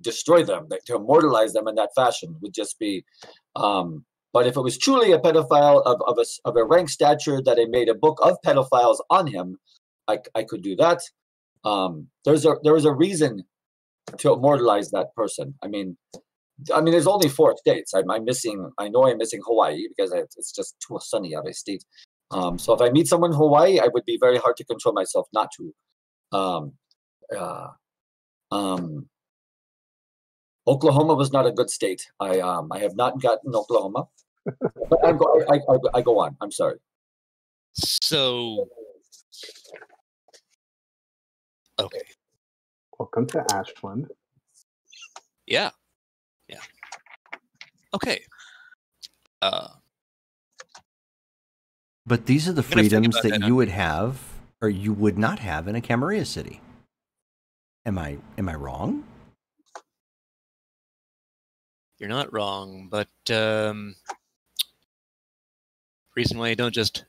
destroy them. Like, to immortalize them in that fashion would just be. But if it was truly a pedophile of a rank stature that I made a book of pedophiles on him, I could do that. There was a reason to immortalize that person. I mean, there's only 4 states. I'm missing. I know I'm missing Hawaii because it's just too sunny of a state. So if I meet someone in Hawaii, I would be very hard to control myself not to. Oklahoma was not a good state. I have not gotten Oklahoma, but I go on. I'm sorry. So, okay. Welcome to Ashland. Yeah. Okay. But these are the I'm gonna think freedoms about that that. you would have, or you would not have in a Camarilla city. Am I wrong? You're not wrong, but reason why you don't just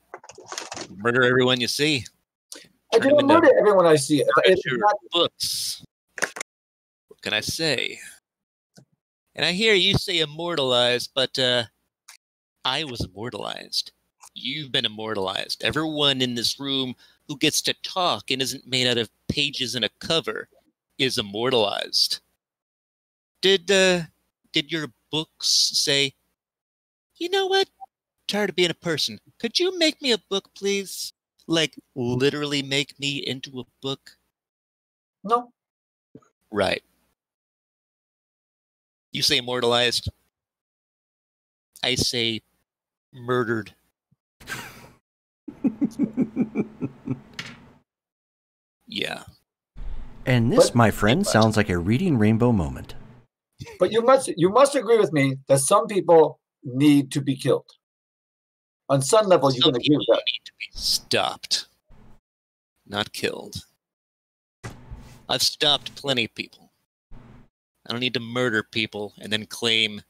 murder everyone you see. I Turn do them not into murder everyone I see. literature books. What can I say? And I hear you say immortalized, but I was immortalized. You've been immortalized. Everyone in this room who gets to talk and isn't made out of pages and a cover is immortalized. Did your books say, you know what? Tired of being a person. Could you make me a book, please? Like, literally make me into a book? No. Right. You say immortalized. I say murdered. Yeah. And this, But- my friend, sounds like a reading rainbow moment. But you must agree with me that some people need to be killed. On some level, you Some can agree with people that. need to be stopped, not killed. I've stopped plenty of people. I don't need to murder people and then claim,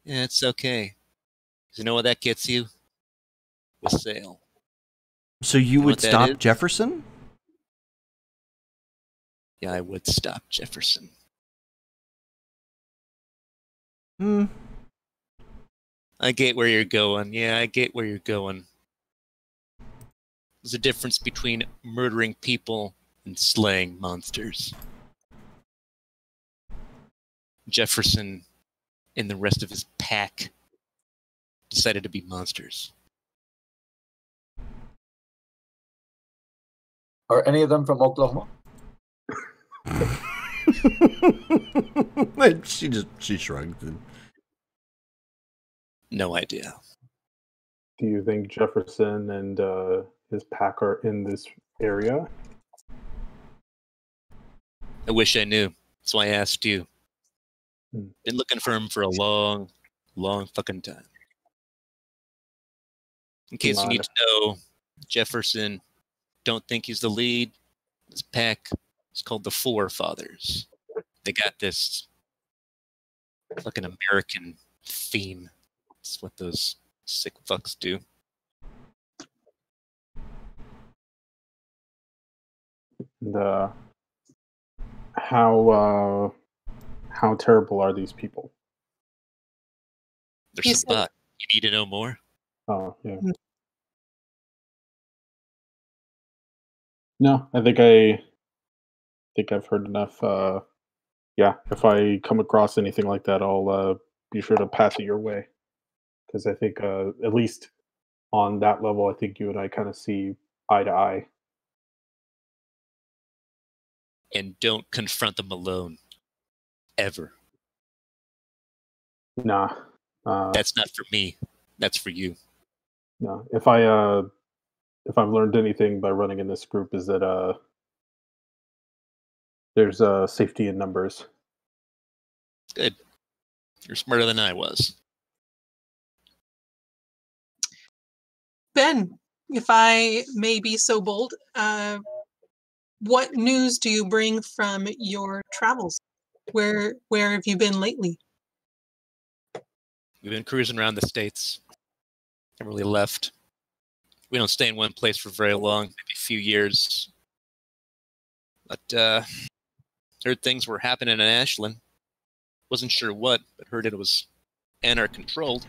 yeah, it's okay. 'Cause you know what that gets you? A sale. So you know would what that stop is? Jefferson? Yeah, I would stop Jefferson. Hmm. I get where you're going. Yeah, I get where you're going. There's a difference between murdering people and slaying monsters. Jefferson and the rest of his pack decided to be monsters. Are any of them from Oklahoma? she shrugged. No idea. Do you think Jefferson and his pack are in this area? I wish I knew. That's why I asked you. Hmm. Been looking for him for a long, long fucking time. In case you need to know, Jefferson, don't think he's the lead. His pack is called the Forefathers. They got this fucking American theme. That's what those sick fucks do. And how terrible are these people? They're He some said- butt. You need to know more? Oh, yeah. Mm. No, I think I think I've heard enough. Yeah, if I come across anything like that, I'll be sure to pass it your way because I think at least on that level, I think you and I kind of see eye to eye. And don't confront them alone. Ever. Nah, That's not for me. That's for you. no. If I've learned anything by running in this group is that there's safety in numbers. Good. You're smarter than I was. Ben, if I may be so bold, what news do you bring from your travels? Where have you been lately? We've been cruising around the States. Never really left. We don't stay in one place for very long, maybe a few years. But heard things were happening in Ashland. Wasn't sure what, but heard it was anarch controlled.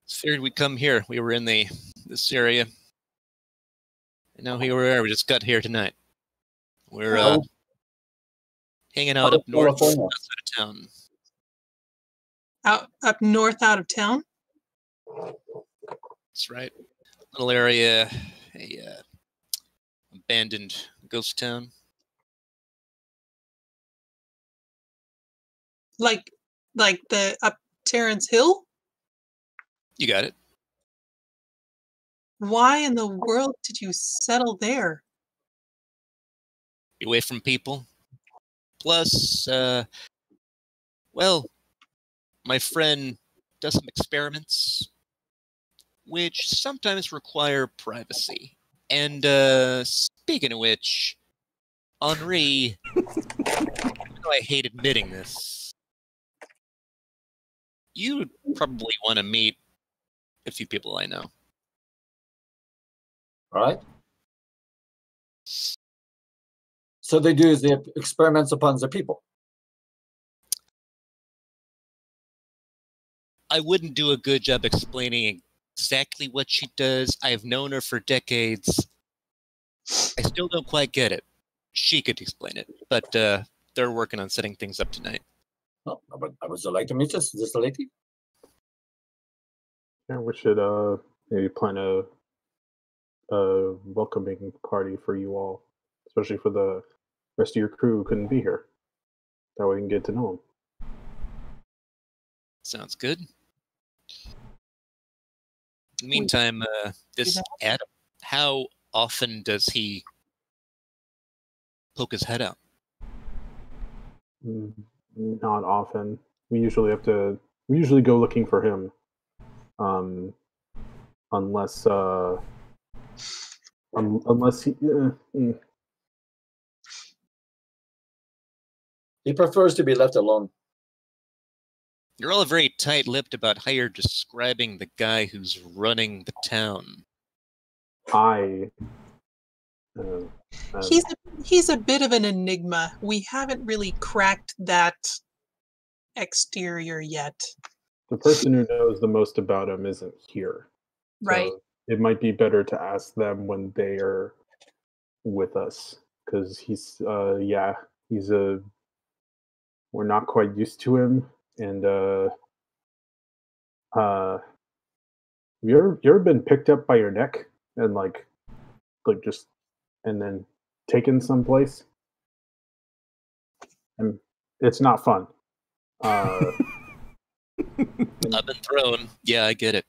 Figured we'd come here. We were in this area. And now here we are. We just got here tonight. We're hanging out up north outside of town. Up north out of town? That's right. Little area, a abandoned ghost town. Like the up Terrence Hill? You got it. Why in the world did you settle there? Away from people. Plus, well, my friend does some experiments, which sometimes require privacy. And speaking of which, Henri, even though I hate admitting this, you would probably want to meet a few people I know. All right. So they do the experiments upon the people. I wouldn't do a good job explaining exactly what she does. I've known her for decades. I still don't quite get it. She could explain it, but they're working on setting things up tonight. Well, I would like to meet this lady. Yeah, we should maybe plan a welcoming party for you all, especially for the rest of your crew who couldn't be here. That way we can get to know them. Sounds good. In the meantime, this Adam, how often does he poke his head out? Not often. We usually go looking for him. Unless he He prefers to be left alone. You're all very tight-lipped about how you're describing the guy who's running the town. He's a bit of an enigma. We haven't really cracked that exterior yet. The person who knows the most about him isn't here. Right. So it might be better to ask them when they are with us, because we're not quite used to him, and you ever been picked up by your neck and like just and then taken someplace? And it's not fun. I've been thrown. Yeah, I get it.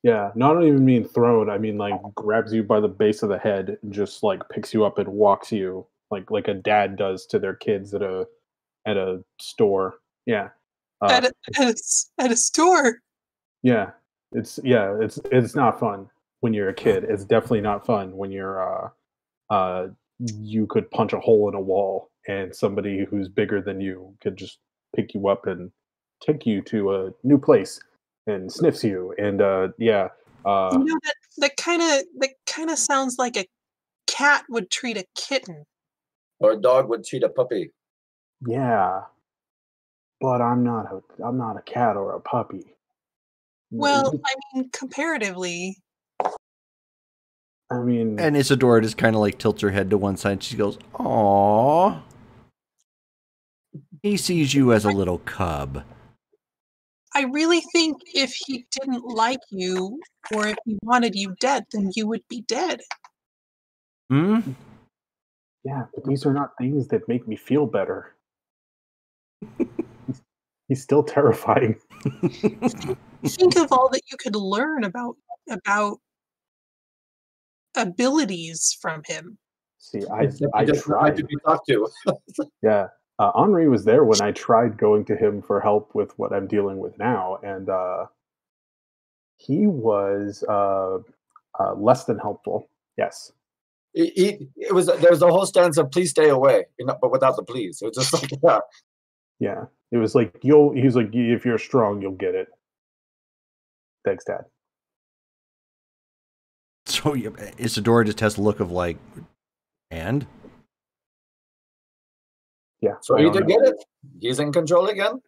Yeah, no, I don't even mean thrown. I mean like grabs you by the base of the head and just like picks you up and walks you like a dad does to their kids at a store. Yeah. At a store. Yeah. It's not fun when you're a kid. It's definitely not fun when you're you could punch a hole in a wall and somebody who's bigger than you could just pick you up and take you to a new place and sniffs you and that kind of sounds like a cat would treat a kitten, or a dog would treat a puppy. Yeah, but I'm not a cat or a puppy. Well, I mean, comparatively, I mean, And Isadora just kind of like tilts her head to one side. She goes, "Aww." He sees you as a little cub. I really think if he didn't like you, or if he wanted you dead, then you would be dead. Hmm? yeah, but these are not things that make me feel better. He's still terrifying. Think of all that you could learn about abilities from him. See, I Just like tried. to be talked to. Yeah. Henri was there when I tried going to him for help with what I'm dealing with now, and he was less than helpful. Yes. It was there was a whole stanza of "Please stay away," but without the please. It was just like Yeah. It was like he's like, if you're strong, you'll get it. Thanks, Dad. So Isadora just has a look of like, and? Yeah. So I he don't did know. get it. He's in control again.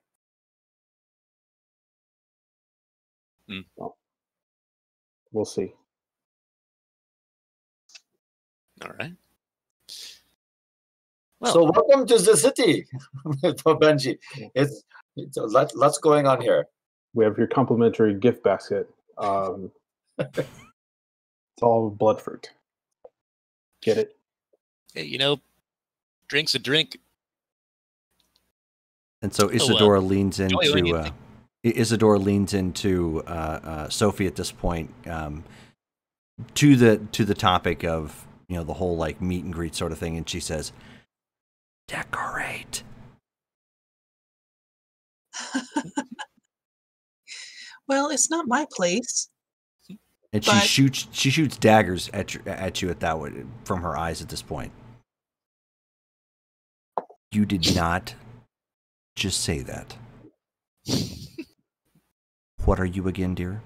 We'll see. All right. So welcome to the city, Benji. It's lots going on here. We have your complimentary gift basket. It's all blood fruit. Get it? Hey, drink's a drink. And so well. Isadora leans Enjoy into anything. Isadora leans into Sophie at this point, to the topic of the whole like meet and greet sort of thing, and she says, "Decorate." Well, it's not my place. And But- she shoots daggers at you at that way from her eyes at this point. You did not just say that. What are you again, dear?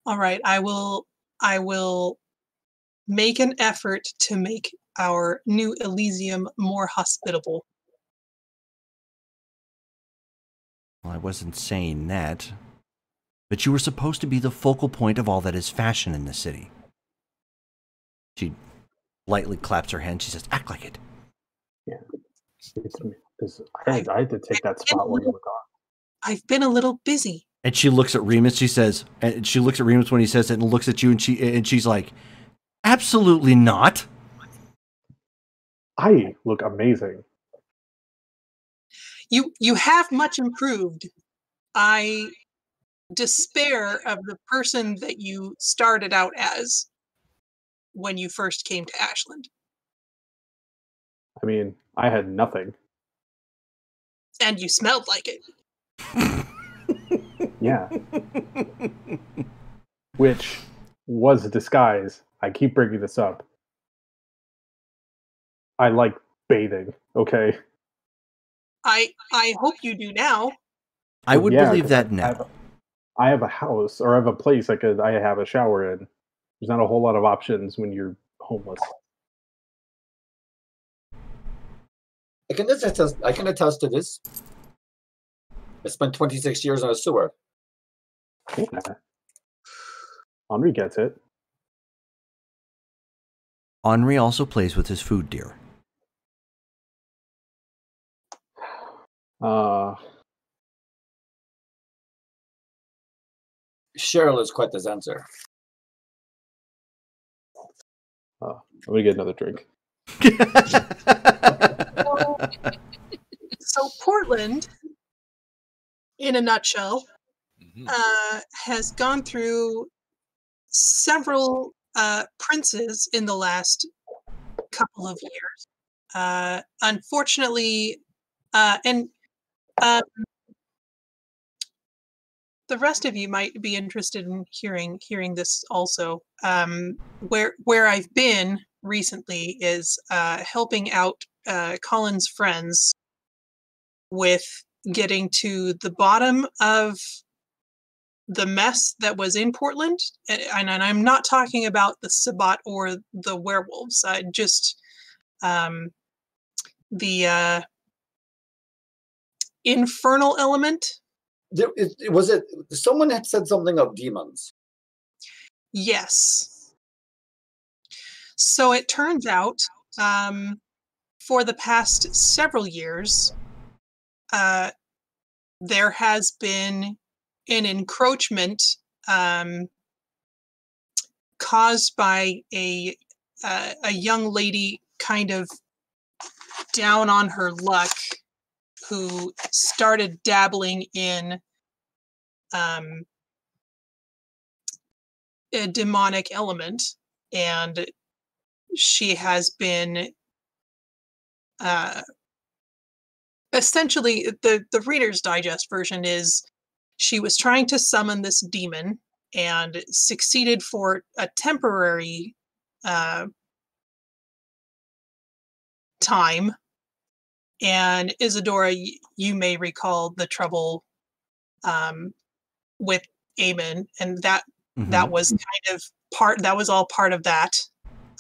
All right, I will make an effort to make our new Elysium more hospitable. Well, I wasn't saying that. But you were supposed to be the focal point of all that is fashion in the city. She lightly claps her hand. She says, "Act like it." Yeah. Because I had to take that spot when you were gone. I've been a little busy. And she looks at Remus. She says, and she looks at Remus when he says it, and looks at you, and she's like, "Absolutely not." I look amazing. You have much improved. I despair of the person that you started out as when you first came to Ashland. I mean, I had nothing. And you smelled like it. Yeah. Which was a disguise. I keep bringing this up. I like bathing, okay? I hope you do now. I would Yeah, believe 'cause that now. I have a house, or I have a place I have a shower in. There's not a whole lot of options when you're homeless. I can attest to this. I spent 26 years in a sewer. Yeah. Henri gets it. Henri also plays with his food, dear. Cheryl is quite the censor. Let me get another drink. So Portland, in a nutshell, has gone through several princes in the last couple of years. Unfortunately, and the rest of you might be interested in hearing this also. Where I've been recently is helping out Colin's friends with getting to the bottom of the mess that was in Portland, and I'm not talking about the Sabbat or the werewolves. Just the infernal element Was it someone had said something of demons? Yes. So it turns out, for the past several years, there has been an encroachment caused by a young lady kind of down on her luck who started dabbling in a demonic element, and she has been essentially the Reader's Digest version is she was trying to summon this demon and succeeded for a temporary time. And Isadora, you may recall the trouble with Aemon, and that was kind of that was all part of that.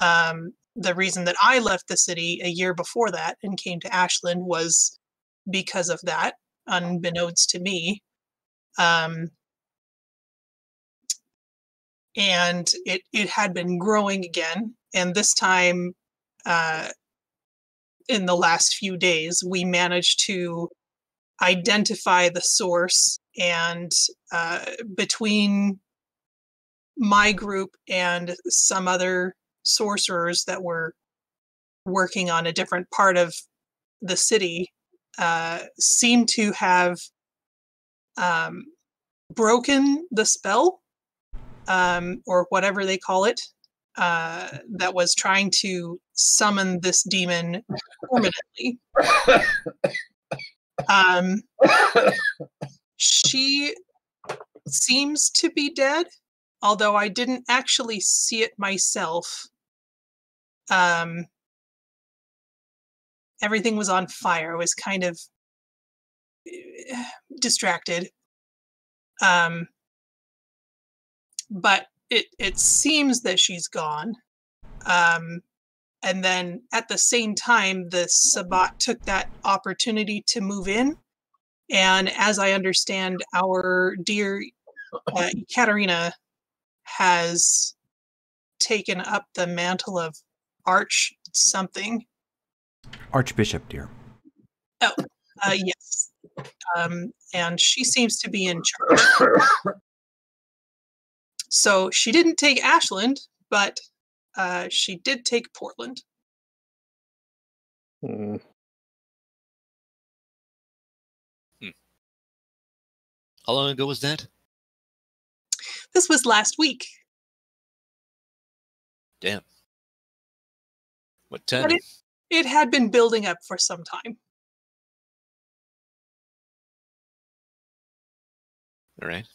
The reason that I left the city a year before that and came to Ashland was because of that, unbeknownst to me. And it had been growing again. And this time, in the last few days, we managed to identify the source, and between my group and some other sorcerers that were working on a different part of the city, seem to have broken the spell, or whatever they call it, that was trying to summon this demon permanently. She seems to be dead, although I didn't actually see it myself. Everything was on fire. I was kind of distracted. But it seems that she's gone. And then at the same time, the Sabbat took that opportunity to move in. And as I understand, our dear Katerina has taken up the mantle of Arch something. Archbishop, dear. Oh, yes. And she seems to be in charge. So she didn't take Ashland, but she did take Portland. How long ago was that? This was last week. Damn. What time? But it had been building up for some time. All right.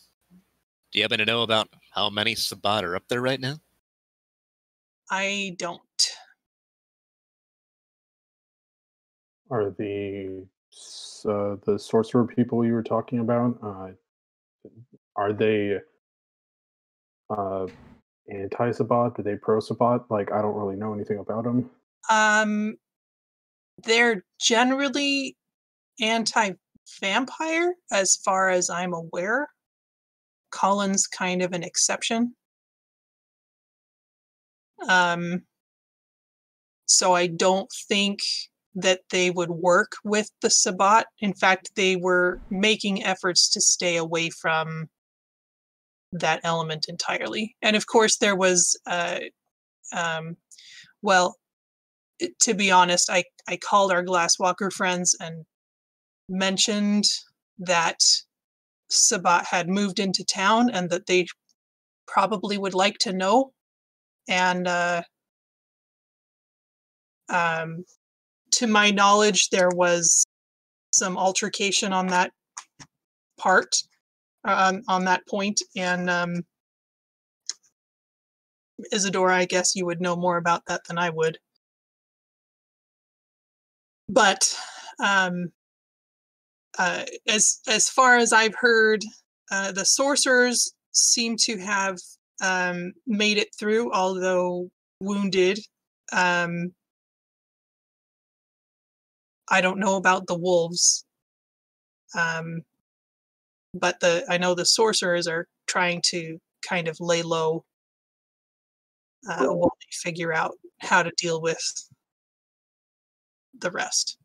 Do you happen to know about how many Sabbat are up there right now? I don't. Are the sorcerer people you were talking about, are they anti-Sabbat? Are they pro-Sabbat? Like, I don't really know anything about them. They're generally anti-vampire, as far as I'm aware. Colin's kind of an exception. So I don't think that they would work with the Sabbat. In fact, they were making efforts to stay away from that element entirely. And of course, there was, well, to be honest, I called our Glasswalker friends and mentioned that Sabbat had moved into town and that they probably would like to know. And to my knowledge, there was some altercation on that part, on that point. And Isadora, I guess you would know more about that than I would. But as far as I've heard, the sorcerers seem to have made it through, although wounded. I don't know about the wolves. but I know the sorcerers are trying to kind of lay low while they figure out how to deal with the rest.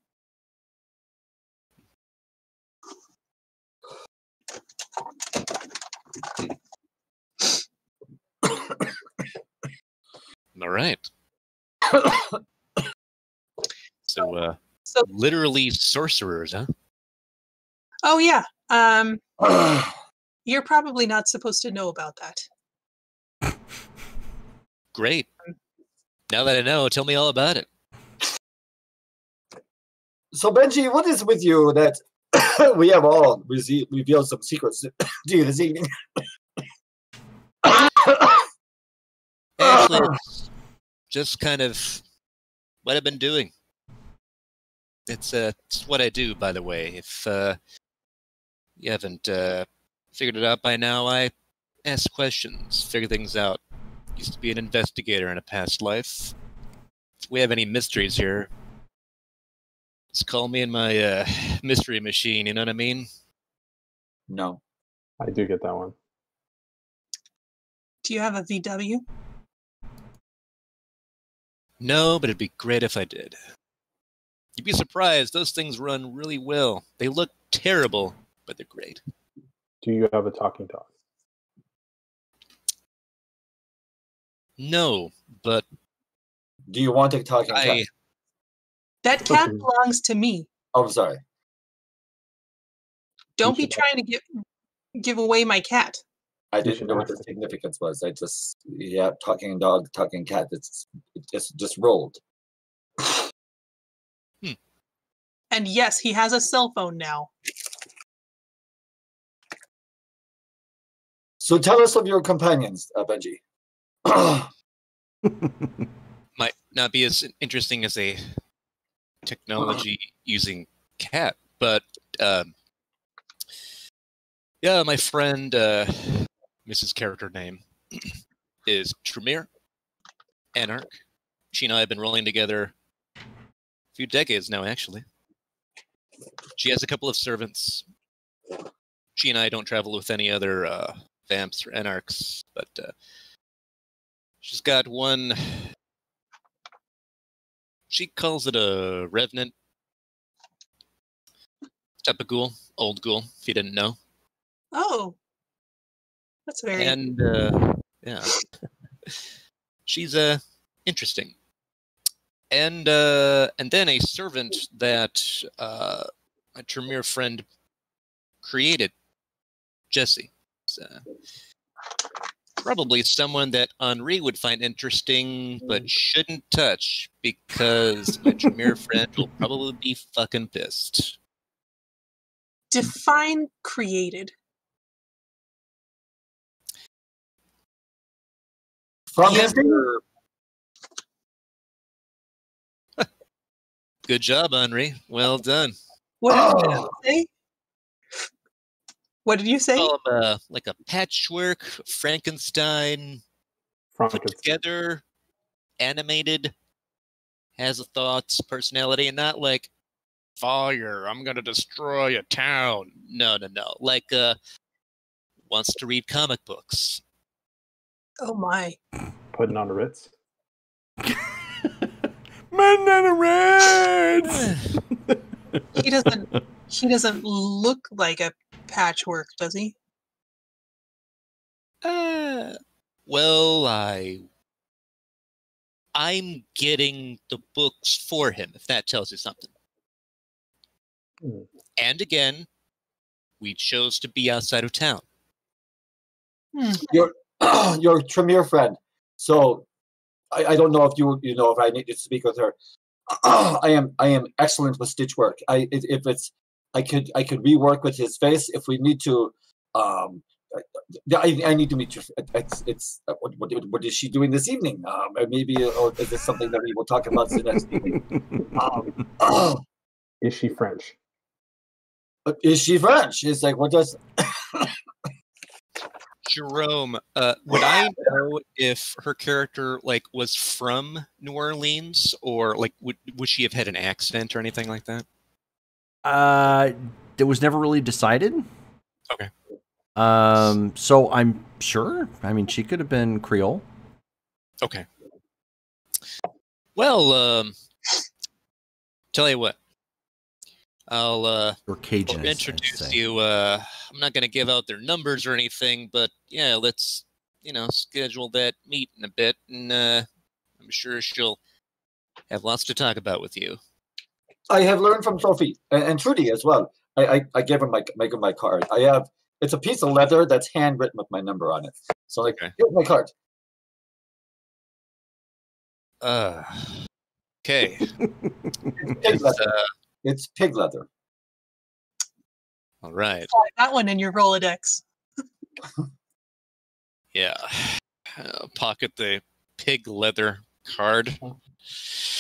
All right. So, So literally sorcerers, huh? oh yeah, you're probably not supposed to know about that. Great. Now that I know, tell me all about it. So Benji, what is with you that we have all revealed some secrets to you this evening? Actually, it's just kind of what I've been doing. It's what I do, by the way. If you haven't figured it out by now, I ask questions, figure things out. Used to be an investigator in a past life. If we have any mysteries here, just call me in my mystery machine, you know what I mean? No. I do get that one. Do you have a VW? No, but it'd be great if I did. You'd be surprised, those things run really well. They look terrible, but they're great. Do you have a talking dog? No, but Do you want a talking cat? That cat belongs to me. Oh, I'm sorry. Don't be trying to give away my cat. I didn't know what the significance was. Yeah, talking dog, talking cat. It just rolled. And yes, he has a cell phone now. So tell us of your companions, Benji. might not be as interesting as a technology using cat, but yeah, my friend, Mrs. Character name is Tremere Anarch. She and I have been rolling together a few decades now, actually. She has a couple of servants. She and I don't travel with any other vamps or anarchs, but she's got one. She calls it a revenant type of ghoul, old ghoul, if you didn't know. Oh, that's very. And yeah, she's interesting. And then a servant that my Tremere friend created, Jesse. Probably someone that Henri would find interesting, but shouldn't touch because my Tremere friend will probably be fucking pissed. Define created. From Yeah. his finger. Good job, Henri. Well done. What did you say? What did you say? Call him like a patchwork, Frankenstein, put together, animated, has a thoughts, personality, and not like fire, I'm gonna destroy a town. No. Like wants to read comic books. Oh my. Putting on the Ritz? Man on a Ritz! He doesn't look like a patchwork, does he? Well, I'm getting the books for him, if that tells you something. And again, we chose to be outside of town. Your Tremere friend. So I don't know if you know if I need to speak with her. I am excellent with stitch work. I could rework with his face if we need to. I need to meet you. What is she doing this evening? Maybe is this something that we will talk about the next evening? Is she French? Is she French? It's like what does? Jerome, would I know if her character was from New Orleans, or would she have had an accent or anything like that? It was never really decided. Okay. So I'm sure. I mean, she could have been Creole. Okay. Well, tell you what. I'll Or Cajun, introduce you. I'm not going to give out their numbers or anything, but yeah, let's schedule that meet in a bit, and I'm sure she'll have lots to talk about with you. I have learned from Sophie and Trudy as well. I gave her my card. It's a piece of leather that's handwritten with my number on it. So like, Okay. here's my card. Okay. Pig leather. It's pig leather. All right. Slide that one in your Rolodex. Yeah. Pocket the pig leather card.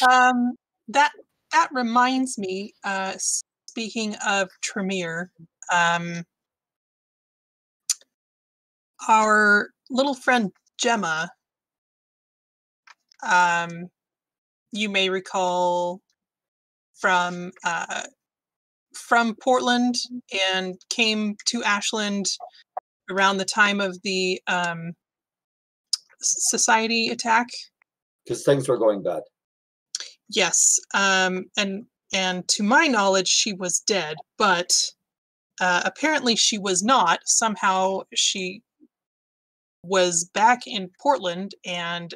That reminds me. Speaking of Tremere, our little friend Gemma. You may recall from Portland and came to Ashland around the time of the society attack. Because things were going bad. Yes, and to my knowledge, she was dead, but apparently she was not. Somehow she was back in Portland, and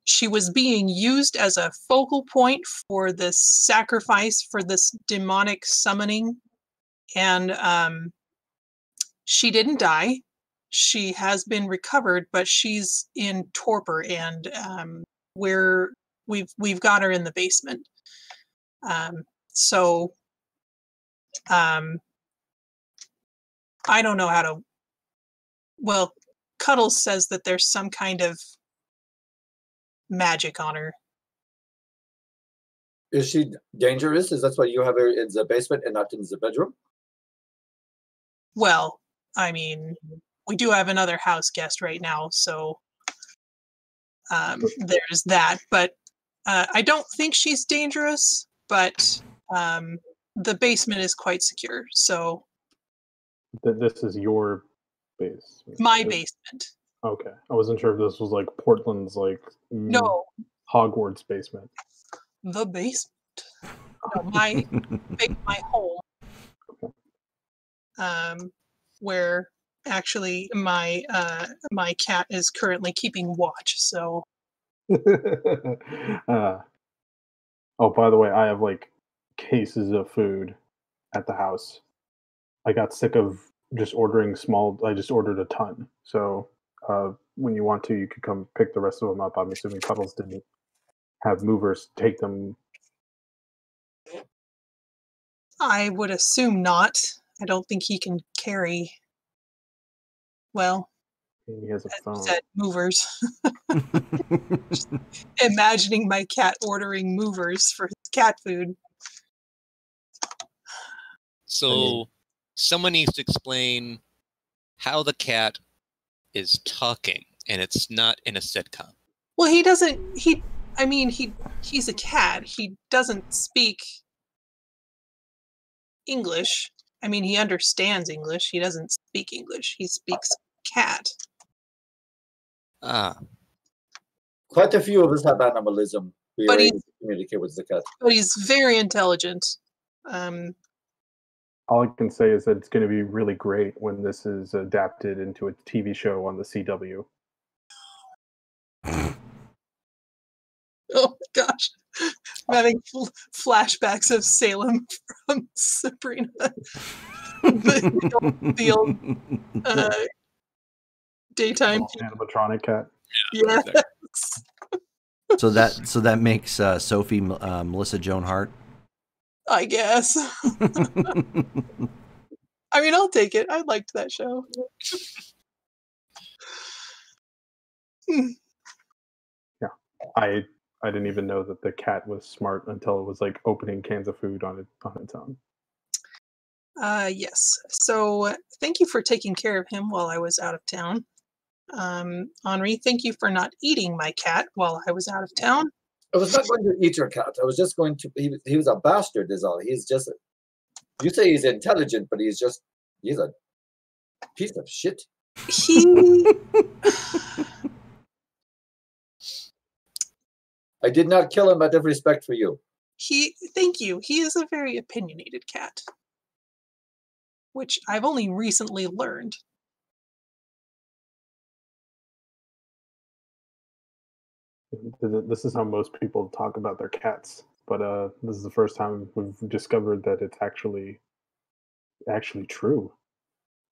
she was being used as a focal point for this sacrifice for this demonic summoning, and she didn't die. She has been recovered, but she's in torpor, and we've got her in the basement. So I don't know how to. Well, Cuddles says that there's some kind of magic on her. Is she dangerous? Is that why you have her in the basement and not in the bedroom? Well, I mean, we do have another house guest right now, so there's that. But I don't think she's dangerous, but the basement is quite secure. So This is your base. my basement. Okay, I wasn't sure if this was like Portland's like No, Hogwarts basement. the basement. No, my home. Where actually my cat is currently keeping watch. So. Oh, by the way, I have like cases of food at the house. I got sick of just ordering small. I just ordered a ton. So when you want to, you could come pick the rest of them up. I'm assuming Puddles didn't have movers take them. I would assume not. I don't think he can carry. Well, He has a phone. said movers. Just imagining my cat ordering movers for his cat food. So someone needs to explain how the cat is talking, and it's not in a sitcom. Well, he doesn't. He's a cat. He doesn't speak English. I mean, he understands English. He doesn't speak English. He speaks cat. Ah. Quite a few of us have animalism. We But are he- able to communicate with the cat. But he's very intelligent. All I can say is that it's going to be really great when this is adapted into a TV show on the CW. Oh my gosh. I'm having flashbacks of Salem from Sabrina. the old daytime. Animatronic cat. Yes. So that makes Sophie Melissa Joan Hart. I guess. I mean, I'll take it. I liked that show. Yeah, I didn't even know that the cat was smart until it was like opening cans of food on its own. Yes. So thank you for taking care of him while I was out of town. Henri, thank you for not eating my cat while I was out of town. I was not going to eat your cat. I was just going to. He was a bastard, is all. He's just. You say he's intelligent, but he's a piece of shit. He I did not kill him out of respect for you. thank you. He is a very opinionated cat, which I've only recently learned. This is how most people talk about their cats, but this is the first time we've discovered that it's actually true.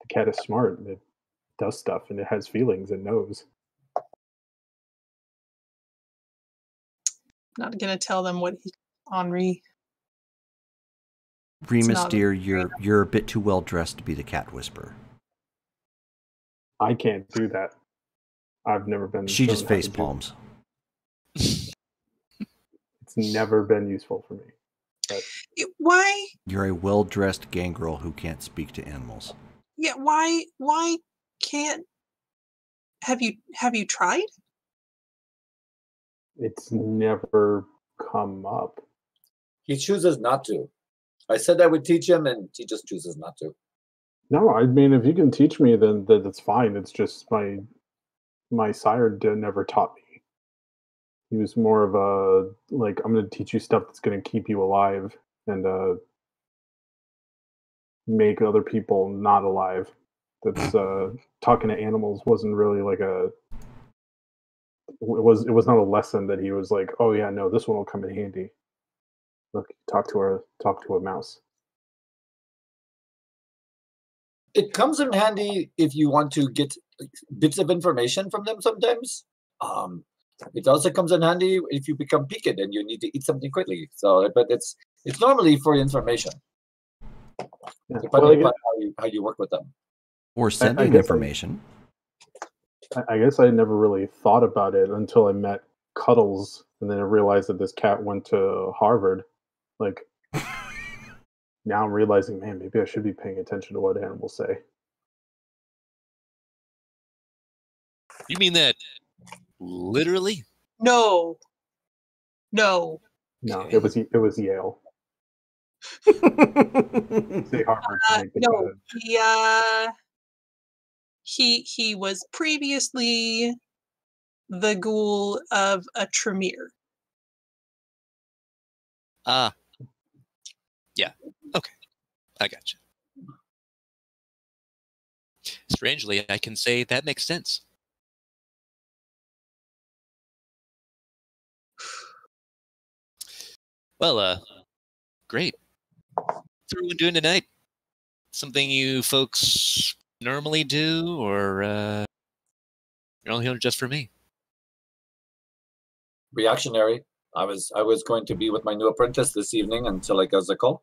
The cat is smart and it does stuff and it has feelings and knows. Not gonna tell them what Henri. Remus, not- dear, you're a bit too well dressed to be the cat whisperer. I can't do that. I've never been. She just shown how to face do it. palms. It's never been useful for me. But Why? You're a well dressed gangrel who can't speak to animals. Yeah. Why can't? Have you tried? it's never come up. He chooses not to. I said I would teach him, and he just chooses not to. No, I mean, if you can teach me, then that's fine. It's just my sire never taught me. He was more of a, like, I'm going to teach you stuff that's going to keep you alive and make other people not alive. That's talking to animals wasn't really like it was not a lesson that he was like, oh yeah, no, this one will come in handy. Look, talk to a mouse. It comes in handy if you want to get bits of information from them sometimes. It also comes in handy if you become peaked and you need to eat something quickly. So, but it's normally for information, Yeah. depending upon how you work with them. Or sending guess information. I guess I never really thought about it until I met Cuddles, and then I realized that this cat went to Harvard. Like, now I'm realizing, man, maybe I should be paying attention to what animals say. You mean that literally? No. No, Okay. it was Yale. Say Harvard. to make it No. bad. He was previously the ghoul of a Tremere. Yeah. Okay. I gotcha. Strangely, I can say that makes sense. Well, great. What's everyone doing tonight? Something you folks normally do, or you're only here just for me? Reactionary. I was going to be with my new apprentice this evening until I got the call.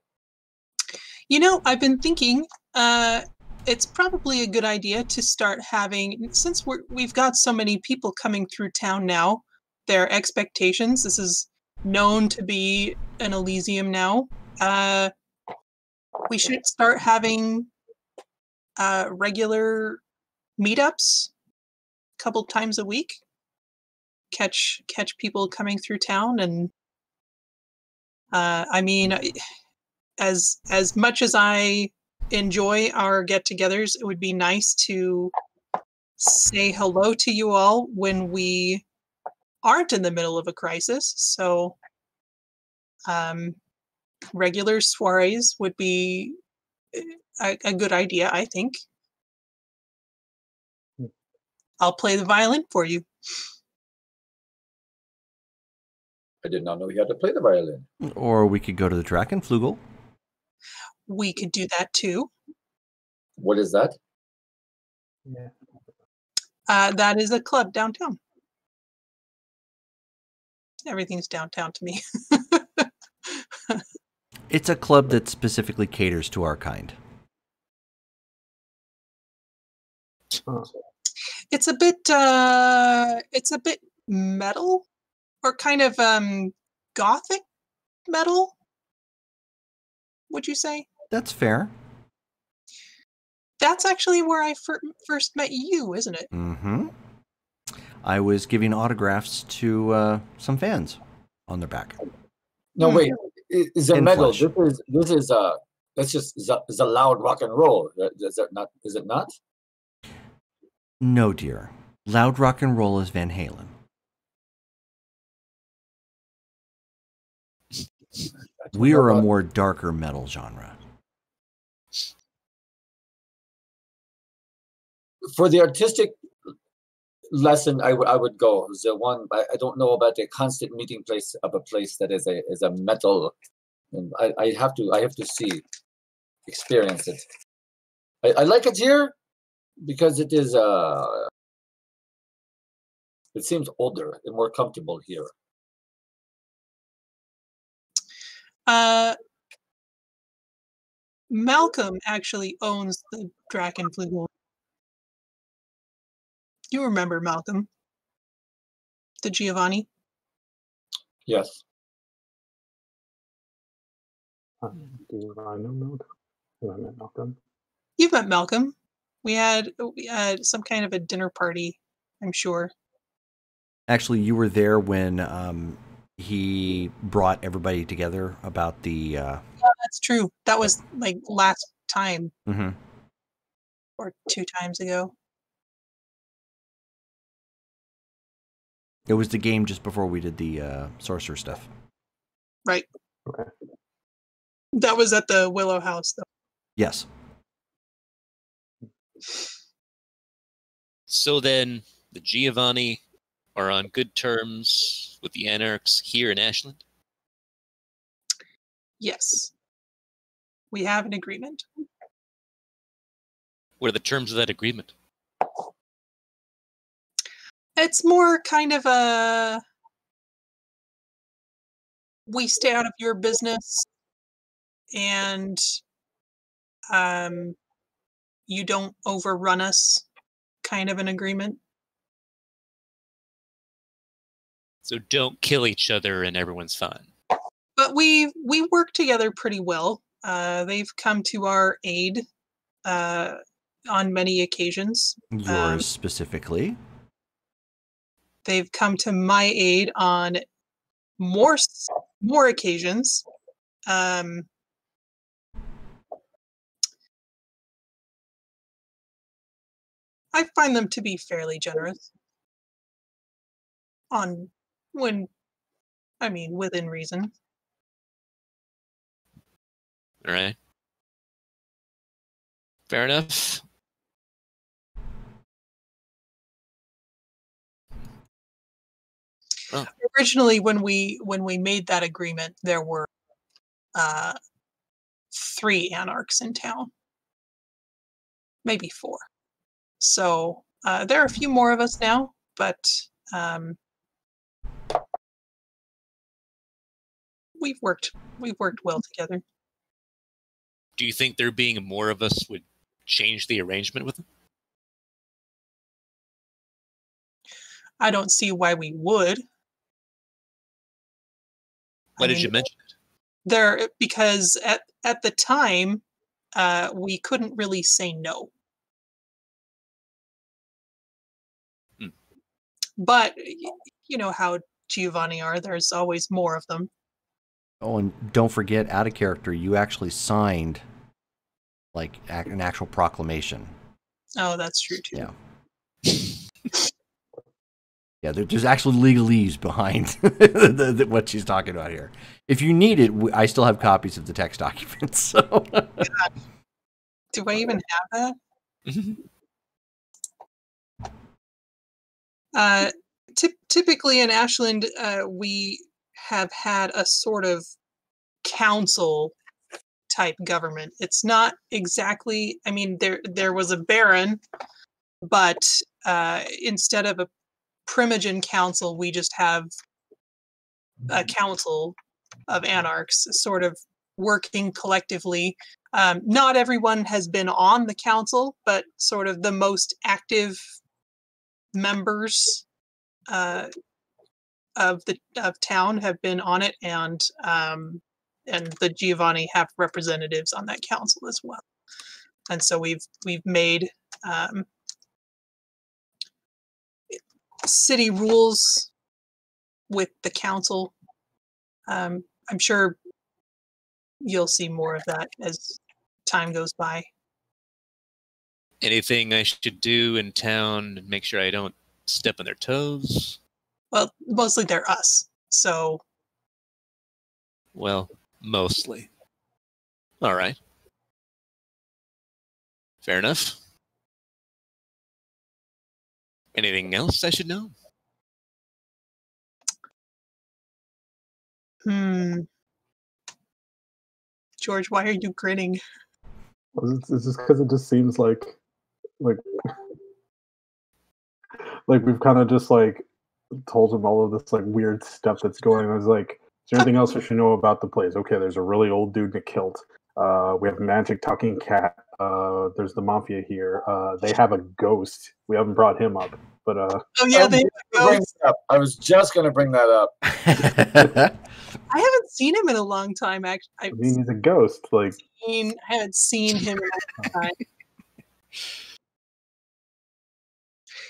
You know, I've been thinking it's probably a good idea to start having, since we've got so many people coming through town now, their expectations, this is known to be an Elysium now, we should start having regular meetups a couple times a week. Catch people coming through town, and I mean, as much as I enjoy our get-togethers, it would be nice to say hello to you all when we aren't in the middle of a crisis. So regular soirees would be a good idea, I think. I'll play the violin for you. I did not know he had to play the violin. Or we could go to the Drachenflugel. We could do that too. What is that? Yeah. That is a club downtown. Everything's downtown to me. It's a club that specifically caters to our kind. Huh. It's a bit metal, or kind of gothic metal, would you say? That's fair. That's actually where I first met you, isn't it? Mm-hmm. I was giving autographs to some fans on their back. No, wait. Is it In metal? flesh. This is That's just the loud rock and roll. Is that not? Is it not? No, dear. Loud rock and roll is Van Halen. We are a more darker metal genre. For the artistic lesson, I would go. The one I don't know about the constant meeting place of a place that is a metal, and I have to see, experience it. I like it here because it is it seems older and more comfortable here. Malcolm actually owns the Drachenflügel. You remember Malcolm? The Giovanni? Yes. Do I know Malcolm? Have I met Malcolm? You've met Malcolm. We had some kind of a dinner party, I'm sure. Actually, you were there when he brought everybody together about the... Yeah, that's true. That was like last time. Mm-hmm. Or 2 times ago. It was the game just before we did the sorcerer stuff. Right. Okay. That was at the Willow House, though. Yes. So then, the Giovanni are on good terms with the Anarchs here in Ashland? Yes. We have an agreement. What are the terms of that agreement? It's more kind of a... we stay out of your business, and you don't overrun us kind of an agreement. So don't kill each other and everyone's fine. But we work together pretty well. They've come to our aid on many occasions. Yours specifically? They've come to my aid on more occasions. I find them to be fairly generous within reason. All right. Fair enough. Oh. Originally, when we made that agreement, there were 3 anarchs in town, maybe 4. So there are a few more of us now, but we've worked well together. Do you think there being more of us would change the arrangement with them? I don't see why we would. Why did you mention it? Because at the time, we couldn't really say no. But you know how Giovanni are. There's always more of them. Oh, and don't forget, out of character, you actually signed like an actual proclamation. Oh, that's true too. Yeah. Yeah, there's actually legalese behind what she's talking about here. If you need it, I still have copies of the text documents. So. Do I even have that? Typically in Ashland, we have had a sort of council type government. It's not exactly, I mean, there was a baron, but instead of a Primogen council, we just have a council of anarchs sort of working collectively. Not everyone has been on the council, but sort of the most active members of town have been on it, and the Giovanni have representatives on that council as well. And so we've made city rules with the council. I'm sure you'll see more of that as time goes by. Anything I should do in town and make sure I don't step on their toes? Well, mostly they're us. So, Well, mostly. All right. Fair enough. Anything else I should know? George, why are you grinning? It's just because it just seems like we've kind of just like told him all of this like weird stuff that's going on. It's like, is there anything else I should know about the place? Okay, there's a really old dude in a kilt. We have a magic talking cat. There's the mafia here. They have a ghost. We haven't brought him up, but Oh yeah, they I was just going to bring that up. I haven't seen him in a long time. Actually, I mean, he's a ghost. Like, I haven't seen him in a long time.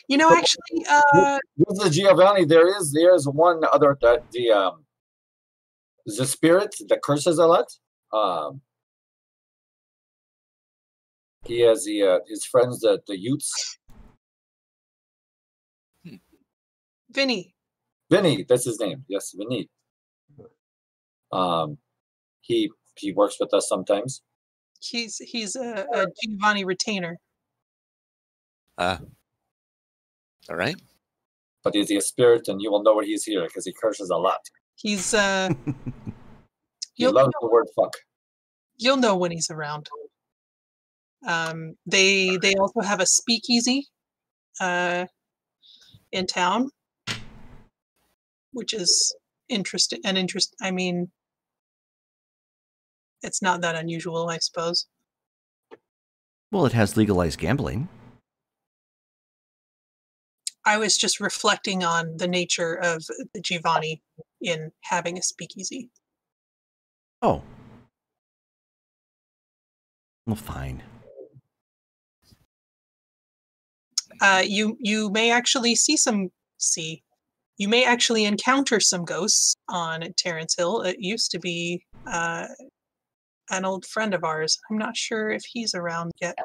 You know, actually, This is Giovanni. There's one other that the spirit that curses a lot. He has his friends, the Utes. Vinny. Vinny, that's his name. Yes, Vinny. He works with us sometimes. He's a Giovanni retainer. All right. But he's a spirit, and you will know when he's here because he curses a lot. He's he loves the word fuck. You'll know when he's around. They also have a speakeasy in town, which is interesting. I mean, it's not that unusual, I suppose. Well, it has legalized gambling. I was just reflecting on the nature of the Giovanni in having a speakeasy. Oh. Well, fine. You may actually you may actually encounter some ghosts on Terrence Hill. It used to be an old friend of ours. I'm not sure if he's around yet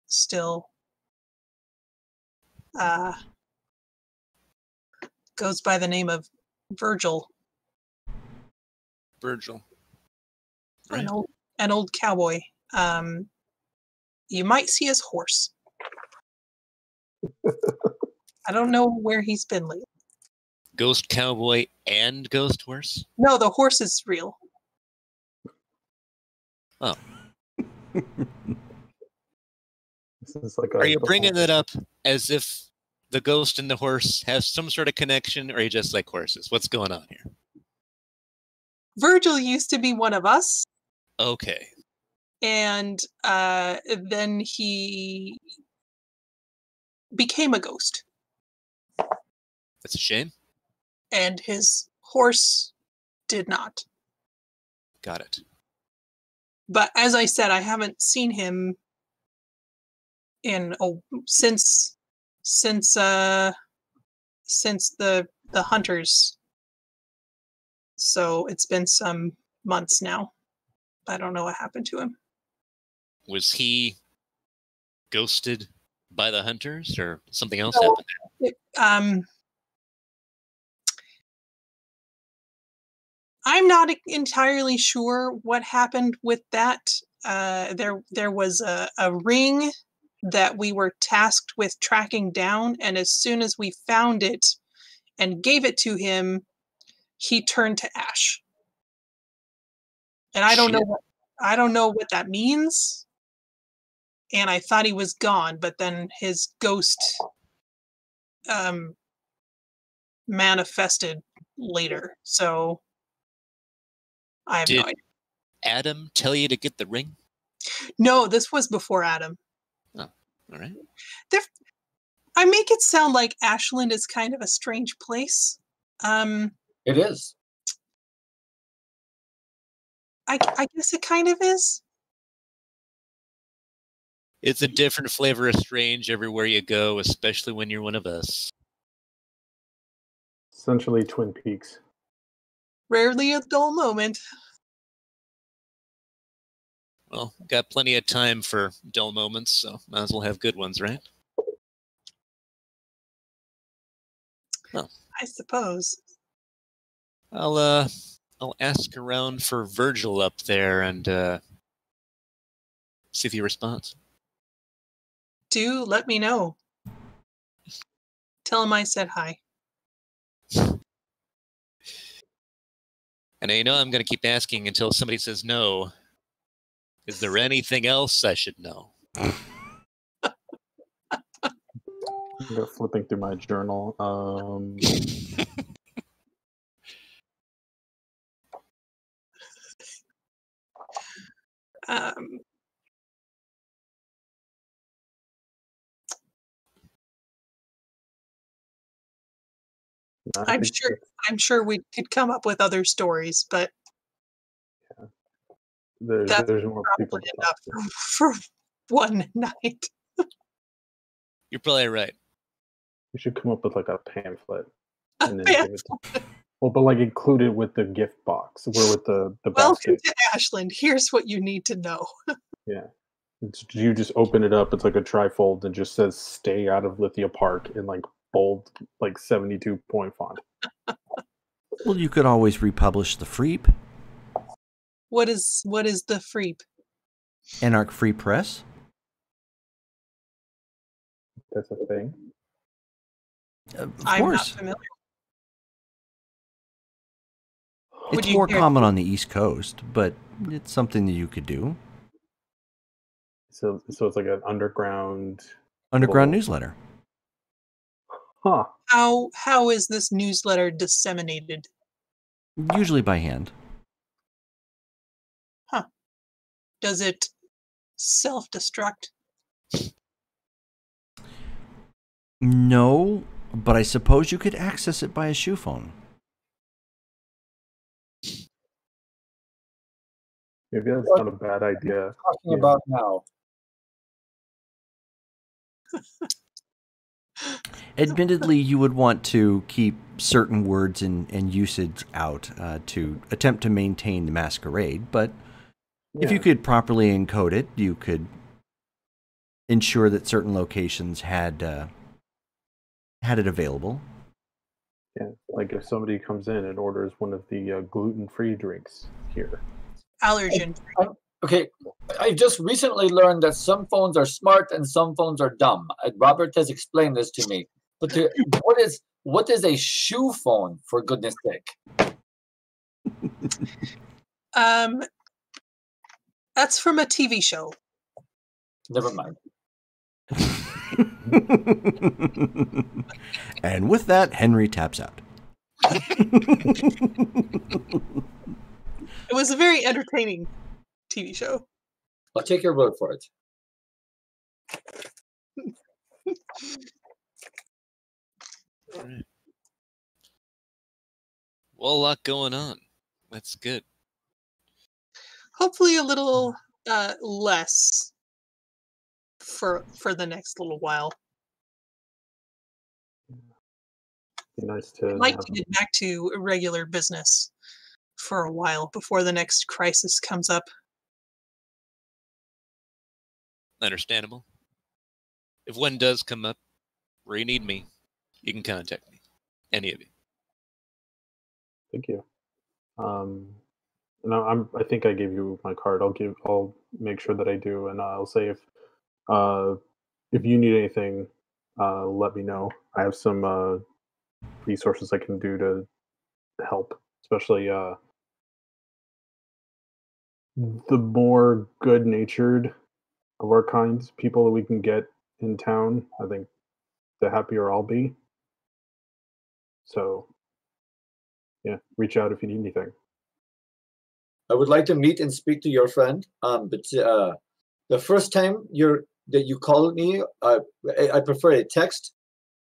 still. Goes by the name of Virgil. Virgil. Right. An old cowboy. You might see his horse. I don't know where he's been lately. Ghost cowboy and ghost horse? No, the horse is real. Oh. this is like Are you bringing that up as if the ghost and the horse has some sort of connection, or are you just like horses? What's going on here? Virgil used to be one of us. Okay. And then he became a ghost. That's a shame. And his horse did not. Got it. But as I said, I haven't seen him in since the hunters. So it's been some months now. I don't know what happened to him. Was he ghosted by the hunters, or something else No, happened? I'm not entirely sure what happened with that. There was a ring that we were tasked with tracking down, and as soon as we found it and gave it to him, he turned to ash. And I don't know what that means. And I thought he was gone, but then his ghost manifested later. So I have no idea. Adam tell you to get the ring? No, this was before Adam. Oh, all right. I make it sound like Ashland is kind of a strange place. It is. I guess it kind of is. It's a different flavor of strange everywhere you go, especially when you're one of us. Essentially Twin Peaks. Rarely a dull moment. Well, got plenty of time for dull moments, so might as well have good ones, right? Oh. I suppose. I'll ask around for Virgil up there and see if he responds. Do let me know. Tell him I said hi. And you know I'm going to keep asking until somebody says no. Is there anything else I should know? I'm flipping through my journal. I'm sure we could come up with other stories, but there's more people probably to talk enough to. for one night. You're probably right. We should come up with like a pamphlet and then give it to. Well, but like include it with the gift box, or with the Welcome basket. to Ashland. Here's what you need to know. Yeah. You just open it up. It's like a trifold and just says "Stay out of Lithia Park" in like bold, like 72-point font. Well, you could always republish the Freep. What is the Freep? Anarch Free Press. That's a thing. Of I'm course. not familiar. It's more common on the East Coast, but it's something that you could do. So it's like an underground newsletter. Huh. How is this newsletter disseminated? Usually by hand. Huh. Does it self-destruct? No, but I suppose you could access it by a shoe phone. Maybe that's not a bad idea. Talking about now. Admittedly, you would want to keep certain words and usage out to attempt to maintain the masquerade, but if you could properly encode it, you could ensure that certain locations had it available. Yeah, like if somebody comes in and orders one of the gluten-free drinks here. Allergen. Okay, I just recently learned that some phones are smart and some phones are dumb. Robert has explained this to me. But what is a shoe phone, for goodness sake? That's from a TV show. Never mind. And with that, Henry taps out. It was a very entertaining TV show. I'll take your word for it. All right. Well, a lot going on. That's good. Hopefully a little less for the next little while. Be nice to I'd like to get back to regular business for a while before the next crisis comes up. Understandable. If one does come up where you need me, you can contact me. Any of you. Thank you. And I think I gave you my card. I'll make sure that I do, and I'll say if you need anything, let me know. I have some resources I can do to help, especially the more good-natured of our kinds, people that we can get in town. I think the happier I'll be. So, yeah, reach out if you need anything. I would like to meet and speak to your friend. But the first time that you called me, I prefer a text,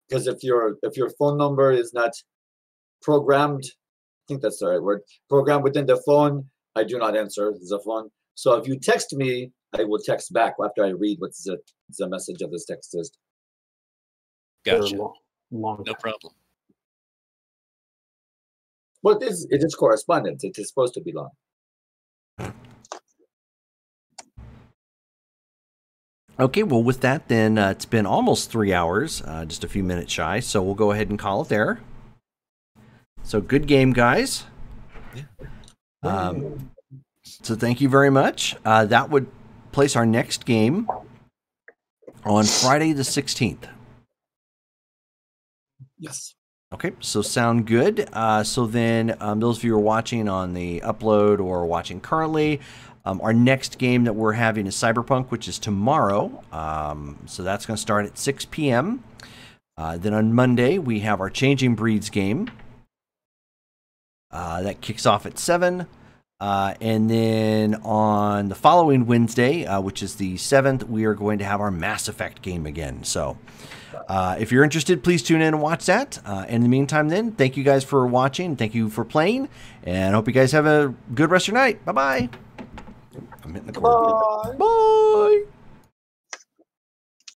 because if your phone number is not programmed, I think that's the right word, programmed within the phone, I do not answer the phone. So if you text me, I will text back after I read what the message of this text is. Gotcha. Long no problem. Well, it is correspondence. It is supposed to be long. Okay, well, with that, then it's been almost 3 hours, just a few minutes shy, so we'll go ahead and call it there. So good game, guys. So thank you very much. That would place our next game on Friday the 16th. Yes. Okay, so sound good. So then those of you who are watching on the upload or watching currently, our next game that we're having is Cyberpunk, which is tomorrow. So that's going to start at 6 p.m. Then on Monday, we have our Changing Breeds game. That kicks off at 7. And then on the following Wednesday, which is the 7th, we are going to have our Mass Effect game again. So if you're interested, please tune in and watch that. In the meantime, then, thank you guys for watching. Thank you for playing. And I hope you guys have a good rest of your night. Bye-bye. I'm hitting the cord. Bye. Bye.